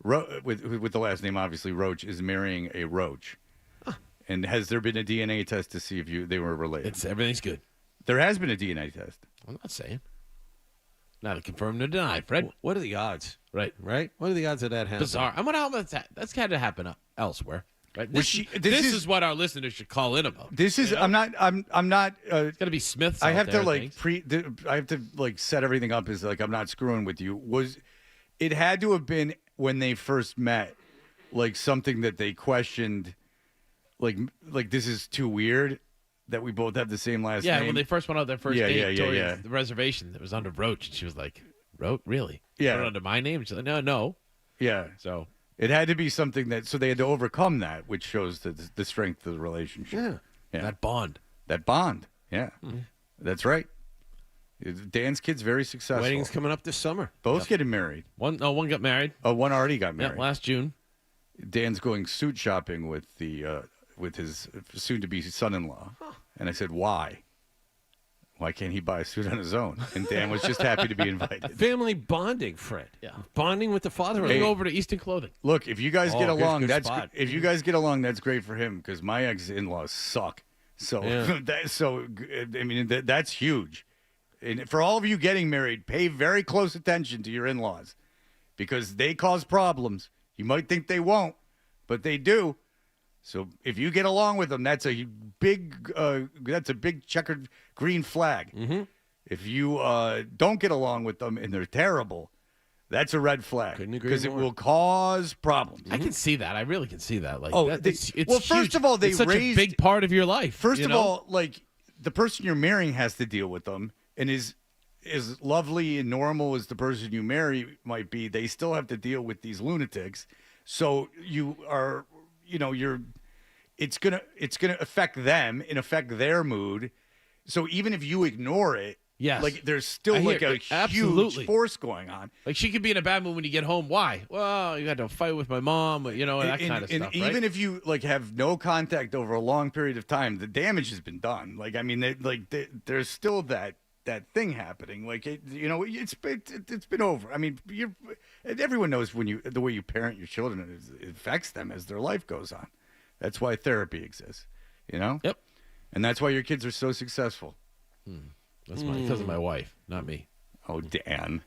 with the last name, obviously, Roche, is marrying a Roche. And has there been a DNA test to see if they were related? Everything's good. There has been a DNA test. I'm not saying. Not a confirm nor deny, Fred. What are the odds? Right. What are the odds of that happening? Bizarre. I'm gonna that's got to happen elsewhere. Right. Well, This is what our listeners should call in about. This is. I'm not. It's got to be Smith's. I have out to there, I have to set everything up as I'm not screwing with you. It had to have been when they first met, something that they questioned, like this is too weird that we both have the same last name. Yeah, when they first went out their first date, yeah. the reservation that was under Roche, and she was like, "Roche, really? Yeah, put it under my name." And she's like, "No." Yeah. So it had to be something so they had to overcome that, which shows the strength of the relationship. Yeah. That bond. Yeah. Mm-hmm. That's right. Dan's kid's very successful. Wedding's coming up this summer. Both getting married. One got married. Oh, one already got married. Yeah, last June. Dan's going suit shopping with his soon-to-be son-in-law. And I said, why? Why can't he buy a suit on his own? And Dan was just happy to be invited. Family bonding, Fred. Yeah. Bonding with the father. Go over to Easton Clothing. Look, if you guys get along, good that's spot. if you guys get along, that's great for him because my ex-in-laws suck. So, that's huge. And for all of you getting married, pay very close attention to your in-laws because they cause problems. You might think they won't, but they do. So if you get along with them, that's a big checkered green flag. Mm-hmm. If you don't get along with them and they're terrible, that's a red flag because it will cause problems. I can see that. I really can see that. Like, it's first huge. of all, it's such a big part of your life. First of all, like the person you're marrying has to deal with them, and is as lovely and normal as the person you marry might be, they still have to deal with these lunatics. So you are, it's gonna affect them and affect their mood. So even if you ignore it, yes, like there's still a huge force going on. Like she could be in a bad mood when you get home. Why? Well, you had to fight with my mom, and that kind of stuff. And even if you have no contact over a long period of time, the damage has been done. Like I mean, there's still that thing happening. Like it's been over. I mean, everyone knows the way you parent your children it affects them as their life goes on. That's why therapy exists. Yep. And that's why your kids are so successful. That's because of my wife, not me. Oh, Dan.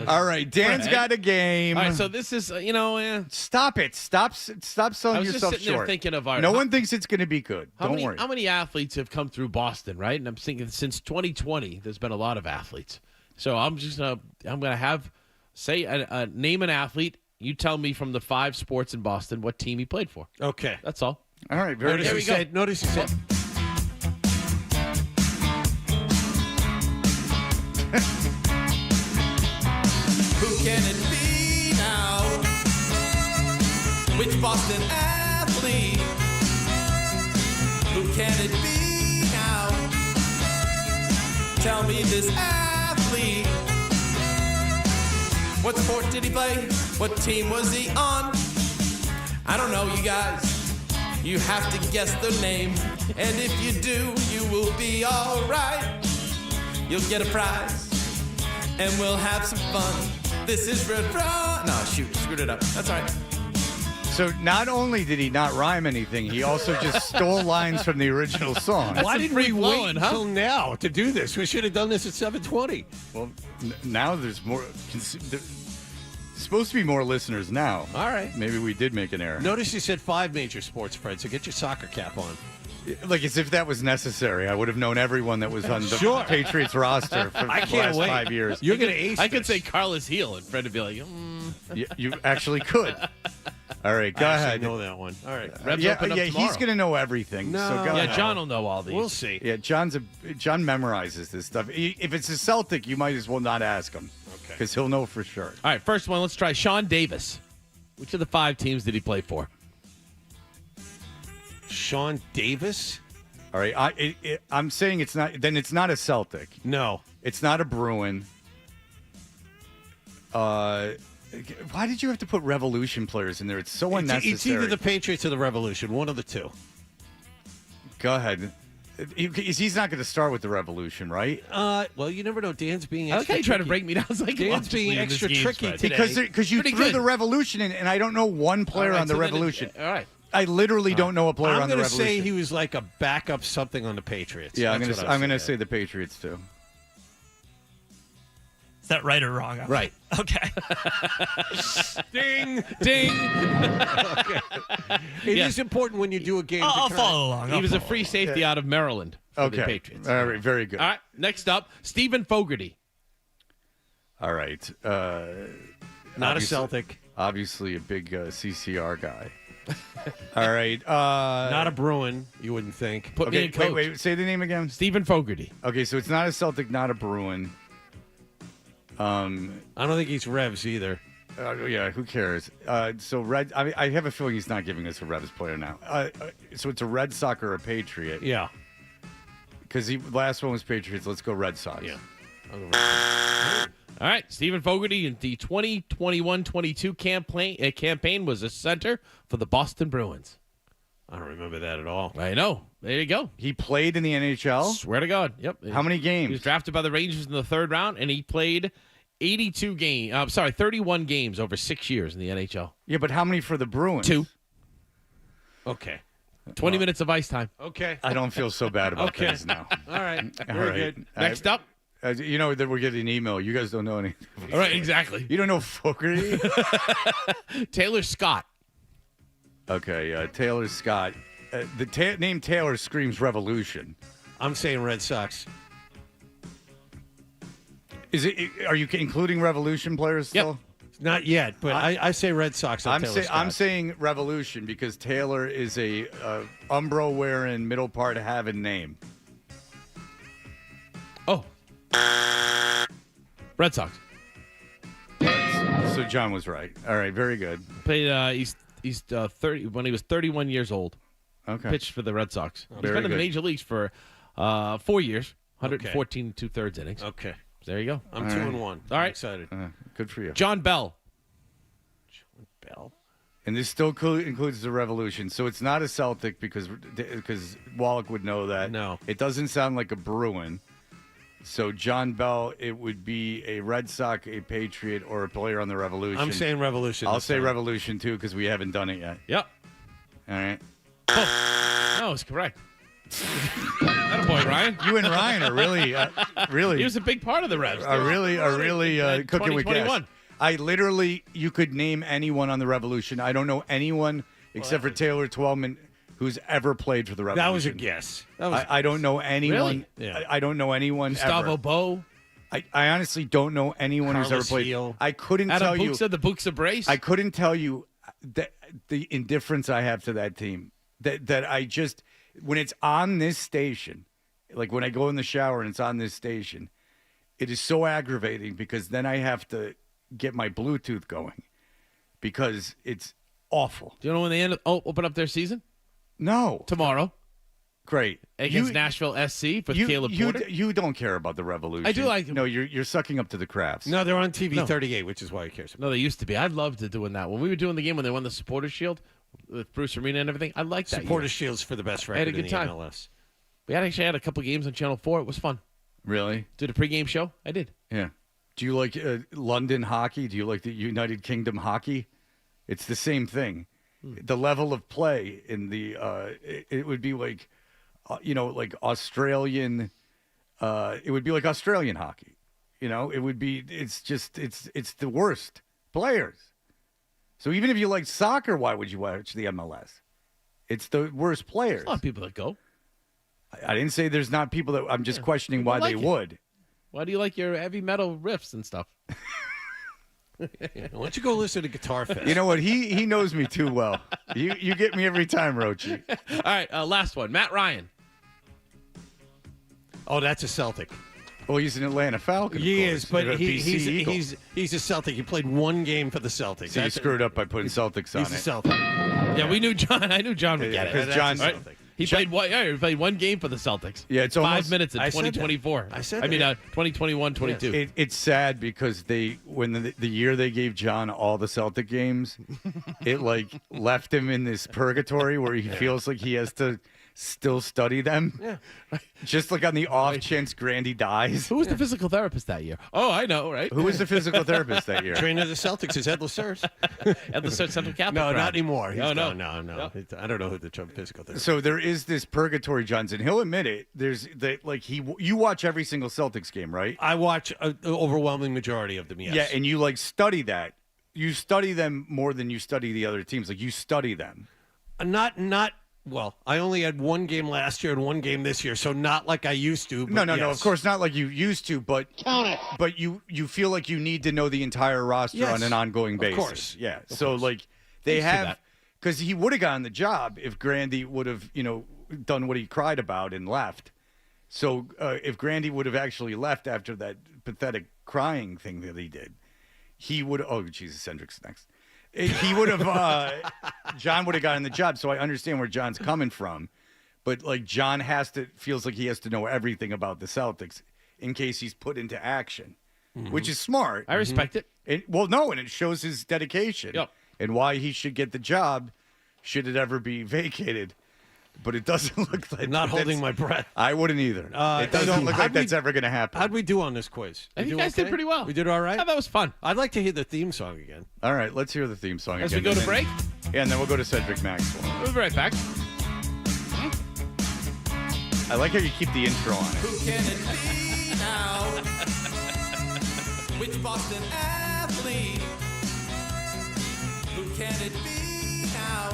All right, Dan's got a game. All right, so this is, Stop it. Stop selling yourself just sitting there short. thinking of no one thinks it's going to be good. Don't worry. How many athletes have come through Boston, right? And I'm thinking since 2020, there's been a lot of athletes. So I'm going to name an athlete. You tell me from the 5 sports in Boston what team he played for. Okay. That's all. All right. Notice you said. Who can it be now? Which Boston athlete? Who can it be now? Tell me this athlete. What sport did he play? What team was he on? I don't know, you guys. You have to guess their name. And if you do, you will be alright. You'll get a prize. And we'll have some fun. This is Red Raw. No, shoot, screwed it up. That's all right. So not only did he not rhyme anything, he also just stole lines from the original song. Why didn't we wait until now to do this? We should have done this at 7:20. Well, now there's more. There's supposed to be more listeners now. All right. Maybe we did make an error. Notice you said 5 major sports, Fred, so get your soccer cap on. Like as if that was necessary. I would have known everyone that was on the Patriots roster for the last 5 years. You're going to ace I could say Carlos Heel, and Fred would be like, You actually could. All right, go ahead. I know that one. All right. He's going to know everything. No. So go ahead. John will know all these. We'll see. Yeah, John memorizes this stuff. If it's a Celtic, you might as well not ask him. Okay. Because he'll know for sure. All right, first one, let's try Sean Davis. Which of the 5 teams did he play for? Sean Davis? All right, I'm saying it's not. Then it's not a Celtic. No. It's not a Bruin. Why did you have to put Revolution players in there? It's so unnecessary. It's either the Patriots or the Revolution, one of the two. Go ahead. He's not going to start with the Revolution, right? Well, you never know. Dan's being extra I like how you try to break me down. It's like Dan's being extra tricky today. Because you threw the Revolution in, and I don't know one player on the Revolution. All right. I literally don't know a player on the Revolution. I'm going to say he was like a backup something on the Patriots. Yeah, I'm going to say the Patriots, too. Is that right or wrong? Right. Okay. Ding. Ding. Okay. It is important when you do a game. I'll follow along. He was a free safety out of Maryland for the Patriots. All right, very good. All right, next up, Stephen Fogarty. All right. Not a Celtic. Obviously a big CCR guy. All right. Not a Bruin, you wouldn't think. Put me in coach. Wait, say the name again. Stephen Fogarty. Okay, so it's not a Celtic, not a Bruin. I don't think he's Revs either. Yeah, who cares? So Red. I have a feeling he's not giving us a Revs player now. So it's a Red Sox or a Patriot. Yeah. Because last one was Patriots. Let's go Red Sox. Yeah. All All right, Stephen Fogarty in the 2021-22 campaign was a center for the Boston Bruins. I don't remember that at all. I know. There you go. He played in the NHL? Swear to God. Yep. How many games? He was drafted by the Rangers in the third round, and he played 31 games over 6 years in the NHL. Yeah, but how many for the Bruins? 2. Okay. 20 minutes of ice time. Okay. I don't feel so bad about things now. All right. All Very right. good. Next up. You know that we're getting an email. You guys don't know anything. All right, exactly. You don't know Fogarty? Taylor Scott. Okay, Taylor Scott. The name Taylor screams revolution. I'm saying Red Sox. Are you including revolution players still? Yep. Not yet, but I say Red Sox. I'm saying revolution because Taylor is a Umbro wearing middle part having name. Oh. Red Sox. So John was right. All right, very good. Played. He's 30 when he was 31 years old. Okay. Pitched for the Red Sox. He's Very been in the good. major leagues for 4 years. 114 2/3 innings. Okay. There you go. I'm 2-1. All right. Excited. Good for you. John Bell. And this still includes the revolution. So it's not a Celtic because Wallach would know that. No. It doesn't sound like a Bruin. So John Bell, it would be a Red Sox, a Patriot, or a player on the Revolution. I'm saying Revolution. I'll this say time. Revolution, too, because we haven't done it yet. Yep. All right. No, it's correct. Attaboy, Ryan. You and Ryan are really. He was a big part of the Revs. Are really cooking with gas. 2021. You could name anyone on the Revolution. I don't know anyone except for Taylor Twellman who's ever played for the Revolution. That was a guess. I don't know anyone. Really? Yeah. I don't know anyone Gustavo ever. Bo. I honestly don't know anyone who's ever Carlos played. Heel. I couldn't Adam tell you. Buxa, the Buxa brace. I couldn't tell you the indifference I have to that team. That I just, when it's on this station, like when I go in the shower and it's on this station, it is so aggravating because then I have to get my Bluetooth going because it's awful. Do you know when they open up their season? No. Tomorrow. Great. Against Nashville SC for Caleb Porter. You don't care about the Revolution. I do like them. No, you're sucking up to the crafts. No, they're on TV No. 38, which is why he cares. No, they used to be. I loved doing that. When we were doing the game when they won the Supporters Shield with Bruce Arena and everything, I liked that. Supporter Shields for the best I had record a good in time. the MLS. We actually had a couple games on Channel 4. It was fun. Really? Did a pregame show? I did. Yeah. Do you like London hockey? Do you like the United Kingdom hockey? It's the same thing. The level of play in the it would be like like Australian it would be like Australian hockey. It would be it's the worst players. So even if you like soccer, why would you watch the MLS? It's the worst players. There's a lot of people that go. I didn't say there's not people that I'm just questioning why like they it. would. Why do you like your heavy metal riffs and stuff? Why don't you go listen to Guitar Fest? You know what? He knows me too well. You get me every time, Roche. All right, last one. Matt Ryan. Oh, that's a Celtic. Well, he's an Atlanta Falcon. He of course. is, but They're a BC Eagle. he's a Celtic. He played one game for the Celtics. So you screwed up by putting Celtics on He's a it. Celtic. Yeah, we knew John. I knew John would get it. Because John, Right? He played one game for the Celtics. Yeah, it's 5 almost- minutes in I said that. 2024. I said I mean, that. 2021-22. It's sad because when the year they gave John all the Celtic games, it left him in this purgatory where he feels like he has to still study them. Yeah. Just like on the off chance Grandy dies. Who was the physical therapist that year? Oh, I know, right? Who was the physical therapist that year? Trainer of the Celtics is Ed Lasert. At the Central Catholic. No, crowd. not anymore. He's No. gone. No. I don't know who the physical therapist. So there is this purgatory, Johnson. He'll admit it. There's you watch every single Celtics game, right? I watch an overwhelming majority of them. Yes. Yeah, and you study that. You study them more than you study the other teams. Like you study them. Not. Well, I only had one game last year and one game this year, so not like I used to. But No. yes. Of course, not like you used to, but Count it. But you feel like you need to know the entire roster Yes. on an ongoing basis. Of course. Yeah. Of So course. they Used to have that. because he would have gotten the job if Grandy would have done what he cried about and left. So if Grandy would have actually left after that pathetic crying thing that he did, he would. Oh Jesus, Cedric's next. He would have. John would have gotten the job. So I understand where John's coming from, but John feels like he has to know everything about the Celtics in case he's put into action. which is smart. I respect it. And it shows his dedication Yep. and why he should get the job should it ever be vacated. But it doesn't look like Not holding my breath. I wouldn't either. It doesn't look like that's ever going to happen. How'd we do on this quiz? I think you guys did pretty well. We did all right? Yeah, that was fun. I'd like to hear the theme song again. All right, let's hear the theme song As again. we go to break? Yeah, and then we'll go to Cedric Maxwell. We'll be right back. I like how you keep the intro on it. Who can it be now? Which Boston athlete? Who can it be now?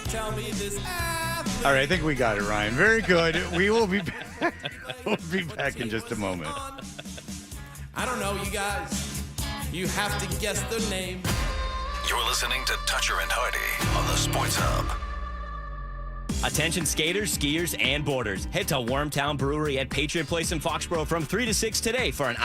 Tell me this athlete. All right, I think we got it, Ryan. Very good. We will be back. We'll be back in just a moment. I don't know, you guys. You have to guess their name. You're listening to Toucher and Hardy on the Sports Hub. Attention skaters, skiers, and boarders. Head to Wormtown Brewery at Patriot Place in Foxborough from 3 to 6 today for an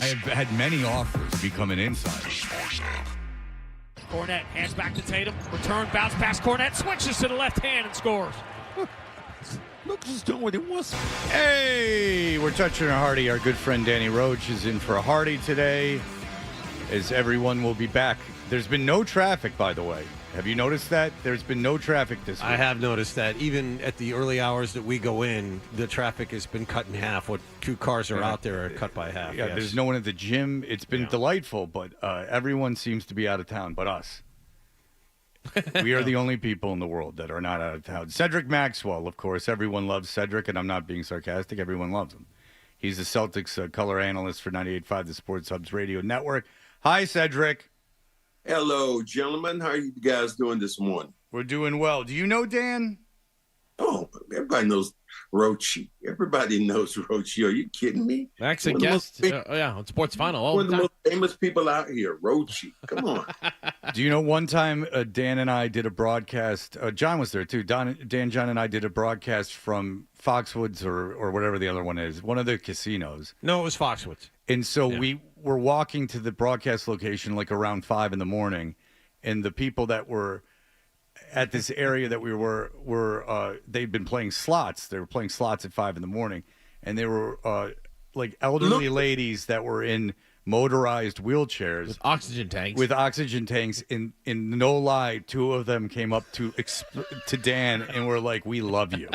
I have had many offers to become an insider. Cornette hands back to Tatum. Return, bounce pass. Cornette switches to the left hand and scores. Look who's doing what it was. Hey, we're touching a Hardy. Our good friend Danny Roche is in for a Hardy today, as everyone will be back. There's been no traffic, by the way. Have you noticed that? There's been no traffic this week. I have noticed that. Even at the early hours that we go in, the traffic has been cut in half. What 2 cars are out there are cut by half. Yeah, yes. There's no one at the gym. It's been delightful, but everyone seems to be out of town but us. We are the only people in the world that are not out of town. Cedric Maxwell, of course. Everyone loves Cedric, and I'm not being sarcastic. Everyone loves him. He's the Celtics color analyst for 98.5, the Sports Hubs Radio Network. Hi, Cedric. Hello, gentlemen. How are you guys doing this morning? We're doing well. Do you know Dan? Oh, everybody knows Roche. Everybody knows Roche. Are you kidding me? Max, a guest. On Sports Final. One of the most famous people out here, Roche. Come on. Do you know one time Dan and I did a broadcast? John was there, too. John, and I did a broadcast from Foxwoods or whatever the other one is, one of the casinos. No, it was Foxwoods. And so we were walking to the broadcast location like around 5 a.m, and the people that were at this area that we were they'd been playing slots. They were playing slots at 5 a.m, and they were like elderly ladies that were in motorized wheelchairs with oxygen tanks. In no lie, 2 of them came up to Dan and were like, "We love you,"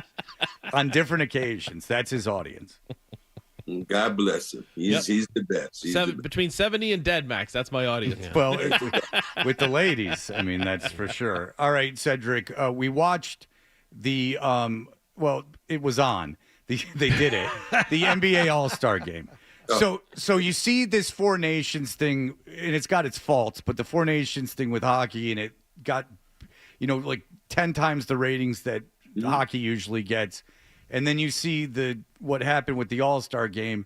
on different occasions. That's his audience. God bless him. He's the best. Between 70 and dead, Max. That's my audience. Yeah. Well, with the ladies, I mean, that's for sure. All right, Cedric, we watched the it was on. They did it. The NBA All-Star Game. So you see this Four Nations thing, and it's got its faults, but the Four Nations thing with hockey, and it got, like 10 times the ratings that hockey usually gets. And then you see what happened with the All-Star Game.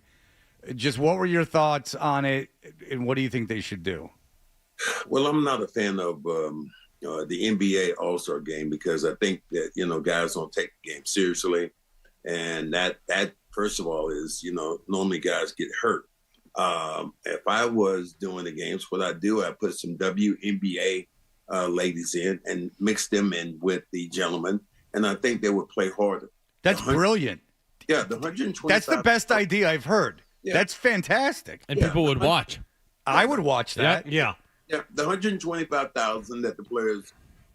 Just what were your thoughts on it, and what do you think they should do? Well, I'm not a fan of the NBA All-Star Game because I think that, guys don't take the game seriously. And that first of all, is, normally guys get hurt. If I was doing the games, what I do, I put some WNBA ladies in and mix them in with the gentlemen, and I think they would play harder. That's brilliant. Yeah, the 120. That's the best idea I've heard. Yeah. That's fantastic. And people would watch. I would watch that. Yeah, the 125,000 that the players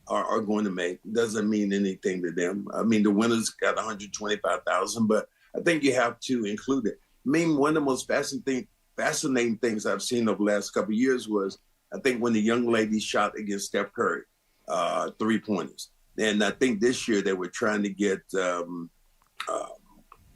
are going to make doesn't mean anything to them. I mean, the winners got 125,000, but I think you have to include it. I mean, one of the most fascinating things I've seen over the last couple of years was, I think, when the young ladies shot against Steph Curry, 3-pointers. And I think this year they were trying to get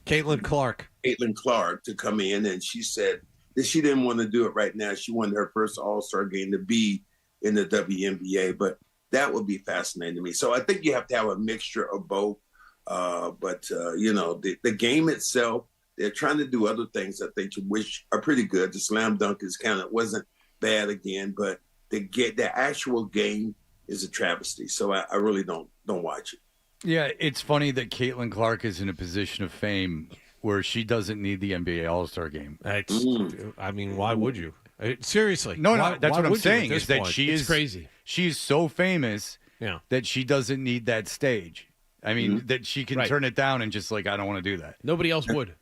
Caitlin Clark to come in, and she said that she didn't want to do it right now. She wanted her first All-Star game to be in the WNBA, but that would be fascinating to me. So I think you have to have a mixture of both. But the game itself, they're trying to do other things I think which are pretty good. The slam dunk wasn't bad again, but the actual game is a travesty. So I really don't watch it. Yeah, it's funny that Caitlin Clark is in a position of fame where she doesn't need the NBA All-Star Game. I mean, why would you? Seriously. No, that's what I'm saying is that point? she is crazy. She's so famous that she doesn't need that stage. I mean, that she can turn it down and just like, I don't want to do that. Nobody else would.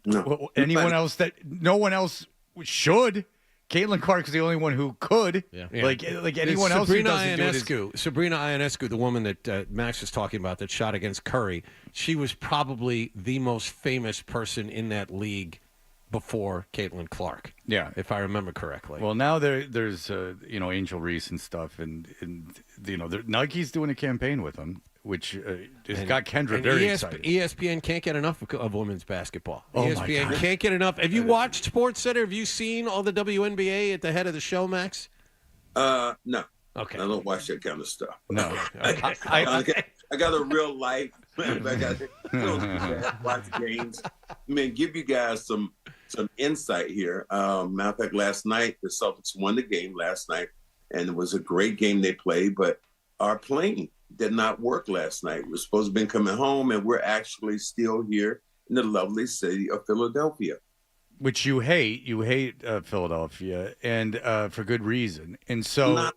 No. No one else should. Caitlin Clark is the only one who could. Yeah. Like anyone else who doesn't do it. Sabrina Ionescu, the woman that Max was talking about that shot against Curry, she was probably the most famous person in that league before Caitlin Clark. Yeah, if I remember correctly. Well, now there's Angel Reese and stuff, and Nike's doing a campaign with them, which has got Kendra very excited. ESPN can't get enough of women's basketball. Oh ESPN my God. can't get enough. Have you watched SportsCenter? Have you seen all the WNBA at the head of the show, Max? No. Okay. I don't watch that kind of stuff. No. I got a real life. I got watch games. I mean, give you guys some insight here. Matter of fact, last night the Celtics won the game last night, and it was a great game they played. But our plane did not work last night. We're supposed to have been coming home, and we're actually still here in the lovely city of Philadelphia. which you hate. You hate Philadelphia, and for good reason. And so, not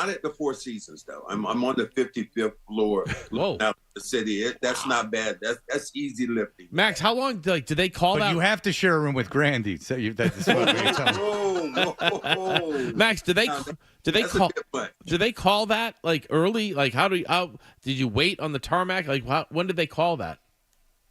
at the Four Seasons though. I'm on the 55th floor. Whoa, out the city. That's not bad. That's easy lifting. Max, how long? Did they call but that? You have to share a room with Grandy. So that's what they tell me. Max, did they call that like early? Like how did you wait on the tarmac? Like when did they call that?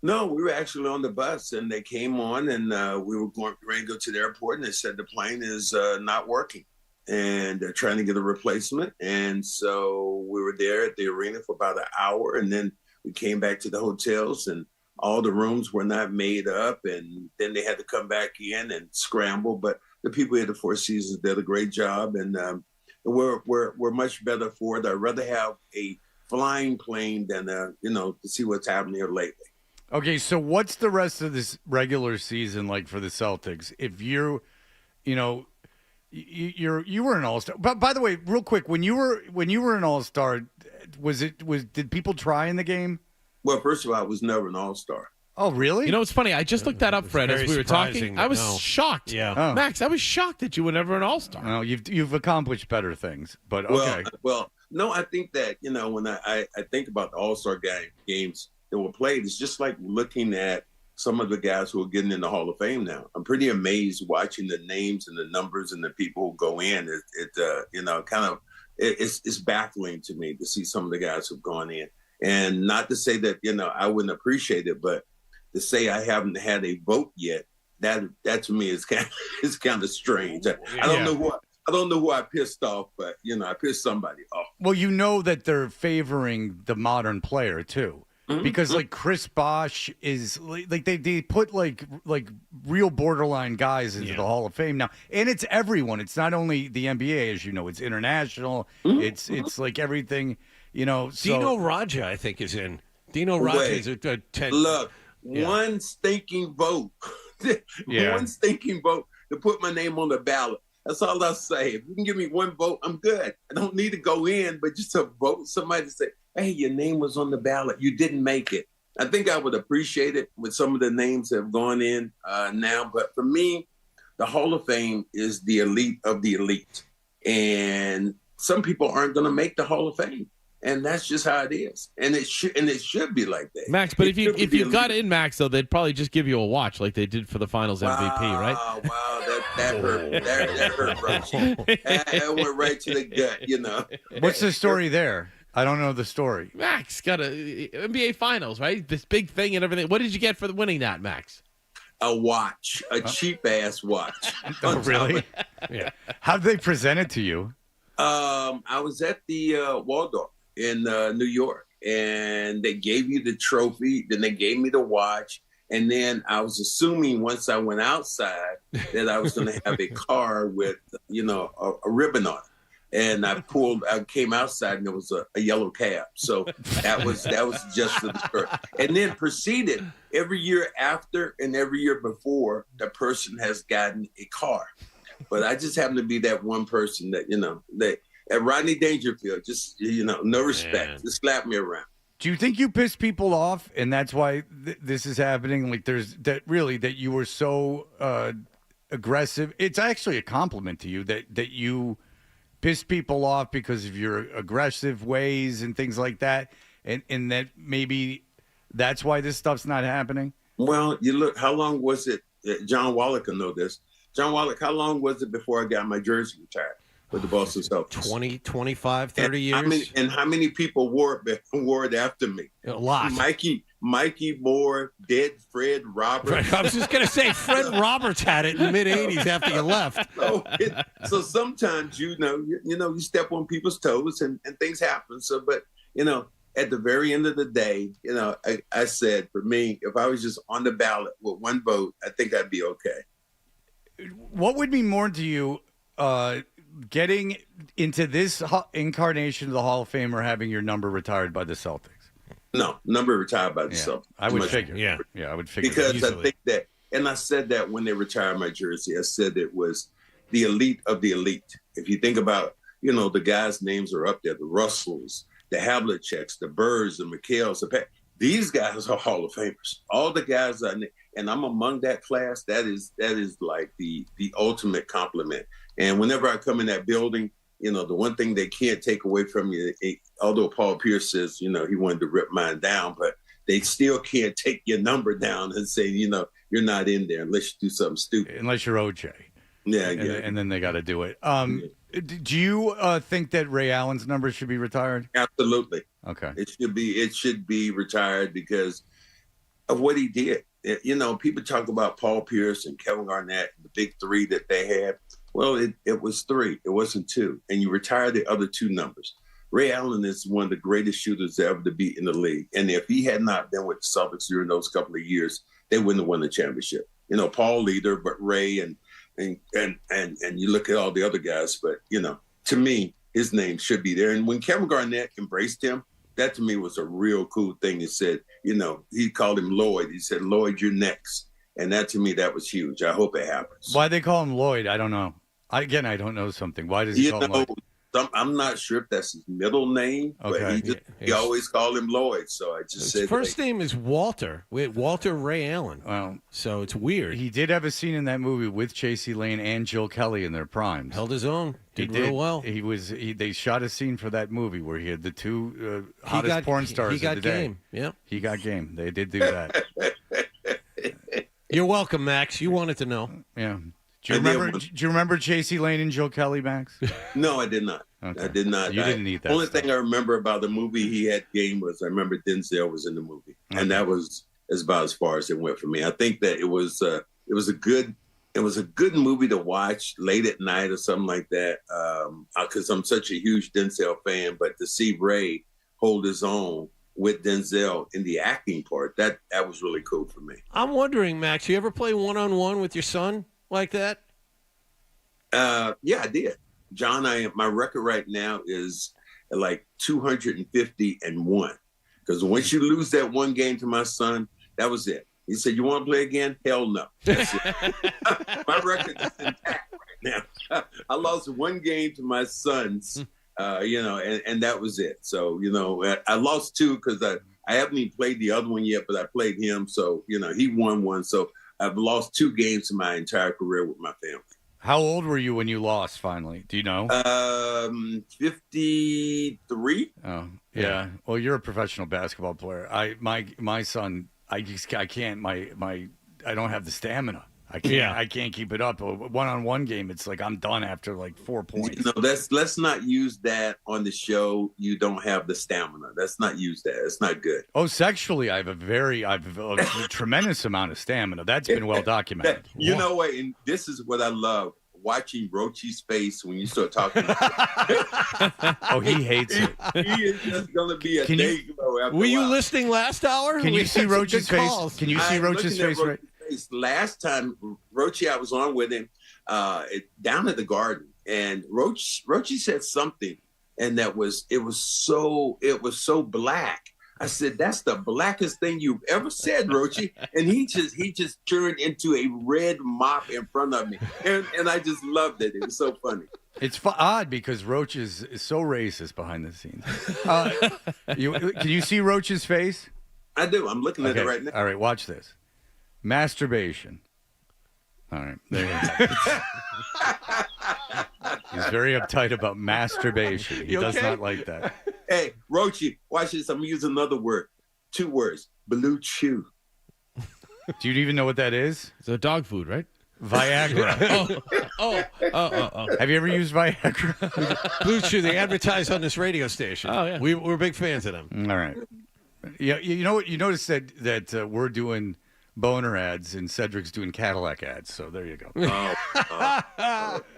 No, we were actually on the bus, and they came on, and we were ready to go to the airport, and they said the plane is not working, and they're trying to get a replacement. And so we were there at the arena for about an hour, and then we came back to the hotels, and all the rooms were not made up, and then they had to come back in and scramble. But the people at the Four Seasons did a great job, and we're much better for it. I'd rather have a flying plane than to see what's happening here lately. Okay, so what's the rest of this regular season like for the Celtics? If you were an All-Star. But by the way, real quick, when you were an All-Star, did people try in the game? Well, first of all, I was never an All-Star. Oh, really? You know, it's funny. I just looked that up, Fred, as we were talking. I was shocked. Yeah, Max, I was shocked that you were never an All-Star. No, you've accomplished better things, but okay. Well, no, I think that when I think about the All-Star games that were played, it's just like looking at some of the guys who are getting in the Hall of Fame now. I'm pretty amazed watching the names and the numbers and the people who go in. It's baffling to me to see some of the guys who've gone in. And not to say that I wouldn't appreciate it, but to say I haven't had a vote yet, that to me is kind of strange. I don't know who I pissed off, but I pissed somebody off. Well, you know that they're favoring the modern player too. Because like Chris Bosh is like they put like real borderline guys into the Hall of Fame now, and it's everyone. It's not only the NBA, as you know, it's international. It's like everything, So. Dino Raja, I think, is in. Dino Raja is a 10. Look, one stinking vote, one stinking vote to put my name on the ballot. That's all I'll say. If you can give me one vote, I'm good. I don't need to go in, but just to vote somebody to say, hey, your name was on the ballot. You didn't make it. I think I would appreciate it with some of the names that have gone in now. But for me, the Hall of Fame is the elite of the elite. And some people aren't going to make the Hall of Fame. And that's just how it is. And it should be like that. Max, but if you got in, Max, though, they'd probably just give you a watch like they did for the Finals MVP, right? Wow, that hurt. That hurt, Roche. That went right to the gut, What's the story there? I don't know the story. Max got a NBA Finals, right? This big thing and everything. What did you get for winning that, Max? A watch, a cheap-ass watch. Oh, really? Yeah. How did they present it to you? I was at the Waldorf in New York, and they gave you the trophy. Then they gave me the watch, and then I was assuming once I went outside that I was going to have a car with a ribbon on it. And I came outside, and there was a yellow cab. So that was just for the story. And then proceeded every year after and every year before, the person has gotten a car. But I just happen to be that one person that at Rodney Dangerfield, just no respect, just slap me around. Do you think you pissed people off, and that's why this is happening? Like, that you were so aggressive. It's actually a compliment to you that you piss people off because of your aggressive ways and things like that, and that maybe that's why this stuff's not happening? Well, you look, how long was it? John Wallach will know this. John Wallach, how long was it before I got my jersey retired with the Boston Celtics? 20, 25, 30 years. How many people wore it after me? A lot. Mikey Moore, Dead Fred Roberts. Right, I was just going to say, Fred Roberts had it in the mid-'80s after you left. So sometimes, you step on people's toes and things happen. So, but, at the very end of the day, I said, for me, if I was just on the ballot with one vote, I think I'd be okay. What would mean more to you, getting into this incarnation of the Hall of Fame or having your number retired by the Celtics? No, number retired by the Celtics. I would figure. Yeah, I would figure. Because I think that, and I said that when they retired my jersey, I said it was the elite of the elite. If you think about, the guys' names are up there, the Russells, the Havliceks, the Birds, the McHales, These guys are Hall of Famers. All the guys are, and I'm among that class. That is like the ultimate compliment. And whenever I come in that building, you know, the one thing they can't take away from you, although Paul Pierce says, you know, he wanted to rip mine down, but they still can't take your number down and say, you know, you're not in there unless you do something stupid. Unless you're OJ. Yeah, and then they got to do it. Do you think that Ray Allen's number should be retired? Absolutely. Okay. It should be retired because of what he did. You know, people talk about Paul Pierce and Kevin Garnett, the big three that they had. Well, it was three. It wasn't two. And you retire the other two numbers. Ray Allen is one of the greatest shooters ever to be in the league. And if he had not been with the Celtics during those couple of years, they wouldn't have won the championship. You know, Paul leader, but Ray and you look at all the other guys, but, you know, to me, his name should be there. And when Kevin Garnett embraced him, that to me was a real cool thing. He said, you know, he called him Lloyd. He said, Lloyd, you're next. And that to me, that was huge. I hope it happens. Why they call him Lloyd? I don't know. I don't know something. Why does he call him Lloyd? I'm not sure if that's his middle name, but he always called him Lloyd. So I just said his first name is Walter. Walter Ray Allen. Well, so it's weird. He did have a scene in that movie with Chasey Lane and Jill Kelly in their primes. Held his own. Did real well. They shot a scene for that movie where he had the two hottest porn stars of the day. Game. Yep. He got game. They did do that. You're welcome, Max. You wanted to know. Yeah. Do you remember Chasey Lane and Jill Kelly, Max? No, I did not. Okay. I did not. You didn't need that. Only thing I remember about the movie he had game was I remember Denzel was in the movie, and that was about as far as it went for me. I think that it was a good movie to watch late at night or something like that, because I'm such a huge Denzel fan. But to see Ray hold his own with Denzel in the acting part, that was really cool for me. I'm wondering, Max, you ever play one-on-one with your son like that? Yeah, I did. John, my record right now is like 250-1. Because once you lose that one game to my son, that was it. He said, "You want to play again?" Hell no. That's it. My record is intact right now. I lost one game to my sons, and that was it. So, I lost two because I haven't even played the other one yet, but I played him. So, he won one. So I've lost two games in my entire career with my family. How old were you when you lost finally? Do you know? 53. Oh, yeah. Well, you're a professional basketball player. My son, I can't. I don't have the stamina. I can't keep it up. A one-on-one game, it's like I'm done after like 4 points. Let's not use that on the show. You don't have the stamina. Let's not use that. It's not good. Oh, sexually, I've a tremendous amount of stamina. That's been well documented. You know what? And this is what I love. Watching Roche's face when you start talking. Oh, he hates it. He is just going to be a day glow after Were a you while. listening last hour? Can you see Roche's face? Can you see Roche's face right? Last time, Roche, I was on with him down at the Garden, and Roche said something, and it was so black. I said, "That's the blackest thing you've ever said, Roche," and he just turned into a red mop in front of me, and I just loved it. It was so funny. It's odd because Roche is so racist behind the scenes. Can you see Roche's face? I do. I'm looking at it right now. All right, watch this. Masturbation. All right, there you go. He's very uptight about masturbation. He does not like that. Hey, Roche, watch this. I'm going to use another word. 2 words. Blue Chew. Do you even know what that is? It's a dog food, right? Viagra. Oh. Have you ever used Viagra? Blue Chew, they advertise on this radio station. Oh, yeah. We're big fans of them. All right. Yeah, you know what? You notice that we're doing boner ads and Cedric's doing Cadillac ads. So there you go. All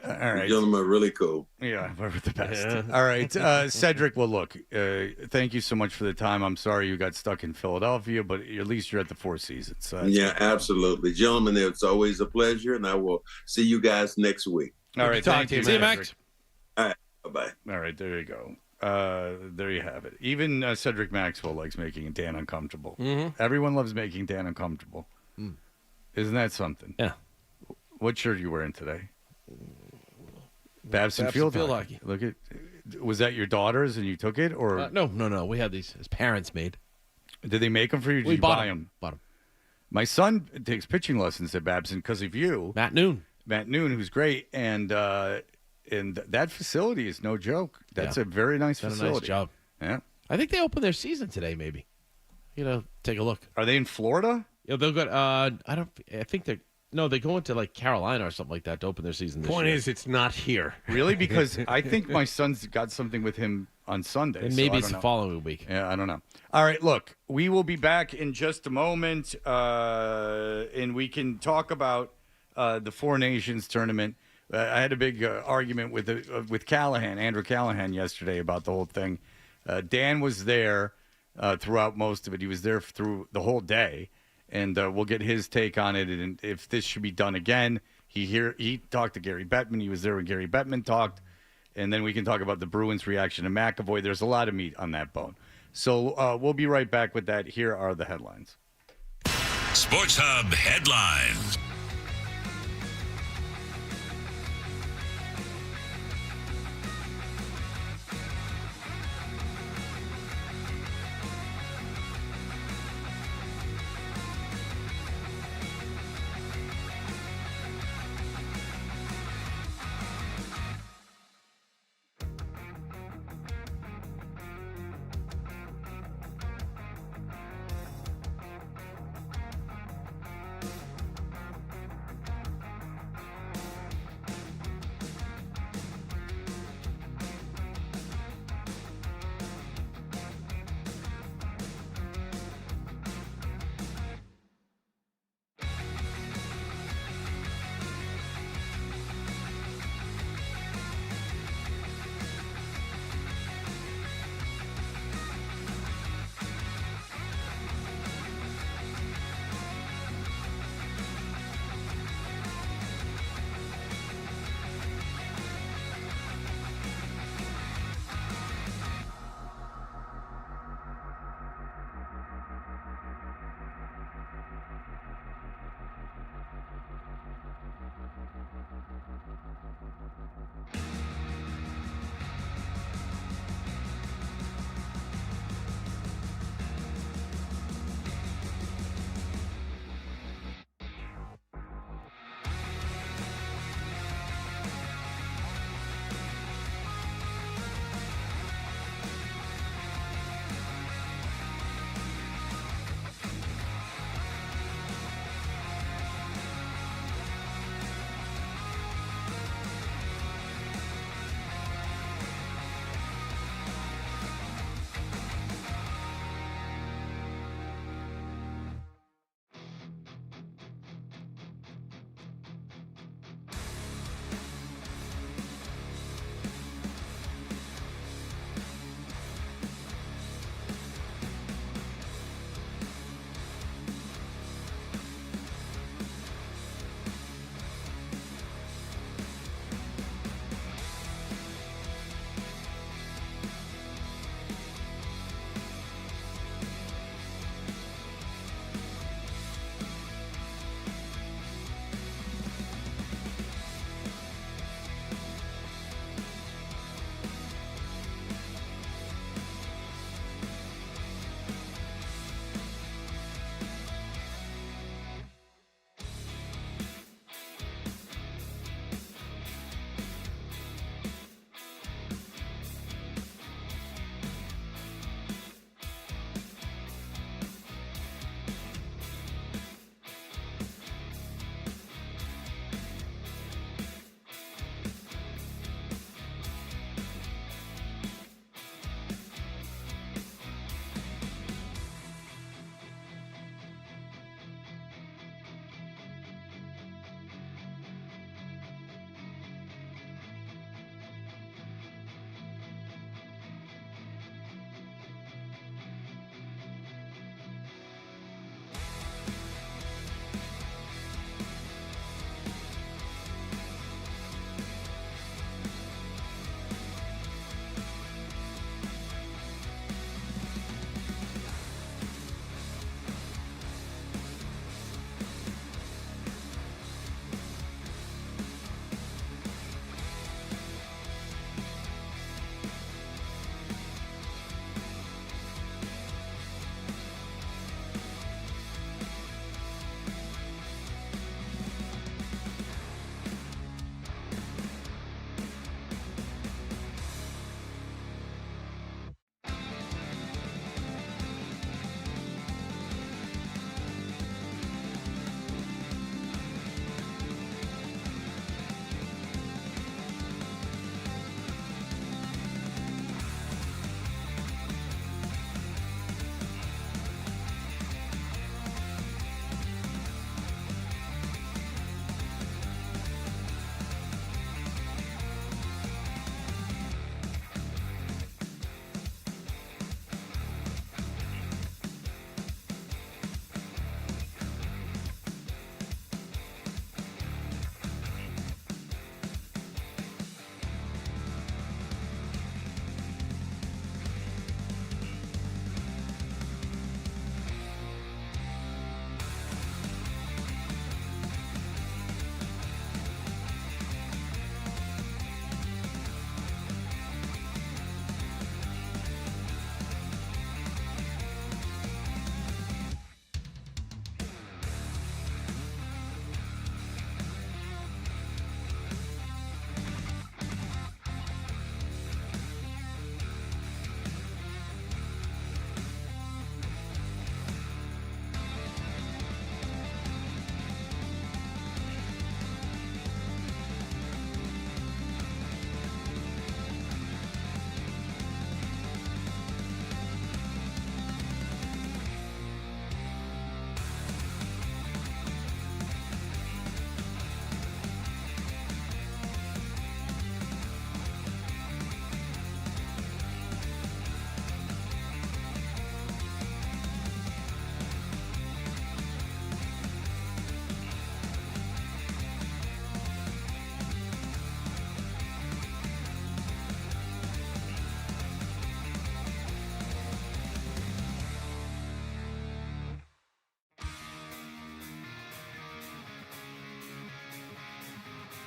right. You gentlemen are really cool. Yeah, we're the best. Yeah. All right. Cedric, well, look, thank you so much for the time. I'm sorry you got stuck in Philadelphia, but at least you're at the Four Seasons. So yeah, absolutely. Gentlemen, it's always a pleasure, and I will see you guys next week. All right. Thank you. See you, Max. All right. Bye-bye. All right. There you go. There you have it. Even Cedric Maxwell likes making Dan uncomfortable. Mm-hmm. Everyone loves making Dan uncomfortable. Isn't that something? Yeah. What shirt are you wearing today? Babson Field Hockey. Was that your daughter's and you took it, or no? We had these as parents made. Did they make them for you? Or did We you bought buy them? Bought them. My son takes pitching lessons at Babson because of you. Matt Noon, who's great. And that facility is no joke. That's a very nice facility. A nice job. Yeah. I think they opened their season today, maybe. Take a look. Are they in Florida? Yeah, they'll go. I think they're. No, they go into like Carolina or something like that to open their season. Point is, it's not here. Really? Because I think my son's got something with him on Sunday. And maybe it's the following week. Yeah, I don't know. All right, look, we will be back in just a moment, and we can talk about the Four Nations tournament. I had a big argument with Callahan, Andrew Callahan, yesterday about the whole thing. Dan was there throughout most of it. He was there through the whole day. And we'll get his take on it, and if this should be done again. He talked to Gary Bettman. He was there when Gary Bettman talked, and then we can talk about the Bruins' reaction to McAvoy. There's a lot of meat on that bone. So we'll be right back with that. Here are the headlines. Sports Hub headlines.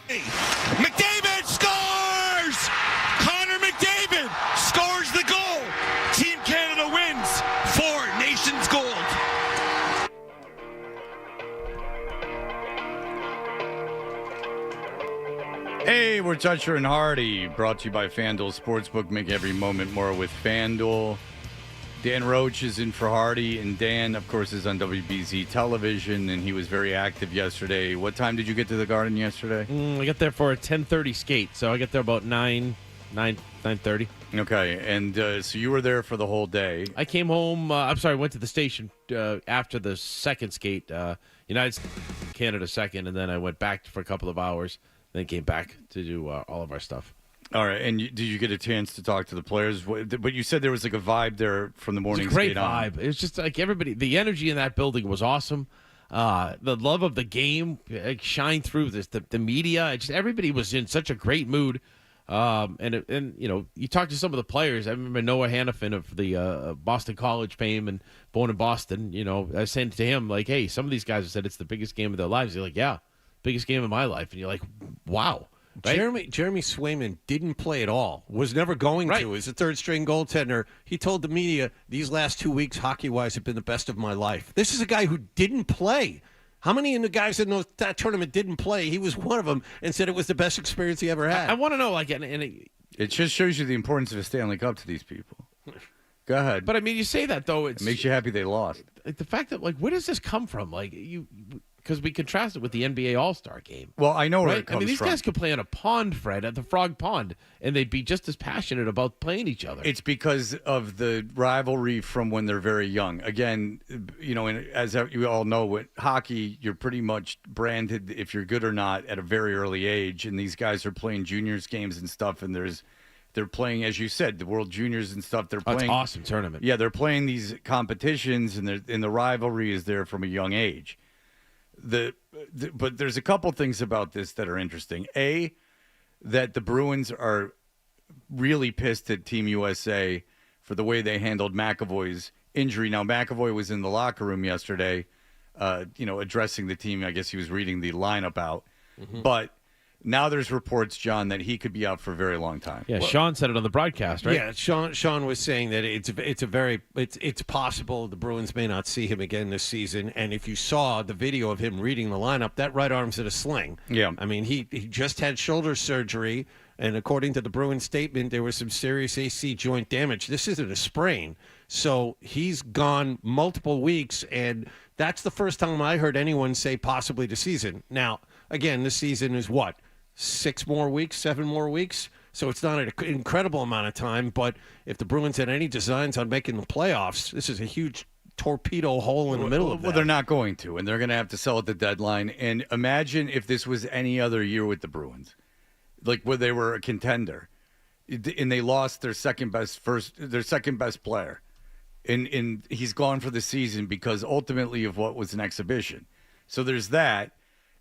McDavid scores! Connor McDavid scores the goal. Team Canada wins 4 Nations Gold. Hey, we're Toucher and Hardy, brought to you by FanDuel Sportsbook. Make every moment more with FanDuel. Dan Roche is in for Hardy, and Dan, of course, is on WBZ television, and he was very active yesterday. What time did you get to the Garden yesterday? I got there for a 10:30 skate, so I got there about 9:30. Okay, and so you were there for the whole day. I came home. I went to the station after the second skate, United States, Canada second, and then I went back for a couple of hours. Then came back to do all of our stuff. All right, and did you get a chance to talk to the players? But you said there was like a vibe there from the morning skate on. It was a great vibe. It was just like everybody. The energy in that building was awesome. The love of the game shined through the media. Everybody was in such a great mood. And you know, you talk to some of the players. I remember Noah Hannafin of the Boston College fame and born in Boston. You know, I was saying to him like, "Hey, some of these guys have said it's the biggest game of their lives." They're like, "Yeah, biggest game of my life," and you're like, "Wow." Right? Jeremy Swayman didn't play at all. Was never going to. As a third-string goaltender, he told the media, "These last 2 weeks, hockey-wise, have been the best of my life." This is a guy who didn't play. How many of the guys in that tournament didn't play? He was one of them, and said it was the best experience he ever had. I want to know, like, it just shows you the importance of a Stanley Cup to these people. Go ahead. But I mean, you say that though, it makes you happy they lost. Like the fact that, like, where does this come from? Like because we contrast it with the NBA All-Star game. Well, I know where it comes from. I mean, these guys could play on a pond, Fred, at the Frog Pond, and they'd be just as passionate about playing each other. It's because of the rivalry from when they're very young. Again, you know, and as you all know, with hockey, you're pretty much branded if you're good or not at a very early age, and these guys are playing juniors games and stuff, and they're playing, as you said, the World Juniors and stuff. They're playing an awesome tournament. Yeah, they're playing these competitions, and the rivalry is there from a young age. But there's a couple things about this that are interesting. A, that the Bruins are really pissed at Team USA for the way they handled McAvoy's injury. Now, McAvoy was in the locker room yesterday, addressing the team. I guess he was reading the lineup out. Mm-hmm. But now there's reports, John, that he could be out for a very long time. Yeah, Sean said it on the broadcast, right? Yeah, Sean was saying that it's possible the Bruins may not see him again this season. And if you saw the video of him reading the lineup, that right arm's in a sling. Yeah, I mean he just had shoulder surgery, and according to the Bruins statement, there was some serious AC joint damage. This isn't a sprain, so he's gone multiple weeks, and that's the first time I heard anyone say possibly the season. Now, again, this season is what? 7 more weeks. So it's not an incredible amount of time, but if the Bruins had any designs on making the playoffs, this is a huge torpedo hole in the middle of that. Well, they're not going to, and they're going to have to sell at the deadline. And imagine if this was any other year with the Bruins, like where they were a contender, and they lost their second best player, and he's gone for the season because ultimately of what was an exhibition. So there's that,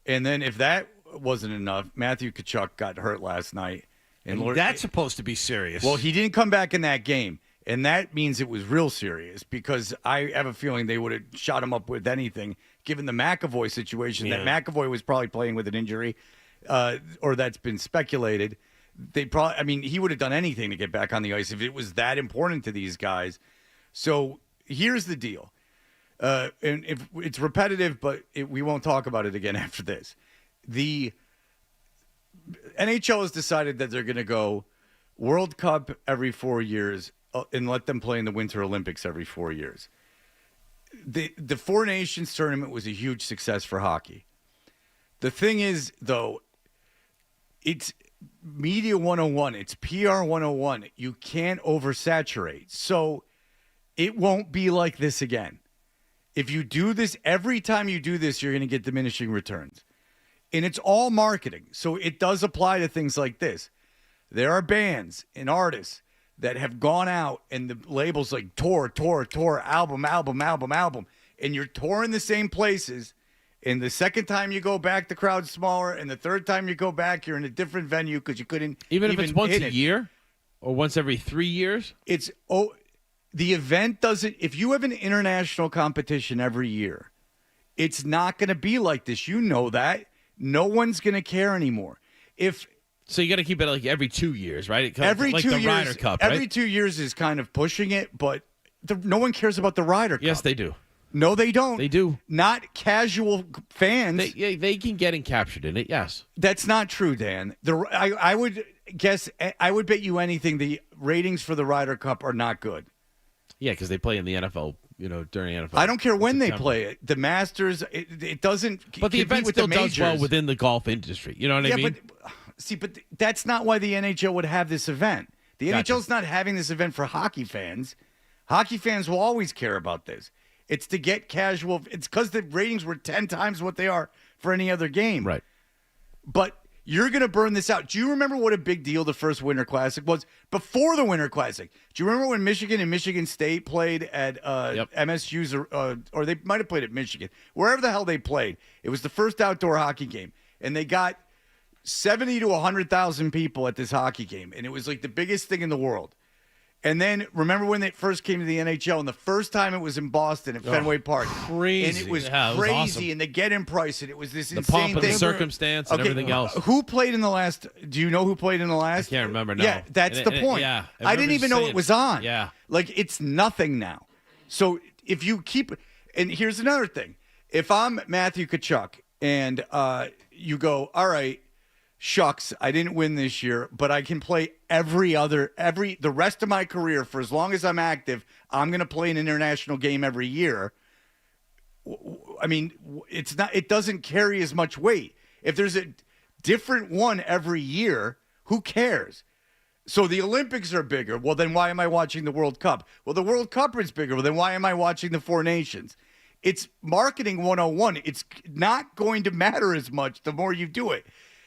and then if that wasn't enough, Matthew Tkachuk got hurt last night. And that's supposed to be serious. Well, he didn't come back in that game, and that means it was real serious because I have a feeling they would have shot him up with anything, given the McAvoy situation, that McAvoy was probably playing with an injury, or that's been speculated. He would have done anything to get back on the ice if it was that important to these guys. So here's the deal. And if it's repetitive, but we won't talk about it again after this. The NHL has decided that they're going to go World Cup every 4 years and let them play in the Winter Olympics every 4 years. The Four Nations tournament was a huge success for hockey. The thing is, though, it's Media 101. It's PR 101. You can't oversaturate. So it won't be like this again. If you do this, every time you do this, you're going to get diminishing returns. And it's all marketing. So it does apply to things like this. There are bands and artists that have gone out and the labels like tour, album. And you're touring the same places. And the second time you go back, the crowd's smaller. And the third time you go back, you're in a different venue because you couldn't even if it's once a year or once every 3 years? The event doesn't – if you have an international competition every year, it's not going to be like this. You know that. No one's going to care anymore. So you got to keep it like every 2 years, right? Every like 2 the years, Ryder Cup, right? every 2 years is kind of pushing it, but no one cares about the Ryder Cup. Yes, they do. No, they don't. They do. Not casual fans. They can get captured in it, yes. That's not true, Dan. I would guess, I would bet you anything the ratings for the Ryder Cup are not good. Yeah, because they play in the NFL, during NFL. I don't care when they play it. The Masters, it doesn't. But the event still does well within the golf industry. You know what I mean? But that's not why the NHL would have this event. The Gotcha. NHL's not having this event for hockey fans. Hockey fans will always care about this. It's to get casual. It's because the ratings were 10 times what they are for any other game. Right. But you're going to burn this out. Do you remember what a big deal the first Winter Classic was? Before the Winter Classic, do you remember when Michigan and Michigan State played at MSU's, or they might have played at Michigan, wherever the hell they played? It was the first outdoor hockey game, and they got 70 to 100,000 people at this hockey game, and it was like the biggest thing in the world. And then remember when they first came to the NHL, and the first time it was in Boston at Fenway Park, crazy. and it was Yeah, it was crazy, awesome. and the get-in price, and it was this The insane pomp and thing. the circumstance and everything else. Who played in the last? Do you know who played in the last? I can't remember now. Yeah, that's the point. Yeah, I didn't even know it was on. Yeah. Like, it's nothing now. So if you keep, and here's another thing. If I'm Matthew Tkachuk and you go, all right, shucks, I didn't win this year, but I can play the rest of my career for as long as I'm active. I'm going to play an international game every year. I mean, it doesn't carry as much weight. If there's a different one every year, who cares? So the Olympics are bigger. Well, then why am I watching the World Cup? Well, the World Cup is bigger. Well, then why am I watching the Four Nations? It's marketing 101. It's not going to matter as much the more you do it.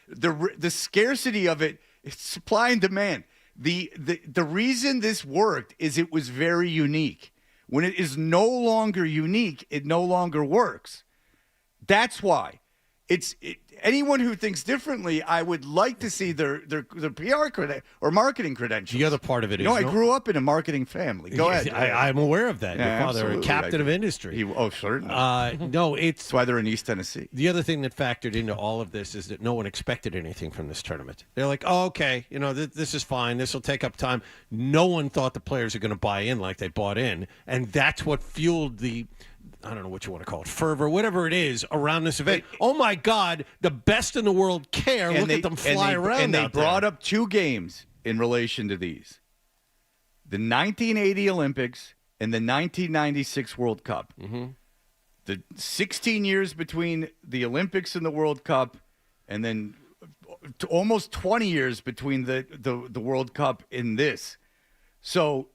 The scarcity of it, it's supply and demand. The reason this worked is it was very unique. When it is no longer unique, it no longer works. That's why. Anyone who thinks differently, I would like to see their PR or marketing credentials. The other part of it is, I grew up in a marketing family. Go ahead. I'm aware of that. Yeah, Your father, a captain of industry. Certainly. No, That's why they're in East Tennessee. The other thing that factored into all of this is that no one expected anything from this tournament. They're like, oh, okay, this is fine. This will take up time. No one thought the players are going to buy in like they bought in, and that's what fueled the, I don't know what you want to call it, fervor, whatever it is, around this event. Oh, my God, the best in the world care. Look at them fly around And they out brought there. up two games in relation to these. The 1980 Olympics and the 1996 World Cup. Mm-hmm. The 16 years between the Olympics and the World Cup, and then almost 20 years between the World Cup and this. So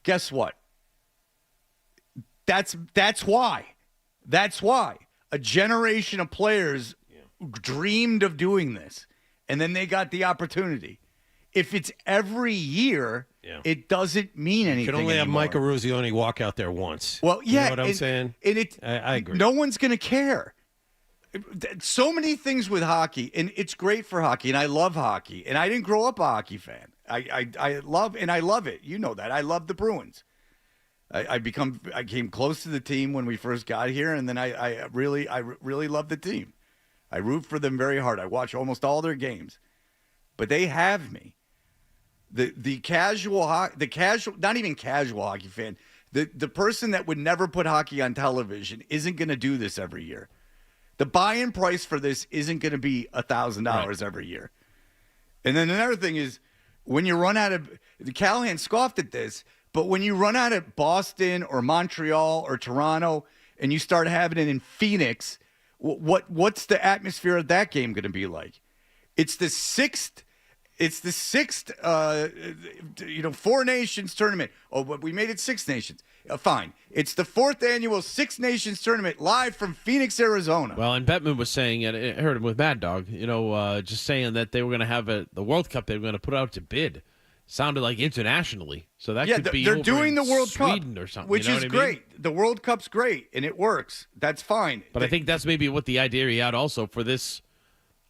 guess what? That's why. That's why a generation of players dreamed of doing this, and then they got the opportunity. If it's every year, it doesn't mean anything. You can only have anymore. Mike Eruzione walk out there once. Well, yeah, You know what I'm saying? I agree. No one's going to care. So many things with hockey, and it's great for hockey, and I love hockey, and I didn't grow up a hockey fan. I love it. You know that. I love the Bruins. I came close to the team when we first got here, and then I really love the team. I root for them very hard. I watch almost all their games, but they have me. The casual, not even casual hockey fan, the person that would never put hockey on television isn't going to do this every year. The buy-in price for this isn't going to be $1,000 every year. And then another thing is, when you run out of, Callahan scoffed at this, but when you run out of Boston or Montreal or Toronto and you start having it in Phoenix, what's the atmosphere of that game going to be like? It's the sixth Four Nations tournament. Oh, but we made it Six Nations. Fine. It's the fourth annual Six Nations tournament live from Phoenix, Arizona. Well, and Bettman was saying, and I heard him with Mad Dog, just saying that they were going to have the World Cup they were going to put out to bid. Sounded like internationally. So that could be they're over doing in the World Sweden Cup, or something. which you know is what I mean? great. The World Cup's great, and it works. That's fine. But I think that's maybe what the idea he had also for this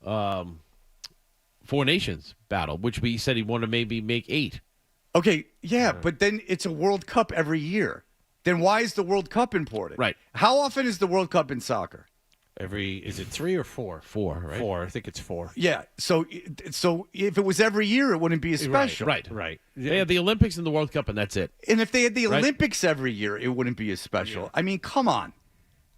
Four Nations battle, which we said he wanted to maybe make 8. Okay, yeah, but then it's a World Cup every year. Then why is the World Cup important? Right. How often is the World Cup in soccer? Is it 3 or 4? 4, right? 4. I think it's 4. Yeah. So if it was every year, it wouldn't be as special. Right. They had the Olympics and the World Cup, and that's it. And if they had the Olympics every year, it wouldn't be as special. Yeah. I mean, come on.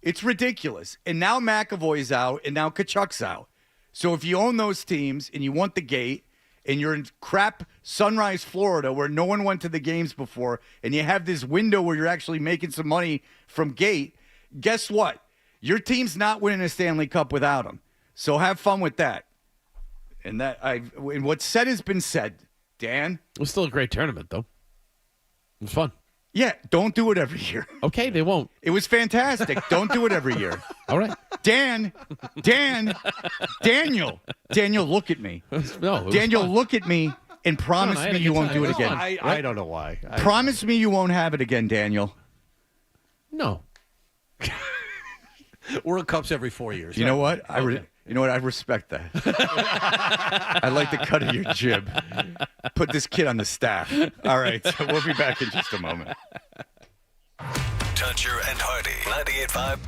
It's ridiculous. And now McAvoy's out, and now Kachuk's out. So if you own those teams and you want the gate, and you're in crap Sunrise, Florida, where no one went to the games before, and you have this window where you're actually making some money from gate, guess what? Your team's not winning a Stanley Cup without them. So have fun with that. And what's said has been said, Dan. It was still a great tournament, though. It was fun. Yeah, don't do it every year. Okay, they won't. It was fantastic. Don't do it every year. All right. Daniel, look at me. No, Daniel, look at me and promise me you won't do it again. I don't know why. Promise me you won't have it again, Daniel. No. World Cups every 4 years. You know what? I respect that. I like the cut of your jib. Put this kid on the staff. All right, so we'll be back in just a moment. Toucher and Hardy, 98.5.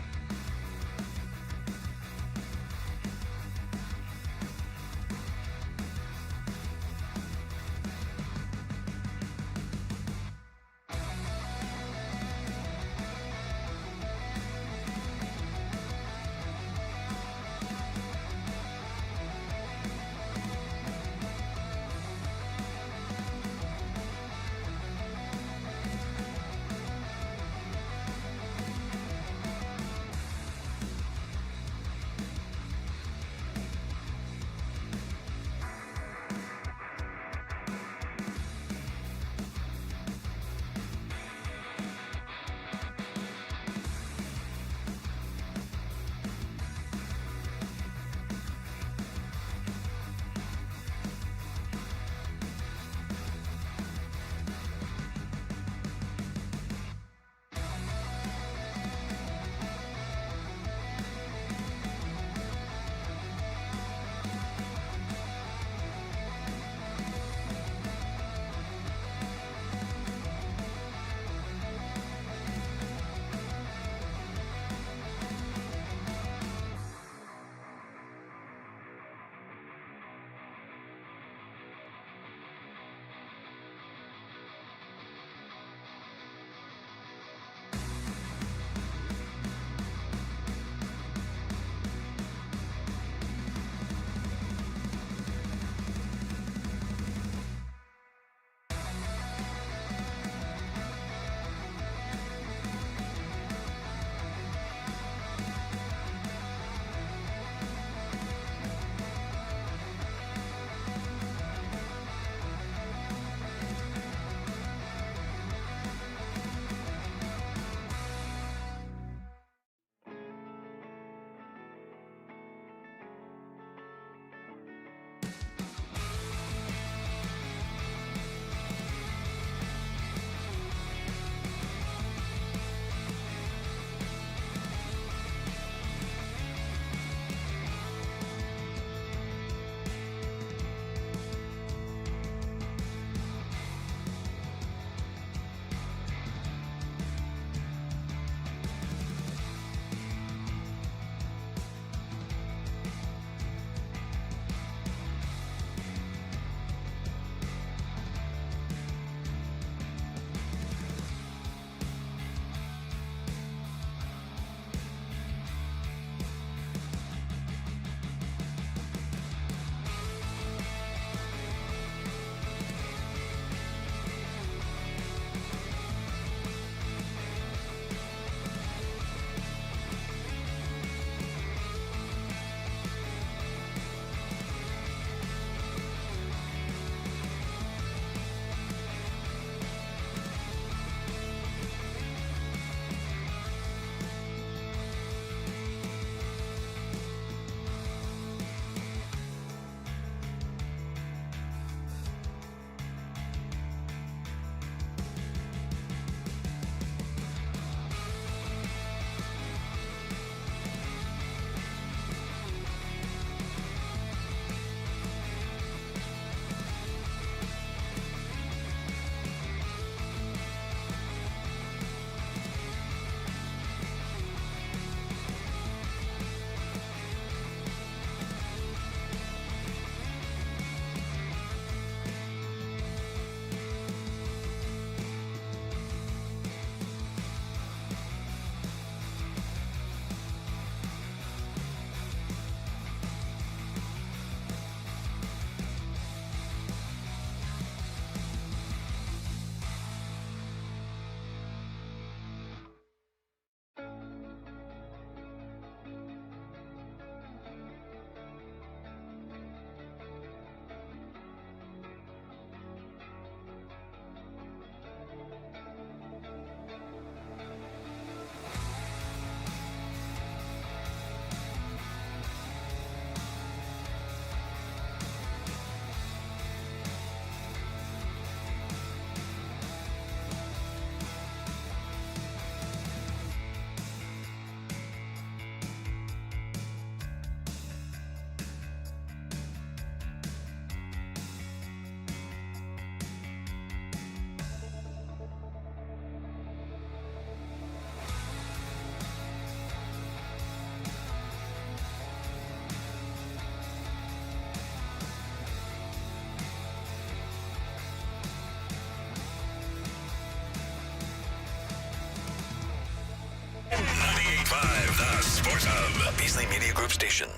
Beasley Media Group station.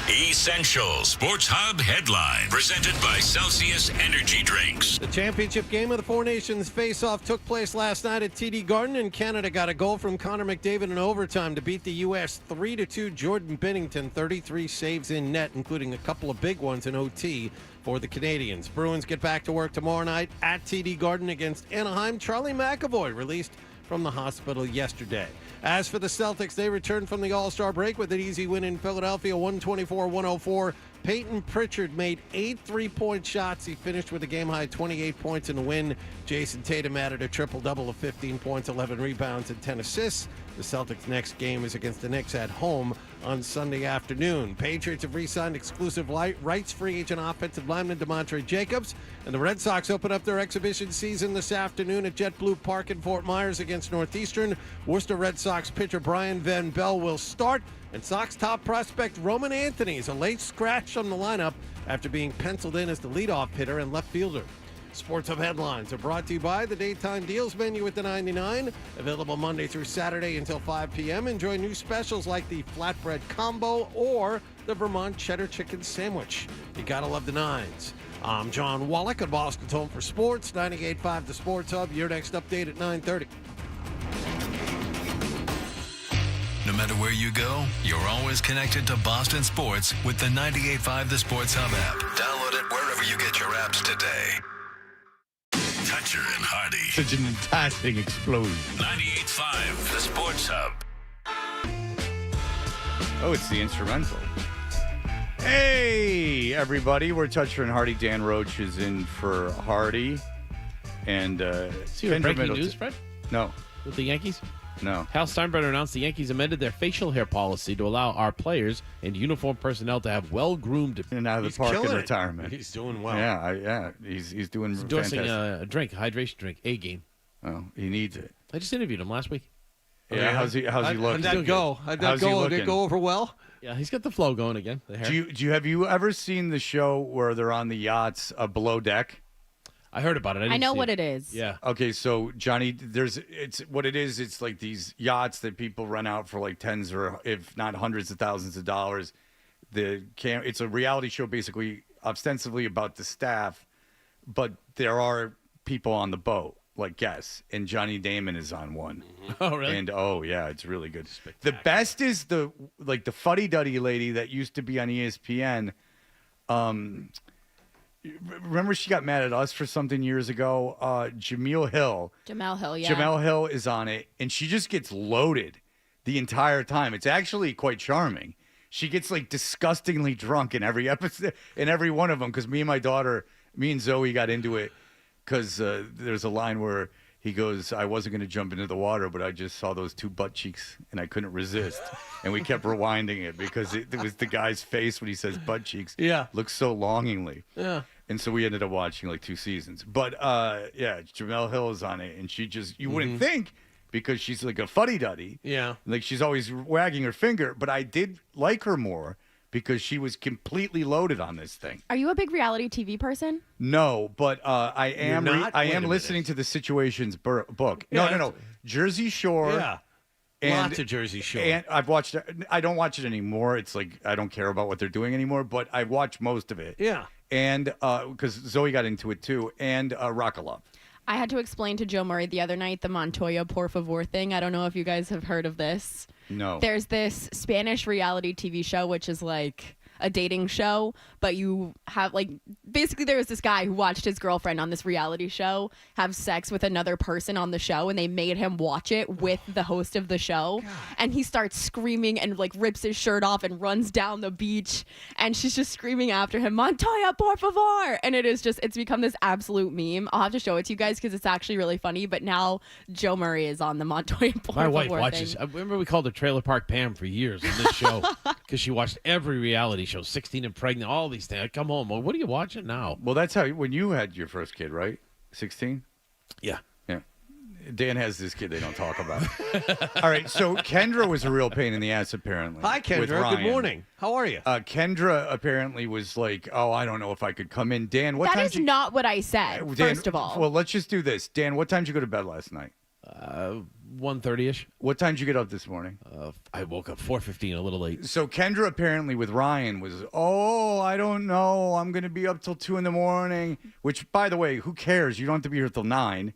Essential Sports Hub headline presented by Celsius Energy Drinks. The championship game of the Four Nations face-off took place last night at TD Garden, and Canada got a goal from Connor McDavid in overtime to beat the U.S. 3-2. Jordan Binnington, 33 saves in net, including a couple of big ones in OT for the Canadians. Bruins get back to work tomorrow night at TD Garden against Anaheim. Charlie McAvoy released from the hospital yesterday. As for the Celtics, they returned from the All-Star break with an easy win in Philadelphia, 124-104. Peyton Pritchard made 8 three-point shots. He finished with a game-high 28 points in the win. Jason Tatum added a triple-double of 15 points, 11 rebounds, and 10 assists. The Celtics' next game is against the Knicks at home on Sunday afternoon. Patriots have re-signed exclusive rights free agent offensive lineman DeMontre Jacobs. And the Red Sox open up their exhibition season this afternoon at JetBlue Park in Fort Myers against Northeastern. Worcester Red Sox pitcher Brian Van Bell will start. And Sox top prospect Roman Anthony is a late scratch on the lineup after being penciled in as the leadoff hitter and left fielder. Sports Hub headlines are brought to you by the Daytime Deals menu at the 99. Available Monday through Saturday until 5 p.m. Enjoy new specials like the Flatbread Combo or the Vermont Cheddar Chicken Sandwich. You gotta love the nines. I'm John Wallach at Boston's Home for Sports, 98.5 The Sports Hub. Your next update at 9:30. No matter where you go, you're always connected to Boston sports with the 98.5 The Sports Hub app. Download it wherever you get your apps today. Toucher and Hardy. Such an fantastic explosion. 98.5 The Sports Hub. Oh, it's the instrumental. Hey, everybody. We're Toucher and Hardy. Dan Roche is in for Hardy. And See your breaking news, Fred? No. With the Yankees? No. Hal Steinbrenner announced the Yankees amended their facial hair policy to allow our players and uniform personnel to have well-groomed... And out of the park in retirement. He's doing well. Yeah, He's doing He's endorsing fantastic. a drink, a hydration drink, A-game. Oh, he needs it. I just interviewed him last week. Yeah, how's he looking? How'd that go? Did it go over well? Yeah, he's got the flow going again. The hair. Have you ever seen the show where they're on the yachts below deck? I heard about it. I know what it is. Yeah. Okay, so Johnny, it's like these yachts that people rent out for like tens or if not hundreds of thousands of dollars. It's a reality show basically ostensibly about the staff, but there are people on the boat like guests, and Johnny Damon is on one. Oh, really? And yeah, it's really good. The best is the fuddy-duddy lady that used to be on ESPN. Remember she got mad at us for something years ago? Jamel Hill, yeah. Jamel Hill is on it, and she just gets loaded the entire time. It's actually quite charming. She gets like disgustingly drunk in every episode, in every one of them, because me and Zoe got into it because there's a line where he goes, I wasn't going to jump into the water, but I just saw those two butt cheeks, and I couldn't resist. And we kept rewinding it because it was the guy's face when he says butt cheeks. Yeah. Looks so longingly. Yeah. And so we ended up watching like 2 seasons. But, Jamel Hill is on it, and she just, you wouldn't think, because she's like a fuddy-duddy. Yeah. Like she's always wagging her finger, but I did like her more because she was completely loaded on this thing. Are you a big reality TV person? No, but I am listening to the Situations book. Yeah, No. Jersey Shore. Yeah. Lots of Jersey Shore. And I've watched it. I don't watch it anymore. It's like I don't care about what they're doing anymore, but I watched most of it. Yeah. And because Zoe got into it too, and Rock of Love. I had to explain to Joe Murray the other night the Montoya por favor thing. I don't know if you guys have heard of this. No. There's this Spanish reality TV show, which is like a dating show, but you have like basically there was this guy who watched his girlfriend on this reality show have sex with another person on the show, and they made him watch it with the host of the show. God. And he starts screaming and like rips his shirt off and runs down the beach, and she's just screaming after him, Montoya por favor. And it's become this absolute meme. I'll have to show it to you guys because it's actually really funny. But now Joe Murray is on the Montoya por favor. My wife watches. I remember we called her Trailer Park Pam for years on this show because she watched every reality show, 16 and Pregnant, all these things. I'd come home. Well, what are you watching now? Well, that's how when you had your first kid, right? 16? Yeah. Yeah. Dan has this kid they don't talk about. All right, so Kendra was a real pain in the ass, apparently. Hi, Kendra. Good morning. How are you? Kendra apparently was like, oh, I don't know if I could come in. Dan, what time? That is not what I said, Dan, first of all. Well, let's just do this. Dan, what time did you go to bed last night? 1:30ish. What time did you get up this morning? I woke up 4:15, a little late. So Kendra apparently with Ryan was, I don't know. I'm going to be up till 2 in the morning, which, by the way, who cares? You don't have to be here till 9.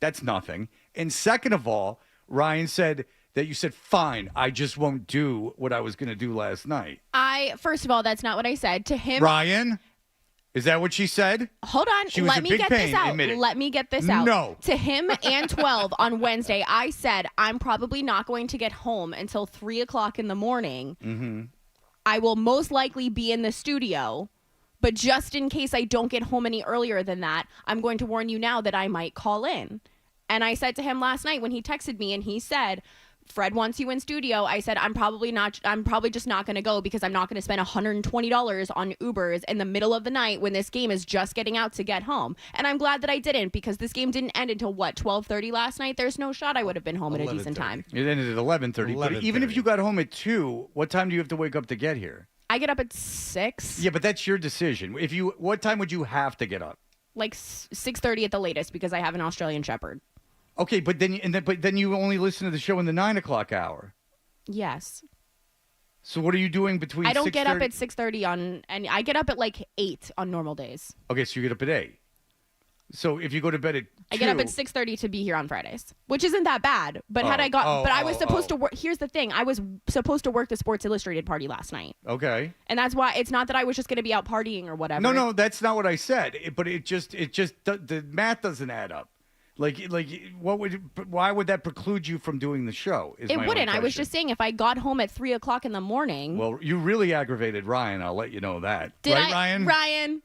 That's nothing. And second of all, Ryan said that you said, fine, I just won't do what I was going to do last night. First of all, that's not what I said to him. Ryan? Is that what she said? Hold on. She was Let in me big get pain. this out. Admit it. Let me get this out. No. To him and 12 on Wednesday, I said, I'm probably not going to get home until 3 o'clock in the morning. Mm-hmm. I will most likely be in the studio. But just in case I don't get home any earlier than that, I'm going to warn you now that I might call in. And I said to him last night when he texted me and he said, Fred wants you in studio. I said, I'm probably just not going to go because I'm not going to spend $120 on Ubers in the middle of the night when this game is just getting out to get home. And I'm glad that I didn't, because this game didn't end until 12:30 last night. There's no shot I would have been home at a decent time. It ended at 11:30. But even if you got home at 2, what time do you have to wake up to get here? I get up at 6. Yeah, but that's your decision. What time would you have to get up? Like 6:30 at the latest, because I have an Australian Shepherd. Okay, but then you only listen to the show in the 9 o'clock hour. Yes. So what are you doing between? I don't get up at 6:30 and I get up at like 8 on normal days. Okay, so you get up at 8. So if you go to bed at 2, I get up at 6:30 to be here on Fridays, which isn't that bad. But I was supposed to work. Here's the thing: I was supposed to work the Sports Illustrated party last night. Okay. And that's why it's not that I was just going to be out partying or whatever. No, that's not what I said. But it just the math doesn't add up. Why would that preclude you from doing the show? It wouldn't. I was just saying, if I got home at 3 o'clock in the morning. Well, you really aggravated Ryan. I'll let you know that. Ryan? Ryan?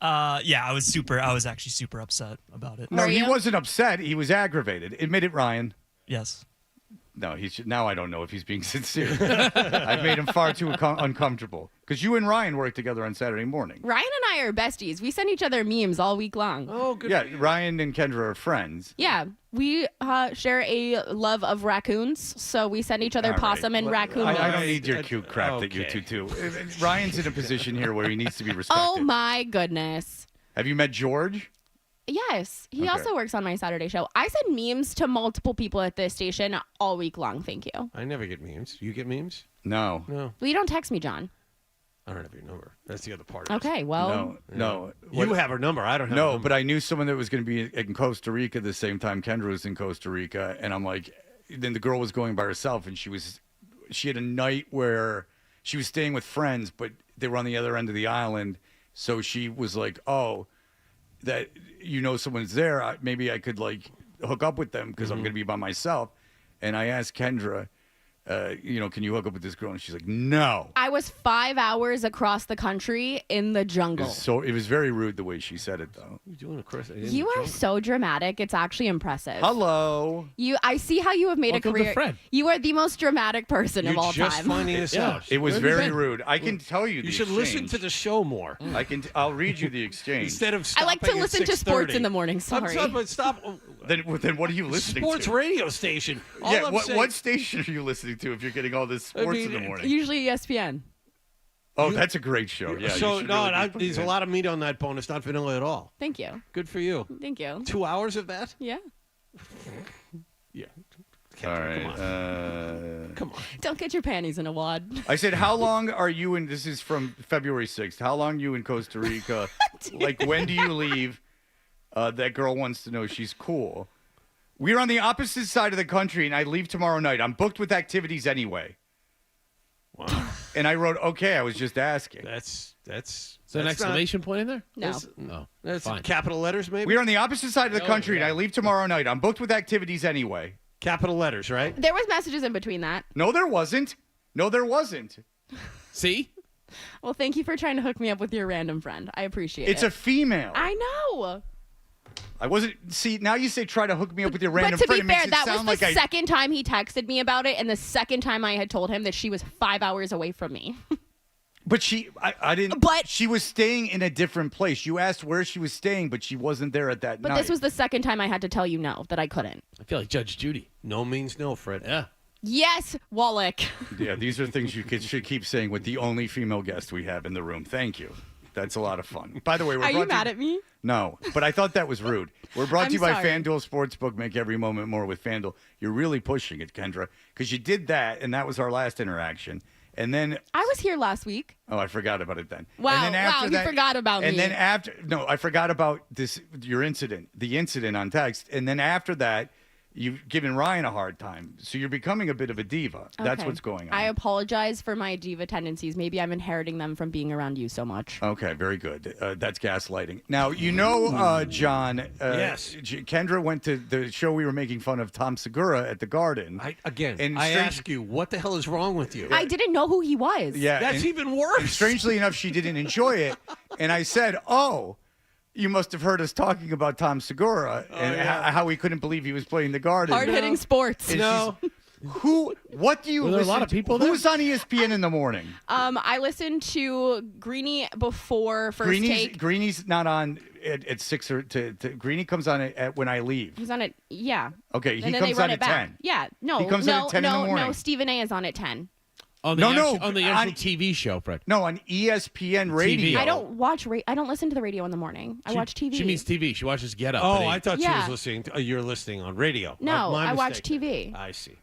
Yeah, I was actually super upset about it. No, he wasn't upset. He was aggravated. Admit it, Ryan. Yes. No, now I don't know if he's being sincere. I've made him far too uncomfortable. Because you and Ryan work together on Saturday morning. Ryan and I are besties. We send each other memes all week long. Oh, good. Yeah, Ryan and Kendra are friends. Yeah, we share a love of raccoons, so we send each other possum and raccoon memes. I don't need your cute crap that you two do. Ryan's in a position here where he needs to be respected. Oh, my goodness. Have you met George? Yes, he also works on my Saturday show. I send memes to multiple people at this station all week long. Thank you. I never get memes. You get memes? No. Well, you don't text me, John. I don't have your number. That's the other part of it. Okay, well. No. You have her number. I don't have her number. But I knew someone that was going to be in Costa Rica the same time Kendra was in Costa Rica. And I'm like, then the girl was going by herself, and she had a night where she was staying with friends, but they were on the other end of the island. So she was like, that someone's there, maybe I could hook up with them because I'm going to be by myself. And I asked Kendra, can you hook up with this girl? And she's like, no. I was 5 hours across the country in the jungle. So it was very rude the way she said it, though. What are you doing across the You are so dramatic. It's actually impressive. Hello. I see how you have made Welcome a career. to Fred. You are the most dramatic person of all You're just time. finding this out. It was very rude. I can tell you. You should listen to the show more. I'll read you the exchange Instead of I like to stopping at listen to 6:30. sports in the morning. Sorry. Stop. Then what are you listening Sports to? radio station. All I'm saying- what station are you listening to if you're getting all this sports in the morning? Usually ESPN. Oh, that's a great show. Yeah. So you should really be there's a lot of meat on that bone. It's not vanilla at all. Thank you. Good for you. Thank you. 2 hours of that? Yeah. Yeah. All right. Come on. Don't get your panties in a wad. I said, how long are you in? This is from February 6th. How long are you in Costa Rica? When do you leave? That girl wants to know. She's cool. We're on the opposite side of the country, and I leave tomorrow night. I'm booked with activities anyway. Wow. And I wrote, okay, I was just asking. That's Is there an exclamation point in there? No. That's fine. capital letters, maybe? We're on the opposite side of the country, and I leave tomorrow night. I'm booked with activities anyway. Capital letters, right? There was messages in between that. No, there wasn't. See? Well, thank you for trying to hook me up with your random friend. I appreciate it. It's a female. I know. I wasn't. See, now you say try to hook me up with your random But to friend. be It makes fair, it that was sound the like I. second time he texted me about it, and the second time I had told him that she was 5 hours away from me. But I didn't. But she was staying in a different place. You asked where she was staying, but she wasn't there at that night. But this was the second time I had to tell you no, that I couldn't. I feel like Judge Judy. No means no, Fred. Yeah. Yes, Wallach. Yeah, these are things you should keep saying with the only female guest we have in the room. Thank you. That's a lot of fun. By the way, Are you mad at me? No, but I thought that was rude. We're brought to you by sorry. FanDuel Sportsbook. Make every moment more with FanDuel. You're really pushing it, Kendra, because you did that, and that was our last interaction. And then, I was here last week. oh, I forgot about it then. Wow, and then after you forgot about me. And then I forgot about your incident, the incident on text. And then after that, you've given Ryan a hard time. So you're becoming a bit of a diva. That's Okay. what's going on. I apologize for my diva tendencies. Maybe I'm inheriting them from being around you so much. Okay, very good. That's gaslighting. Now, John. Yes. Kendra went to the show we were making fun of Tom Segura at the Garden. I strange- ask you, what the hell is wrong with you? I didn't know who he was. Yeah, That's even worse. And strangely enough, she didn't enjoy it. And I said, oh, you must have heard us talking about Tom Segura and how we couldn't believe he was playing the Garden. Hard-hitting sports. And No. What do you Were there a listen lot of to? people there? Who's on ESPN in the morning? I listened to Greeny before First Take. Greeny's not on at 6 or Greeny comes on at when I leave. He's on it. Yeah. Okay, he and then comes they run on it at back. 10. Yeah. No. He comes on at 10 in the morning. No. Stephen A. is on at 10. On the actual TV show, Fred. No, on ESPN radio. I don't watch. I don't listen to the radio in the morning. I watch TV. She means TV. She watches Get Up. Oh, at 8. I thought she Yeah. was listening. You're listening on radio. No, My I watch mistake. TV. I see.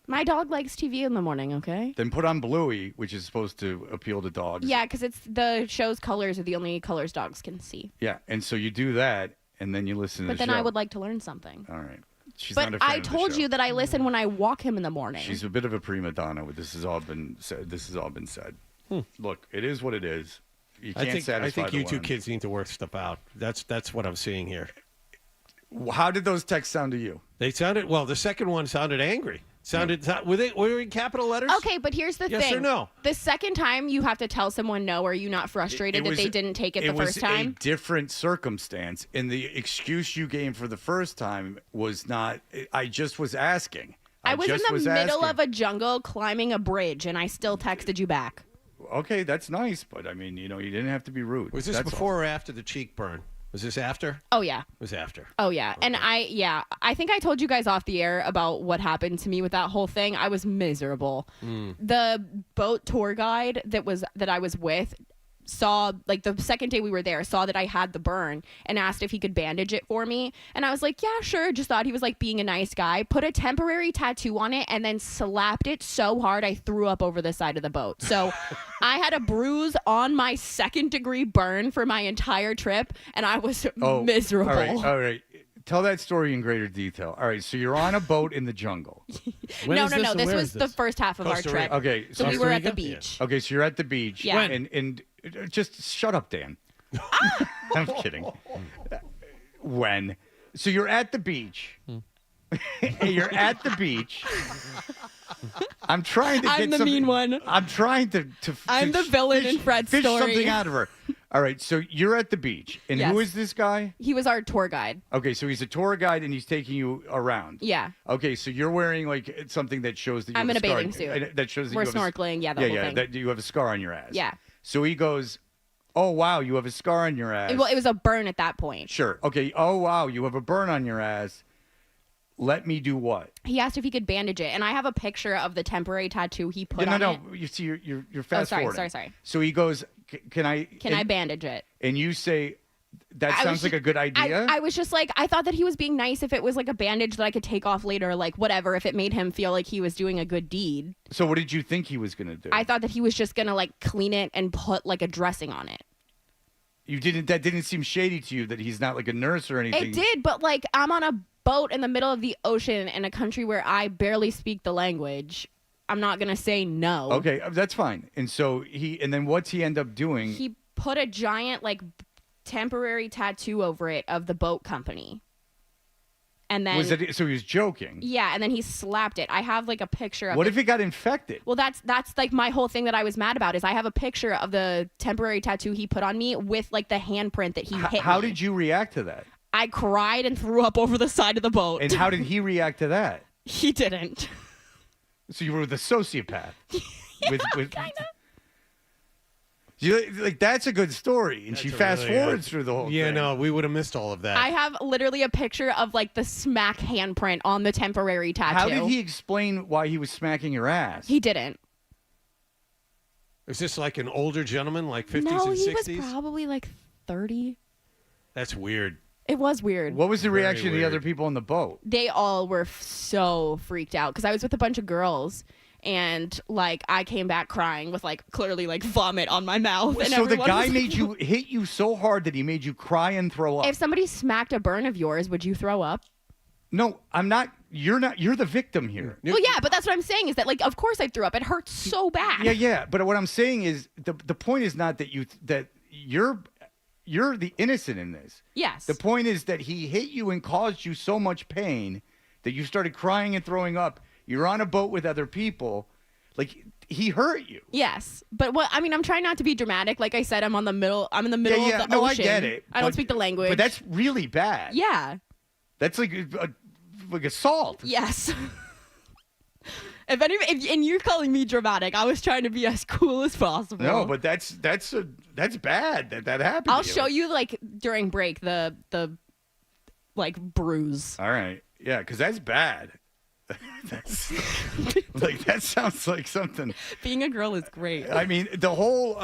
My dog likes TV in the morning. Okay. Then put on Bluey, which is supposed to appeal to dogs. Yeah, because it's the show's colors are the only colors dogs can see. Yeah, and so you do that, and then you listen to But the then show. I would like to learn something. All right. She's But not a fan I of the told show. you that I listen when I walk him in the morning. She's a bit of a prima donna. This has all been said. Look, it is what it is. You can't satisfy I think the you two one. kids need to work stuff out. That's what I'm seeing here. How did those texts sound to you? They sounded well. The second one sounded angry. Were they in capital letters? Okay, but here's the Yes thing. or no? The second time you have to tell someone no. Are you not frustrated that they didn't take it the first It time? was a different circumstance, and the excuse you gave for the first time was not. I just was asking. I was in the middle of a jungle climbing a bridge, and I still texted you back. Okay, that's nice, but I mean, you didn't have to be rude. Was this That's before or after the cheek burn? Was this after? Oh yeah. It was after. Oh yeah. Okay. And I think I told you guys off the air about what happened to me with that whole thing. I was miserable. The boat tour guide that I was with saw, like, the second day we were there, saw that I had the burn and asked if he could bandage it for me. And I was like, yeah, sure. Just thought he was like being a nice guy. Put a temporary tattoo on it and then slapped it so hard I threw up over the side of the boat. So I had a bruise on my 2nd-degree burn for my entire trip, and I was miserable. All right. Tell that story in greater detail. All right, so you're on a boat in the jungle. No. This was the first half of our trip. Okay, So we were at the beach. Okay, so you're at the beach. Yeah. And just shut up, Dan. I'm kidding. When? So you're at the beach. You're at the beach. I'm trying to I'm get the mean one. I'm trying to I'm the villain in Fred's fish story. something out of her. All right, so you're at the beach. And Yes. who is this guy? He was our tour guide. Okay, so he's a tour guide and he's taking you around. Yeah. Okay, so you're wearing like something that shows that you I'm have in a scar. bathing suit. That shows that We're you have snorkeling, the whole thing. that you have a scar on your ass. Yeah. So he goes, "Oh wow, you have a scar on your ass." Well, it was a burn at that point. Sure. Okay. Oh wow, you have a burn on your ass. Let me do what? He asked if he could bandage it, and I have a picture of the temporary tattoo he put on it. No. You see, you're fast forwarding. Sorry. So he goes, "Can I? Can I bandage it?" And you say, "That I was sounds like a good idea." I was just like, I thought that he was being nice if it was like a bandage that I could take off later, like whatever, if it made him feel like he was doing a good deed. So what did you think he was gonna do? I thought that he was just gonna like clean it and put like a dressing on it. You didn't. That didn't seem shady to you. That he's not like a nurse or anything. It did, but like I'm on a boat in the middle of the ocean in a country where I barely speak the language. I'm not gonna say no. Okay, that's fine. And so and then what's he end up doing? He put a giant like temporary tattoo over it of the boat company. And then so he was joking. Yeah, and then he slapped it. I have like a picture of What if it got infected? Well, that's like my whole thing that I was mad about is I have a picture of the temporary tattoo he put on me with like the handprint that he hit How me. did you react to that? I cried and threw up over the side of the boat. And how did he react to that? He didn't. So you were the sociopath. with kind of. Like that's a good story, and she fast forwards through the whole thing. Yeah, no, we would have missed all of that. I have literally a picture of like the smack handprint on the temporary tattoo. How did he explain why he was smacking your ass? He didn't. Is this like an older gentleman, like 50s No, and he 60s? was probably like 30. That's weird. It was weird. What was the Very reaction of the weird. other people on the boat? They all were so freaked out because I was with a bunch of girls. And like I came back crying with like clearly like vomit on my mouth. And So the everyone guy was made you hit you so hard that he made you cry and throw up. If somebody smacked a burn of yours, would you throw up? No, I'm not. You're not. You're the victim here. Well, yeah, but that's what I'm saying is that like of course I threw up. It hurts so bad. Yeah. But what I'm saying is the point is not that you're the innocent in this. Yes. The point is that he hit you and caused you so much pain that you started crying and throwing up. You're on a boat with other people. Like, he hurt you. Yes. But what I mean, I'm trying not to be dramatic. Like I said, I'm in the middle of the ocean. No, I get it. I don't speak the language. But that's really bad. Yeah. That's like assault. Yes. And you're calling me dramatic. I was trying to be as cool as possible. No, but that's bad that happened. I'll to you. show you like during break the like bruise. All right. Yeah, because that's bad. That's like that sounds like something. Being a girl is great. I mean, the whole.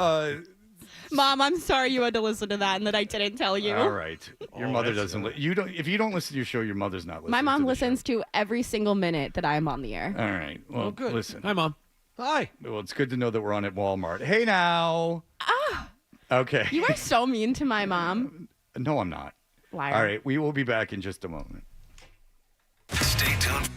Mom, I'm sorry you had to listen to that and that I didn't tell you. All right, your mother doesn't. You don't. If you don't listen to your show, your mother's not listening. My mom to the listens to every single minute that I am on the air. show. All right. Well, good. Listen. Hi, Mom. Hi. Well, it's good to know that we're on at Walmart. Hey, now. Okay. You are so mean to my mom. No, I'm not. Liar. All right, we will be back in just a moment. Stay tuned.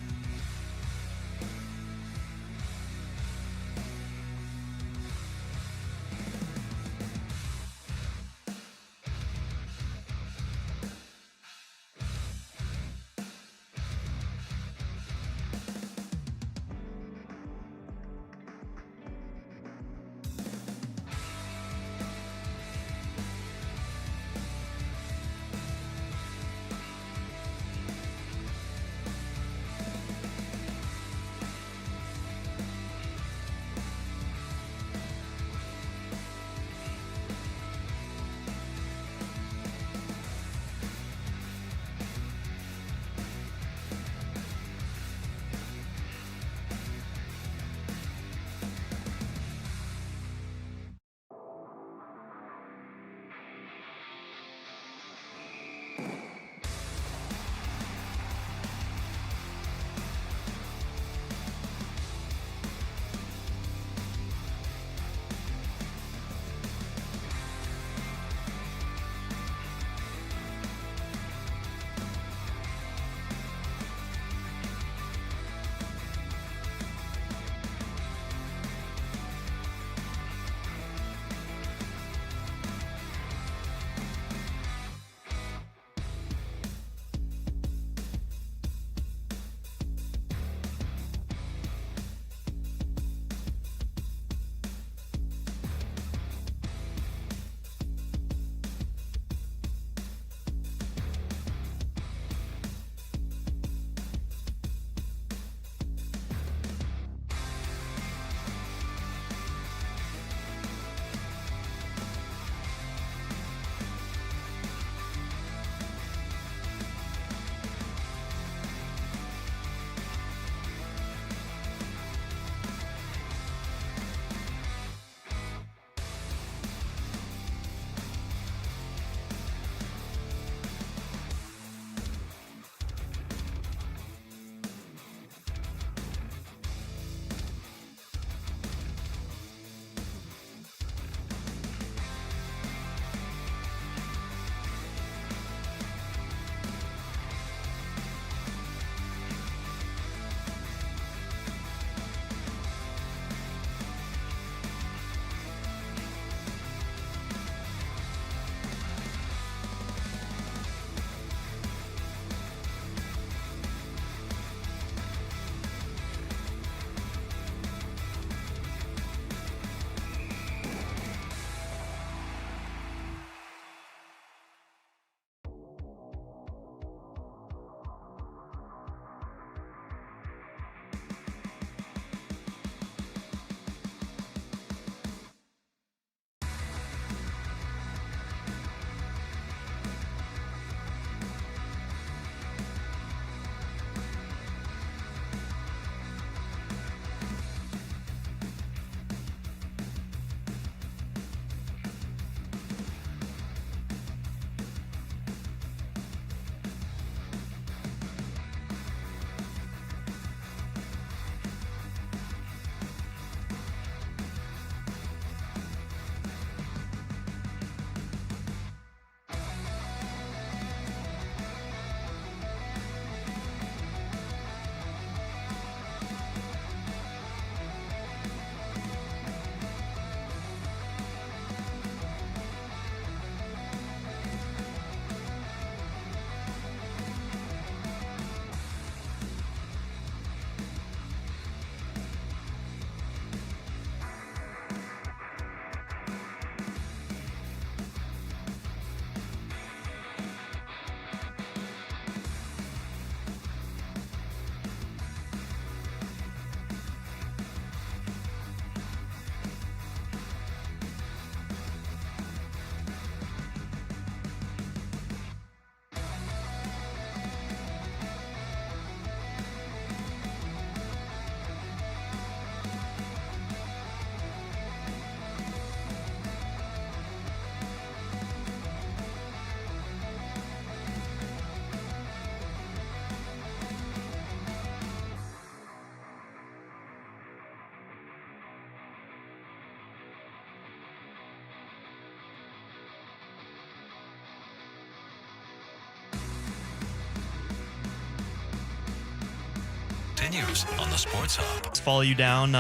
continues on the Sports Hub. Let's follow you down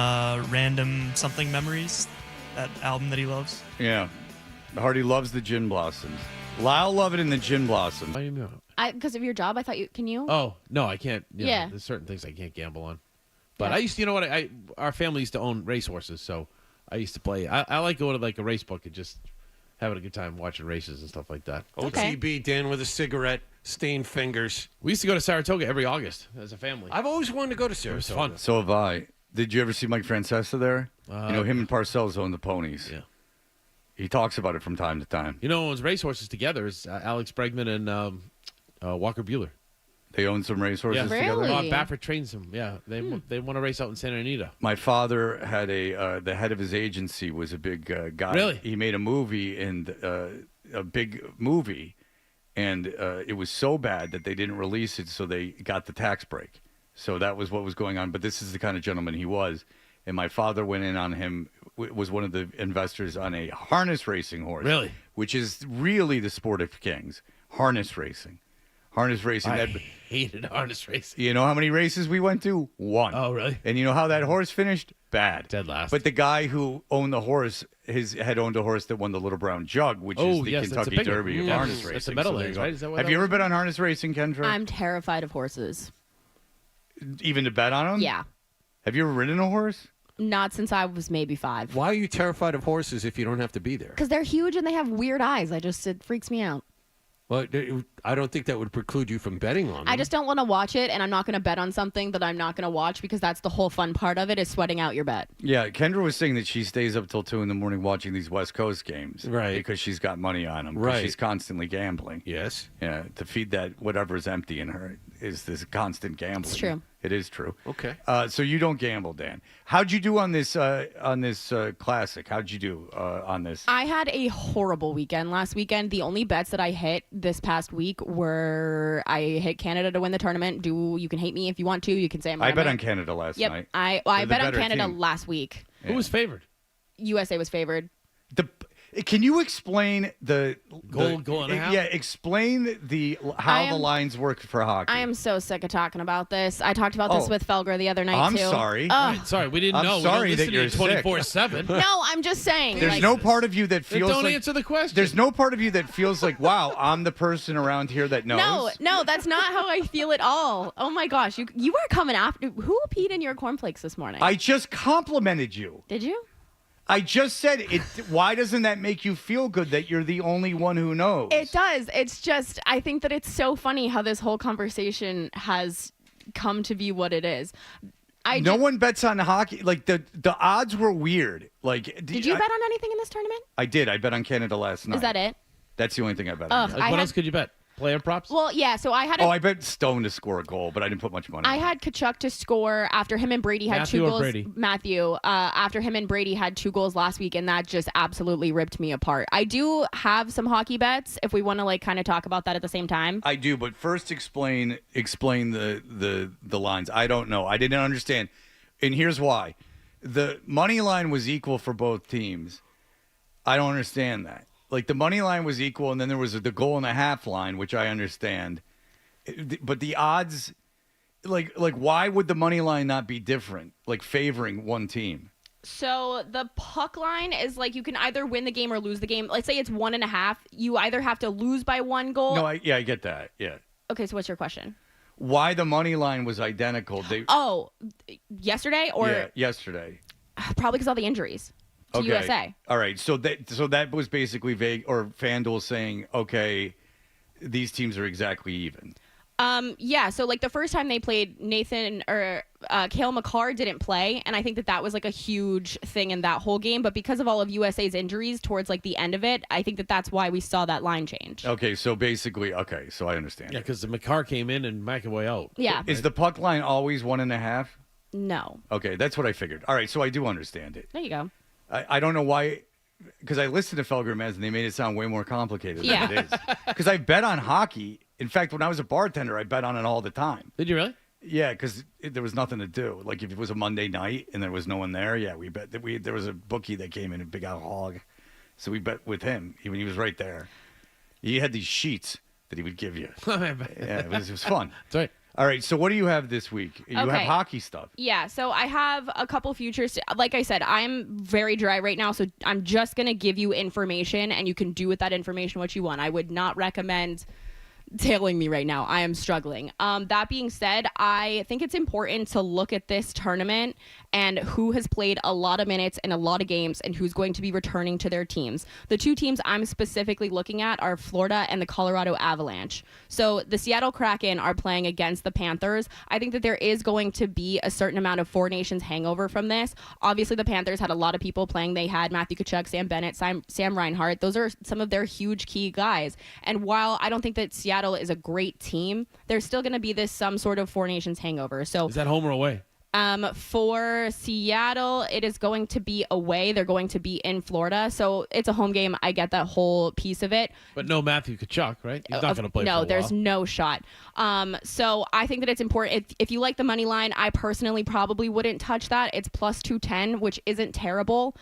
Random Something Memories, that album that he loves. Yeah. Hardy loves the Gin Blossoms. Lyle love it in the Gin Blossoms. What do you mean? Because of your job, I thought you. Can you? Oh no, I can't. You know, Yeah. there's certain things I can't gamble on. But I used to, you know what? Our family used to own racehorses, so I used to play. I like going to like a race book and just having a good time watching races and stuff like that. OTB, Dan with a cigarette, stained fingers. We used to go to Saratoga every August as a family. I've always wanted to go to Saratoga. It was fun. So have I. Did you ever see Mike Francesa there? Him and Parcells own the ponies. Yeah. He talks about it from time to time. You know, who owns racehorses together is Alex Bregman and Walker Buehler. They own some racehorses together? Rob Baffert trains them. Yeah, they want to race out in Santa Anita. My father had the head of his agency was a big guy. Really? He made a movie, and a big movie, and it was so bad that they didn't release it, so they got the tax break. So that was what was going on. But this is the kind of gentleman he was. And my father went in on him, was one of the investors on a harness racing horse. Really? Which is really the sport of kings, harness racing. Harness racing. I hated harness racing. You know how many races we went to? One. Oh, really? And you know how that horse finished? Bad. Dead last. But the guy who owned the horse, had owned a horse that won the Little Brown Jug, which is the Kentucky Derby of harness racing. That's the Meadowlands, right? Is that what Have you ever been on harness racing, Kendra? I'm terrified of horses. Even to bet on them? Yeah. Have you ever ridden a horse? Not since I was maybe 5. Why are you terrified of horses if you don't have to be there? Because they're huge and they have weird eyes. It freaks me out. Well, I don't think that would preclude you from betting on them. I just don't want to watch it, and I'm not going to bet on something that I'm not going to watch because that's the whole fun part of it is sweating out your bet. Yeah, Kendra was saying that she stays up till 2 in the morning watching these West Coast games. Right. Because she's got money on them. Right. She's constantly gambling. Yes. Yeah, to feed that whatever's empty in her is this constant gambling. It's true. It is true. Okay. So you don't gamble, Dan. How'd you do on this classic? How'd you do on this? I had a horrible weekend last weekend. The only bets that I hit this past week were I hit Canada to win the tournament. You can hate me if you want to. You can say I'm I bet on Canada last night. I bet on Canada last week. Who was favored? USA was favored. Can you explain the goal and a half? Yeah, explain how the lines work for hockey. I am so sick of talking about this. I talked about this with Felger the other night too. I'm sorry. Sorry, we didn't know. I'm sorry that you're 24/7. No, I'm just saying. There's no part of you that feels don't like answer the question. There's no part of you that feels like, wow, I'm the person around here that knows. No, that's not how I feel at all. Oh my gosh, you are coming after. Who peed in your cornflakes this morning? I just complimented you. Did you? I just said it. Why doesn't that make you feel good that you're the only one who knows? It does. It's just, I think that it's so funny how this whole conversation has come to be what it is. No one bets on hockey. Like the odds were weird. Like, did you bet on anything in this tournament? I did. I bet on Canada last night. Is that it? That's the only thing I bet on. What else could you bet? Player props? Well, yeah. So I had. I bet Stone to score a goal, but I didn't put much money. I had Kachuk to score after him and Brady had Matthew 2 or goals. Brady? Matthew. After him and Brady had 2 goals last week, and that just absolutely ripped me apart. I do have some hockey bets if we want to kind of talk about that at the same time. I do, but first explain the lines. I don't know. I didn't understand, and here's why: the money line was equal for both teams. I don't understand that. Like the money line was equal, and then there was the goal and a half line, which I understand. But the odds, like why would the money line not be different, like favoring one team? So the puck line is you can either win the game or lose the game. Let's say it's 1.5. You either have to lose by 1 goal. No, I get that. Yeah. Okay, so what's your question? Why the money line was identical? Yesterday or yeah, yesterday? Probably because all the injuries. To USA. All right. So that was basically vague, or FanDuel saying, okay, these teams are exactly even. Yeah. So the first time they played, Nathan or Cale Makar didn't play, and I think that was a huge thing in that whole game. But because of all of USA's injuries towards the end of it, I think that's why we saw that line change. Okay. So basically, so I understand. Yeah, because the Makar came in and McAvoy out. Yeah. Is the puck line always 1.5? No. Okay, that's what I figured. All right, so I do understand it. There you go. I don't know why, because I listened to Felger and Mez, and they made it sound way more complicated than it is. Because I bet on hockey. In fact, when I was a bartender, I bet on it all the time. Did you really? Yeah, because there was nothing to do. Like if it was a Monday night and there was no one there, we bet. There was a bookie that came in, a big old hog. So we bet with him, even he was right there. He had these sheets that he would give you. Yeah, it was fun. That's right. All right, so what do you have this week? You have Okay. hockey stuff. Yeah, so I have a couple futures. Like I said, I'm very dry right now, so I'm just going to give you information, and you can do with that information what you want. I would not recommend tailing me right now. I am struggling. That being said, I think it's important to look at this tournament and who has played a lot of minutes and a lot of games and who's going to be returning to their teams. The two teams I'm specifically looking at are Florida and the Colorado Avalanche. So the Seattle Kraken are playing against the Panthers. I think that there is going to be a certain amount of Four Nations hangover from this. Obviously, the Panthers had a lot of people playing. They had Matthew Tkachuk, Sam Bennett, Sam Reinhart. Those are some of their huge key guys. And while I don't think that Seattle is a great team, there's still going to be some sort of Four Nations hangover. So Is that home or away? For Seattle, it is going to be away. They're going to be in Florida. So it's a home game. I get that whole piece of it. But no Matthew Tkachuk, right? He's not going to play for a No, while. there's no shot. So I think that it's important. If you like the money line, I personally probably wouldn't touch that. It's plus 210, which isn't terrible.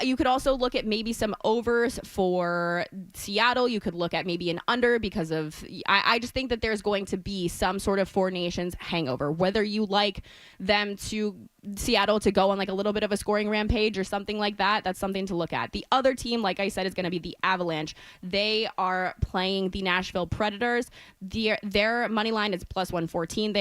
You could also look at maybe some overs for Seattle. You could look at maybe an under because of I just think that there's going to be some sort of Four Nations hangover. Whether you like Seattle to go on like a little bit of a scoring rampage or something like that, that's something to look at. The other team, like I said, is going to be the Avalanche. They are playing the Nashville Predators. Their money line is plus 114.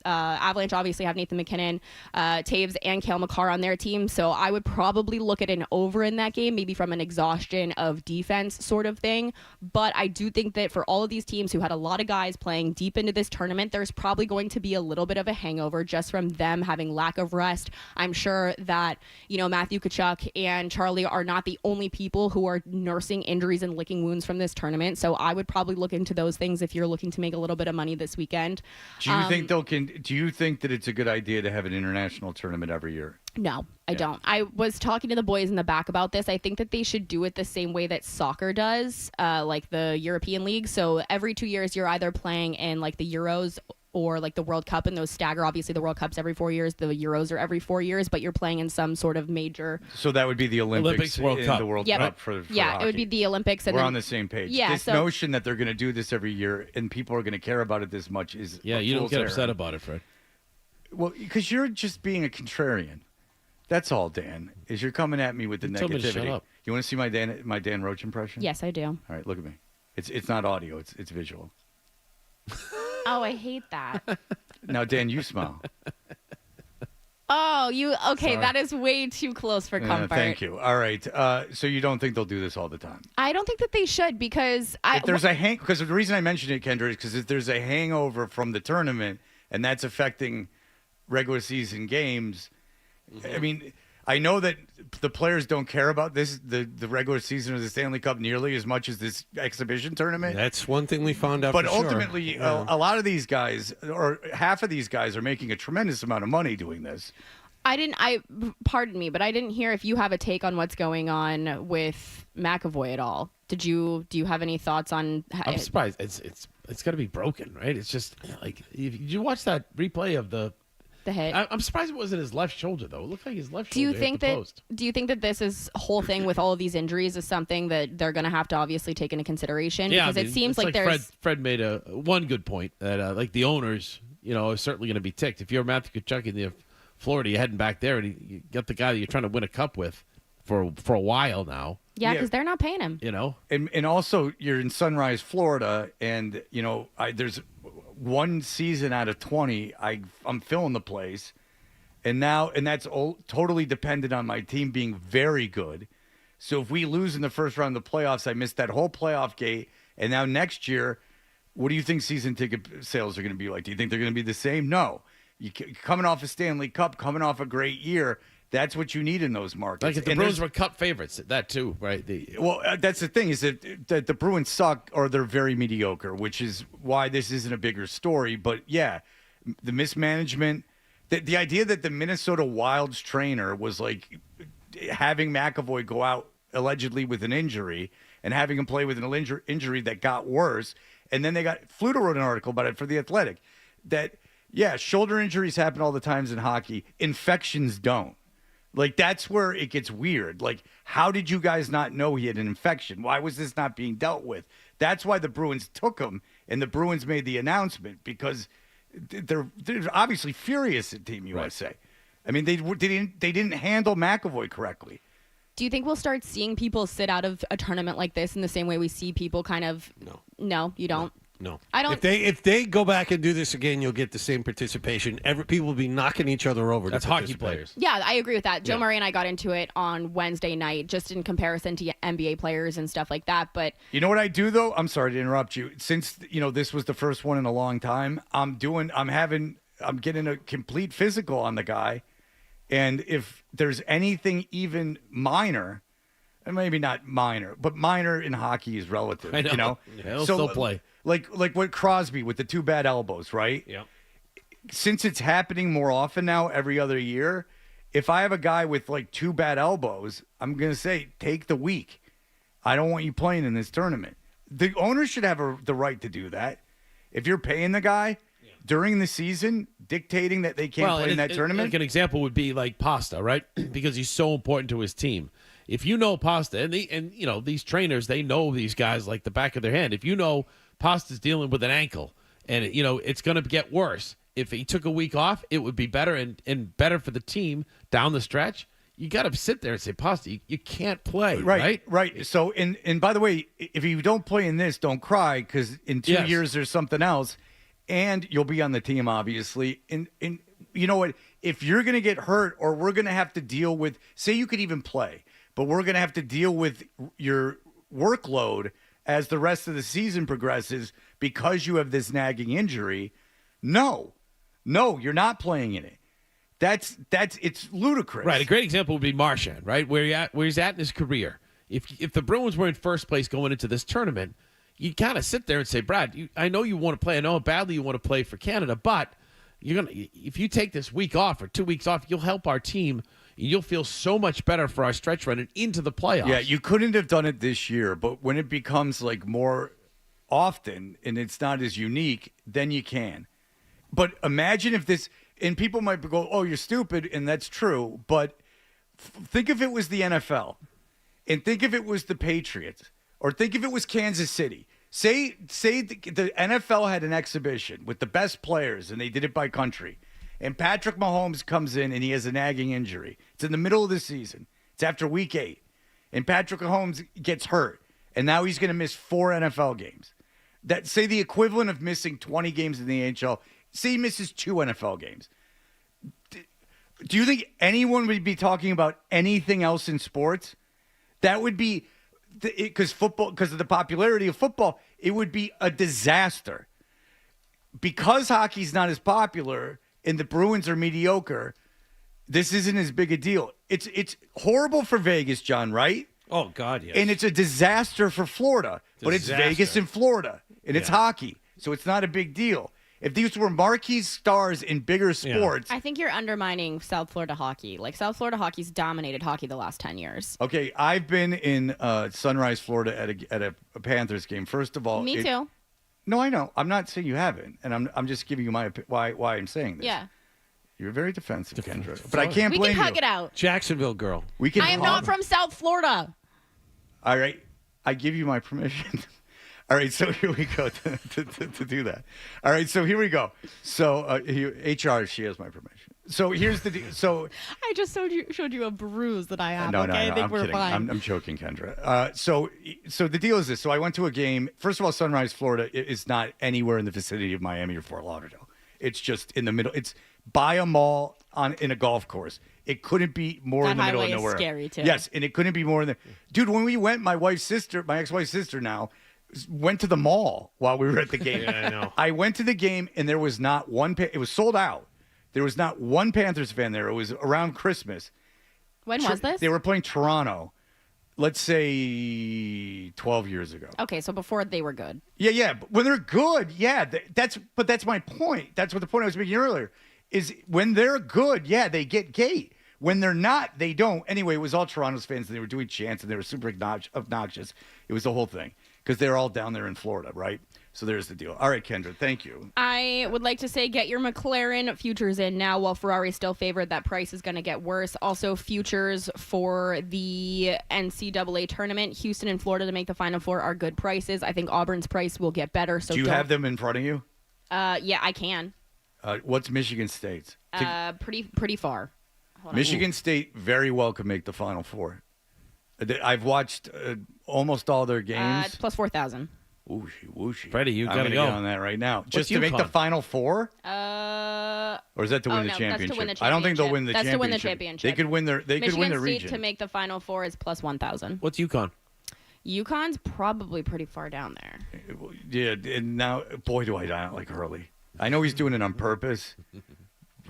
Avalanche obviously have Nathan McKinnon, Taves, and Cale Makar on their team. So I would probably look at an over in that game, maybe from an exhaustion of defense sort of thing. But I do think that for all of these teams who had a lot of guys playing deep into this tournament, there's probably going to be a little bit of a hangover just from them having lack of rest. I'm sure that, Matthew Tkachuk and Charlie are not the only people who are nursing injuries and licking wounds from this tournament. So I would probably look into those things if you're looking to make a little bit of money this weekend. Do you think that it's a good idea to have an international tournament every year? No, I don't. I was talking to the boys in the back about this. I think that they should do it the same way that soccer does, like the European League. So every 2 years, you're either playing in like the Euros or like the World Cup, and those stagger. Obviously, the World Cup's every 4 years, the Euros are every 4 years, but you're playing in some sort of major. So that would be the Olympics World Cup. The World Yep. Cup for yeah, hockey. it would be the Olympics. And We're then, on the same page. Yeah, This notion that they're going to do this every year and people are going to care about it this much is you don't get fool's upset errand. about it, Fred. Well, because you're just being a contrarian. That's all, Dan. Is you're coming at me with the You told me to negativity. shut up. You want to see my Dan Roche impression? Yes, I do. All right, look at me. It's not audio. It's visual. Oh, I hate that. Now, Dan, you smile. Oh, okay, Sorry. that is way too close for comfort. Thank you. All right. So you don't think they'll do this all the time? I don't think that they should because Because the reason I mentioned it, Kendra, is because if there's a hangover from the tournament and that's affecting regular season games, I mean, I know that the players don't care about the regular season of the Stanley Cup nearly as much as this exhibition tournament. That's one thing we found out. But for sure. ultimately, a lot of these guys, or half of these guys, are making a tremendous amount of money doing this. Pardon me, but I didn't hear if you have a take on what's going on with McAvoy at all. Do you have any thoughts on? I'm surprised. It's got to be broken, right? It's just like did you watch that replay of the hit? I'm surprised it wasn't his left shoulder though. It looked like his left Do you shoulder think hit the that? post. Do you think that this whole thing with all of these injuries is something that they're going to have to obviously take into consideration? Yeah, because I mean, it seems it's like there's. Fred made one good point that like the owners, are certainly going to be ticked. If you're Matthew Tkachuk in Florida, you're heading back there and you got the guy that you're trying to win a cup with for a while now. Yeah, because they're not paying him. And also you're in Sunrise, Florida, and there's one season out of 20 I'm filling the place, and that's totally dependent on my team being very good. So if we lose in the first round of the playoffs, I missed that whole playoff gate, and now next year, what do you think season ticket sales are going to be like? Do you think they're going to be the same? No. You coming off a Stanley Cup, coming off a great year. That's what you need in those markets. Like if the Bruins were cup favorites, that too, right? That's the thing is that the Bruins suck or they're very mediocre, which is why this isn't a bigger story. But yeah, the mismanagement, the idea that the Minnesota Wild's trainer was like having McAvoy go out allegedly with an injury and having him play with an injury that got worse. And then Fluto wrote an article about it for The Athletic that, yeah, shoulder injuries happen all the times in hockey. Infections don't. Like, that's where it gets weird. Like, how did you guys not know he had an infection? Why was this not being dealt with? That's why the Bruins took him and the Bruins made the announcement because they're obviously furious at Team USA. Right. I mean, they didn't handle McAvoy correctly. Do you think we'll start seeing people sit out of a tournament like this in the same way we see people kind of? No, you don't. No. I don't. If they go back and do this again, you'll get the same participation. People will be knocking each other over. That's hockey players. Yeah, I agree with that. Joe Murray and I got into it on Wednesday night, just in comparison to NBA players and stuff like that. But you know what I do though? I'm sorry to interrupt you. Since this was the first one in a long time, I'm getting a complete physical on the guy, and if there's anything even minor. And maybe not minor, but minor in hockey is relative. I know. He'll still play. Like what Crosby with the 2 bad elbows, right? Yeah. Since it's happening more often now, every other year, if I have a guy with like 2 bad elbows, I'm going to say, take the week. I don't want you playing in this tournament. The owners should have the right to do that. If you're paying the guy during the season, dictating that they can't play in that tournament. Like an example would be like Pasta, right? Because he's so important to his team. If you know Pasta, and these trainers, they know these guys like the back of their hand. If you know Pasta's dealing with an ankle, and it's going to get worse. If he took a week off, it would be better and better for the team down the stretch. You got to sit there and say, Pasta, you can't play, right? Right. So, and by the way, if you don't play in this, don't cry, because in 2 years there's something else, and you'll be on the team, obviously. And you know what? If you're going to get hurt, or we're going to have to deal with, say you could even play, but we're going to have to deal with your workload as the rest of the season progresses because you have this nagging injury. No, you're not playing in it. It's ludicrous. Right. A great example would be Marchand, right? Where he's at in his career. If the Bruins were in first place going into this tournament, you kind of sit there and say, Brad, I know you want to play. I know how badly you want to play for Canada, but if you take this week off or 2 weeks off, you'll help our team. You'll feel so much better for our stretch run and into the playoffs. Yeah, you couldn't have done it this year, but when it becomes like more often and it's not as unique, then you can. But imagine if this, and people might go, oh, you're stupid, and that's true, but think if it was the NFL, and think if it was the Patriots, or think if it was Kansas City. Say the NFL had an exhibition with the best players, and they did it by country. And Patrick Mahomes comes in and he has a nagging injury. It's in the middle of the season. It's after week 8. And Patrick Mahomes gets hurt. And now he's going to miss 4 NFL games. Say the equivalent of missing 20 games in the NHL. Say he misses 2 NFL games. Do you think anyone would be talking about anything else in sports? That would be, because of the popularity of football, it would be a disaster. Because hockey's not as popular and the Bruins are mediocre, this isn't as big a deal. It's horrible for Vegas, John, right? Oh, God, yes. And it's a disaster for Florida. But it's Vegas and Florida, and it's hockey, so it's not a big deal. If these were marquee stars in bigger sports... I think you're undermining South Florida hockey. Like, South Florida hockey's dominated hockey the last 10 years. Okay, I've been in Sunrise, Florida at a Panthers game. First of all... Me too. No, I know. I'm not saying you haven't, and I'm just giving you why I'm saying this. Yeah. You're very defensive, Kendra. But I can't blame you. We can hug it out. Jacksonville girl. I am not from South Florida. All right. I give you my permission. All right, so here we go to do that. All right, so here we go. So HR, she has my permission. So here's the deal. So I just showed you a bruise that I have. No, I think I'm we're kidding. fine. I'm joking, Kendra. So the deal is this. So I went to a game. First of all, Sunrise, Florida is not anywhere in the vicinity of Miami or Fort Lauderdale. It's just in the middle. It's by a mall in a golf course. It couldn't be more in the middle of nowhere. That highway is scary too. Yes, and it couldn't be more in the. Dude, when we went, my ex-wife's sister now, went to the mall while we were at the game. Yeah, I know. I went to the game and there was not one. It was sold out. There was not one Panthers fan there. It was around Christmas. When was this? They were playing Toronto, let's say 12 years ago. Okay, so before they were good. Yeah. But when they're good, yeah. That's my point. That's what the point I was making earlier is when they're good, yeah, they get gate. When they're not, they don't. Anyway, it was all Toronto's fans, and they were doing chants, and they were super obnoxious. It was the whole thing. because they're all down there in Florida, right? So there's the deal. All right, Kendra, thank you. I would like to say get your McLaren futures in now while Ferrari's still favored. That price is going to get worse. Also, futures for the NCAA tournament, Houston and Florida to make the Final Four are good prices. I think Auburn's price will get better. So do you have them in front of you? Yeah, I can. What's Michigan State's? Pretty far. Hold on. Michigan State very well could make the Final Four. I've watched almost all their games. Plus 4,000. Wooshy. Freddie, you I'm gotta gonna go get on that right now. What's Just to make the UConn? Final Four? Or is that to win the That's championship? to win the championship. I don't think they'll win the That's championship. to win the championship. They could win their. They could win the Michigan region. State to make the Final Four is plus 1,000. What's UConn? UConn's probably pretty far down there. Yeah, and now, boy, do I not like Hurley. I know he's doing it on purpose.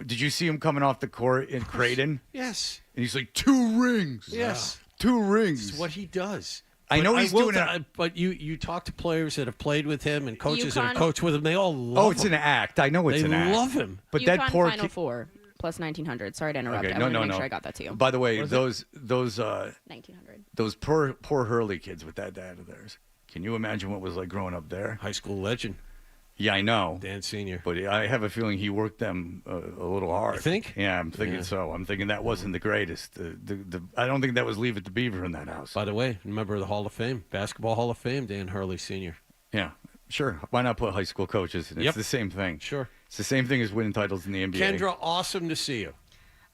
Did you see him coming off the court in Creighton? Yes. And he's like, 2 rings. Yes. 2 rings. It's what he does. I know he's doing it. But you talk to players that have played with him and coaches that have UConn- coached with him. They all love him. It's an act. I know it's They an act. love him. But UConn that poor Final kid. Four plus 1,900. Sorry to interrupt. Okay, I no, wanted to no, make no. sure I got that to you. By the way, What is those 1,900. those poor Hurley kids with that dad of theirs. Can you imagine what it was like growing up there? High school legend. Yeah, I know. Dan Senior. But I have a feeling he worked them a little hard. You think? Yeah, I'm thinking Yeah. so. I'm thinking that wasn't the greatest. I don't think that was Leave It to Beaver in that house. By the way, member of the Hall of Fame, Basketball Hall of Fame, Dan Hurley Sr. Yeah, sure. Why not put high school coaches in? It's Yep. the same thing. Sure. It's the same thing as winning titles in the NBA. Kendra, awesome to see you.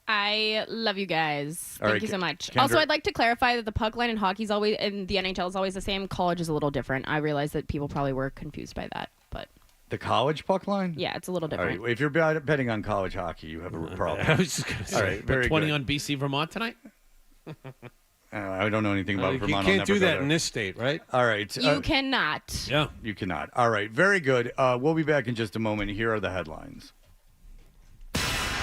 I love you guys. All Thank right, you so much. Kendra- Also, I'd like to clarify that the puck line in hockey's always and the NHL is always the same. College is a little different. I realize that people probably were confused by that, but The college puck line? yeah, it's a little All different. right. If you're betting on college hockey, you have a problem. I was just going to say, All right. Very 20 good. on BC Vermont tonight? I don't know anything about You Vermont. I'll can't never do go that there. in this state, right? All right. You cannot. Yeah. You cannot. All right. Very good. We'll be back in just a moment. Here are the headlines.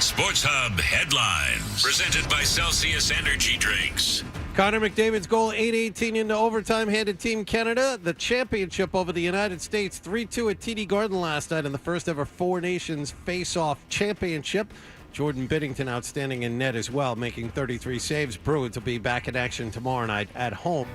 Sports Hub headlines. Presented by Celsius Energy Drinks. Connor McDavid's goal, 8:18 into overtime, handed Team Canada the championship over the United States, 3-2 at TD Garden last night in the first ever Four Nations face-off championship. Jordan Biddington outstanding in net as well, making 33 saves. Bruins will be back in action tomorrow night at home.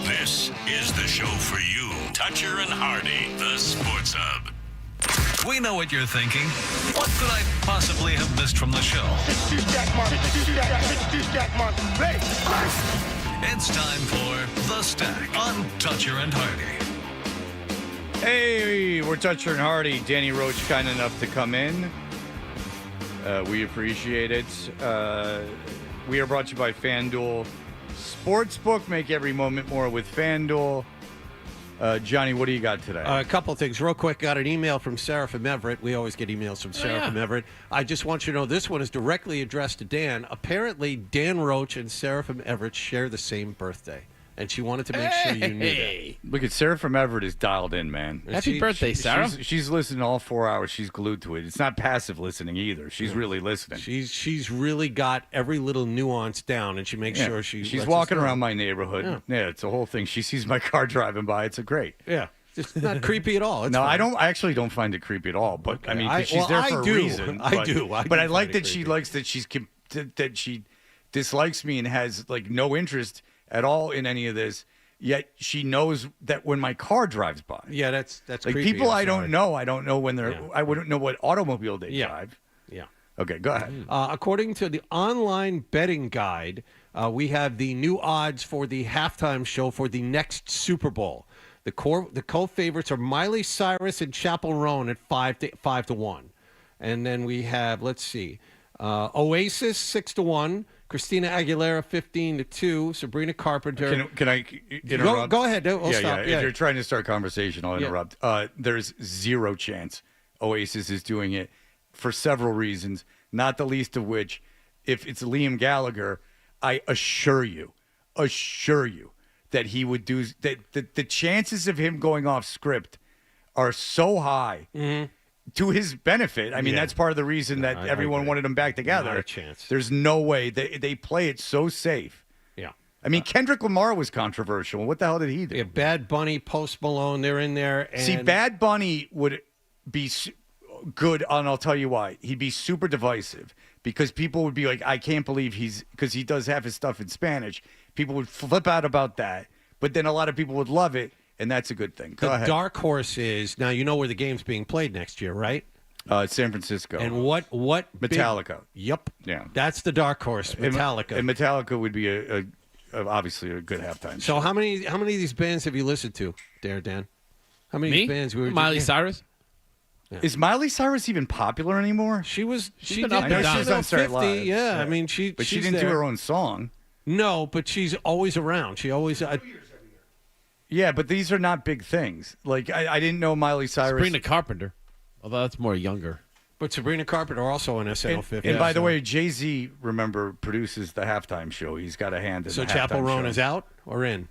This is the show for you. Toucher and Hardy, the Sports Hub. We know what you're thinking. What could I possibly have missed from the show? It's time for The Stack on Toucher and Hardy. Hey, we're Toucher and Hardy. Danny Roche kind enough to come in. We appreciate it. We are brought to you by FanDuel Sportsbook. Make every moment more with FanDuel. Johnny, what do you got today? A couple of things. Real quick, got an email from Sarah from Everett. We always get emails from Sarah from Everett. I just want you to know this one is directly addressed to Dan. Apparently, Dan Roche and Sarah from Everett share the same birthday. And she wanted to make sure you knew that. Look at Sarah from Everett is dialed in, man. Happy birthday, Sarah. She's listening all 4 hours. She's glued to it. It's not passive listening either. She's really listening. She's really got every little nuance down, and she makes sure she's walking around my neighborhood. Yeah, it's a whole thing. She sees my car driving by. It's great. Yeah. It's not creepy at all. It's no, fine. I actually don't find it creepy at all. But Okay. I mean, 'cause she's there for a reason. I do. But I like that she likes that that she dislikes me and has like no interest at all in any of this. Yet she knows that when my car drives by. Yeah, that's like creepy. people I don't know. I don't know when they're. Yeah. I wouldn't know what automobile they drive. Yeah. Okay, go ahead. According to the online betting guide, we have the new odds for the halftime show for the next Super Bowl. The co-favorites are Miley Cyrus and Chappell Roan at 5 to 1, and then we have Oasis 6 to 1. Christina Aguilera 15 to 2. Sabrina Carpenter. Can I interrupt? Go ahead. We'll stop. If you're trying to start conversation, I'll interrupt. There's zero chance Oasis is doing it for several reasons, not the least of which, if it's Liam Gallagher, I assure you that he would do that. The chances of him going off script are so high. Mm-hmm. To his benefit. I mean, that's part of the reason that everyone wanted them back together. Not a chance. There's no way. They play it so safe. Yeah. I mean, Kendrick Lamar was controversial. What the hell did he do? Yeah, Bad Bunny, Post Malone, they're in there. And see, Bad Bunny would be good, and I'll tell you why. He'd be super divisive because people would be like, I can't believe because he does have his stuff in Spanish. People would flip out about that, but then a lot of people would love it. And that's a good thing. Go ahead. The dark horse is, now you know where the game's being played next year, right? San Francisco. And what Metallica. Yep. Yeah. That's the dark horse, Metallica. And Metallica would be obviously a good halftime So show. how many of these bands have you listened to, Dan? How many of these bands? Miley Cyrus? Yeah. Is Miley Cyrus even popular anymore? She been did up and down. She's on Saturday 50, Live. yeah. I mean, but she she's didn't do there. her own song. No, but she's always around. She always. Yeah, but these are not big things. Like I didn't know Miley Cyrus. Sabrina Carpenter, although that's more younger. But Sabrina Carpenter also on SNL 50. And by the way, Jay-Z, remember, produces the halftime show. He's got a hand in So the halftime Chapel Roan show. is out or in?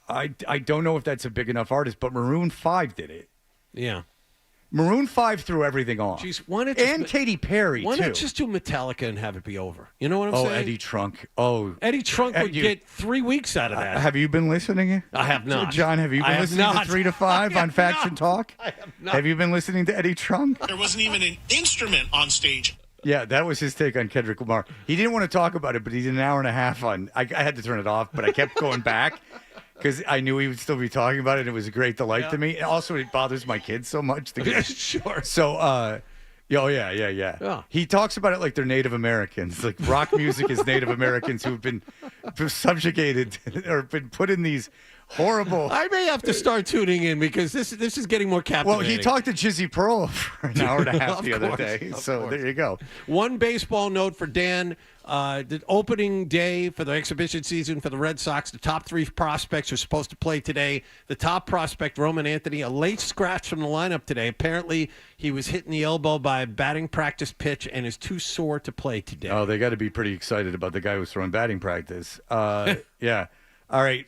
I don't know if that's a big enough artist, but Maroon 5 did it. Yeah. Maroon 5 threw everything off. Jeez, why not and Katy Perry, Why too. not just do Metallica and have it be over? You know what I'm saying? Eddie Trunk. Oh. Eddie Trunk would get 3 weeks out of that. Have you been listening? I have not. John, have you been listening to 3 to 5 on Faction Talk? I have not. Have you been listening to Eddie Trunk? There wasn't even an instrument on stage. Yeah, that was his take on Kendrick Lamar. He didn't want to talk about it, but he did an hour and a half on. I had to turn it off, but I kept going back because I knew he would still be talking about it. It was a great delight to me. And also, it bothers my kids so much. Sure. So, yeah. He talks about it like they're Native Americans. Like rock music is Native Americans who've been subjugated or been put in these horrible. I may have to start tuning in because this is getting more captivating. Well, he talked to Jizzy Pearl for an hour and a half the other course, day. So course. there you go. One baseball note for Dan. The opening day for the exhibition season for the Red Sox, the top 3 prospects are supposed to play today. The top prospect, Roman Anthony, a late scratch from the lineup today. Apparently, he was hit in the elbow by a batting practice pitch and is too sore to play today. Oh, they got to be pretty excited about the guy who's throwing batting practice. Yeah. All right,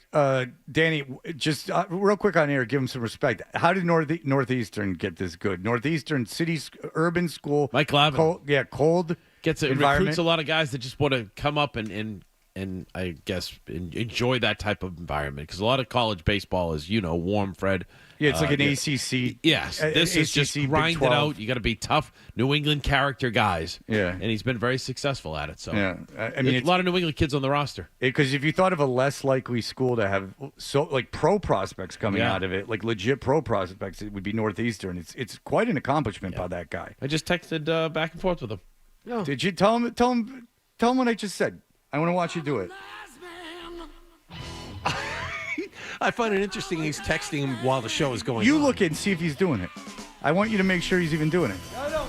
Danny, just real quick on air, give him some respect. How did Northeastern get this good? Northeastern City Urban School. Mike Lavin. Cold recruits a lot of guys that just want to come up and I guess enjoy that type of environment because a lot of college baseball is, warm, Fred. Yeah, it's like an ACC. Yes, this is just Big grind it 12. out. You got to be tough New England character guys. Yeah. And he's been very successful at it. So yeah, I mean, a lot of New England kids on the roster. Because if you thought of a less likely school to have pro prospects coming out of it, like legit pro prospects, it would be Northeastern. It's quite an accomplishment by that guy. I just texted back and forth with him. No. Did you tell him what I just said? I want to watch you do it. I find it interesting he's texting him while the show is going You on. look and see if he's doing it. I want you to make sure he's even doing it. No,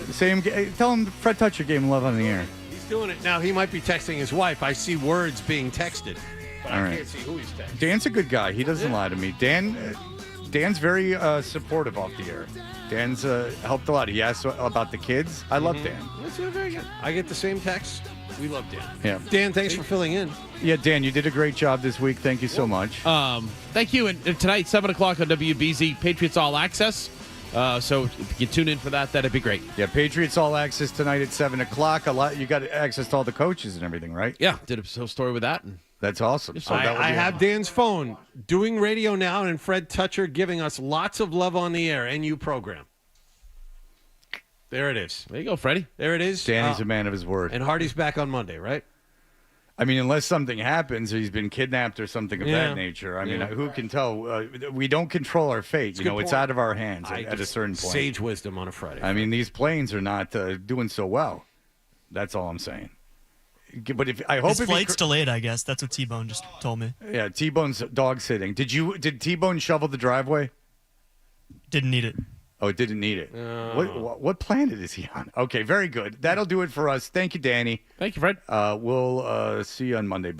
he's doing it. Tell him Fred Toucher gave him love on the air. He's doing it. Now, he might be texting his wife. I see words being texted, but All I right. can't see who he's texting. Dan's a good guy. He doesn't lie to me. Dan's very supportive off the air. Dan's helped a lot. He asked about the kids. I love Dan. That's very good. I get the same text. We love Dan. Yeah. Dan, thanks for filling in. Yeah, Dan, you did a great job this week. Thank you so much. Thank you. And tonight, 7 o'clock on WBZ, Patriots All Access. So if you can tune in for that, that'd be great. Yeah, Patriots All Access tonight at 7 o'clock. You got access to all the coaches and everything, right? Yeah, did a story with that. And that's awesome. So I have Dan's phone doing radio now, and Fred Toucher giving us lots of love on the air. NU program. There it is. There you go, Freddie. There it is. Danny's a man of his word. And Hardy's back on Monday, right? I mean, unless something happens or he's been kidnapped or something of that nature. I mean, who can tell? We don't control our fate. It's out of our hands at a certain point. Sage wisdom on a Friday. I mean, these planes are not doing so well. That's all I'm saying. But His flight's delayed, I guess. That's what T-Bone just told me. Yeah, T-Bone's dog sitting. Did T-Bone shovel the driveway? Didn't need it. Oh, it didn't need it. What planet is he on? Okay, very good. That'll do it for us. Thank you, Danny. Thank you, Fred. We'll see you on Monday.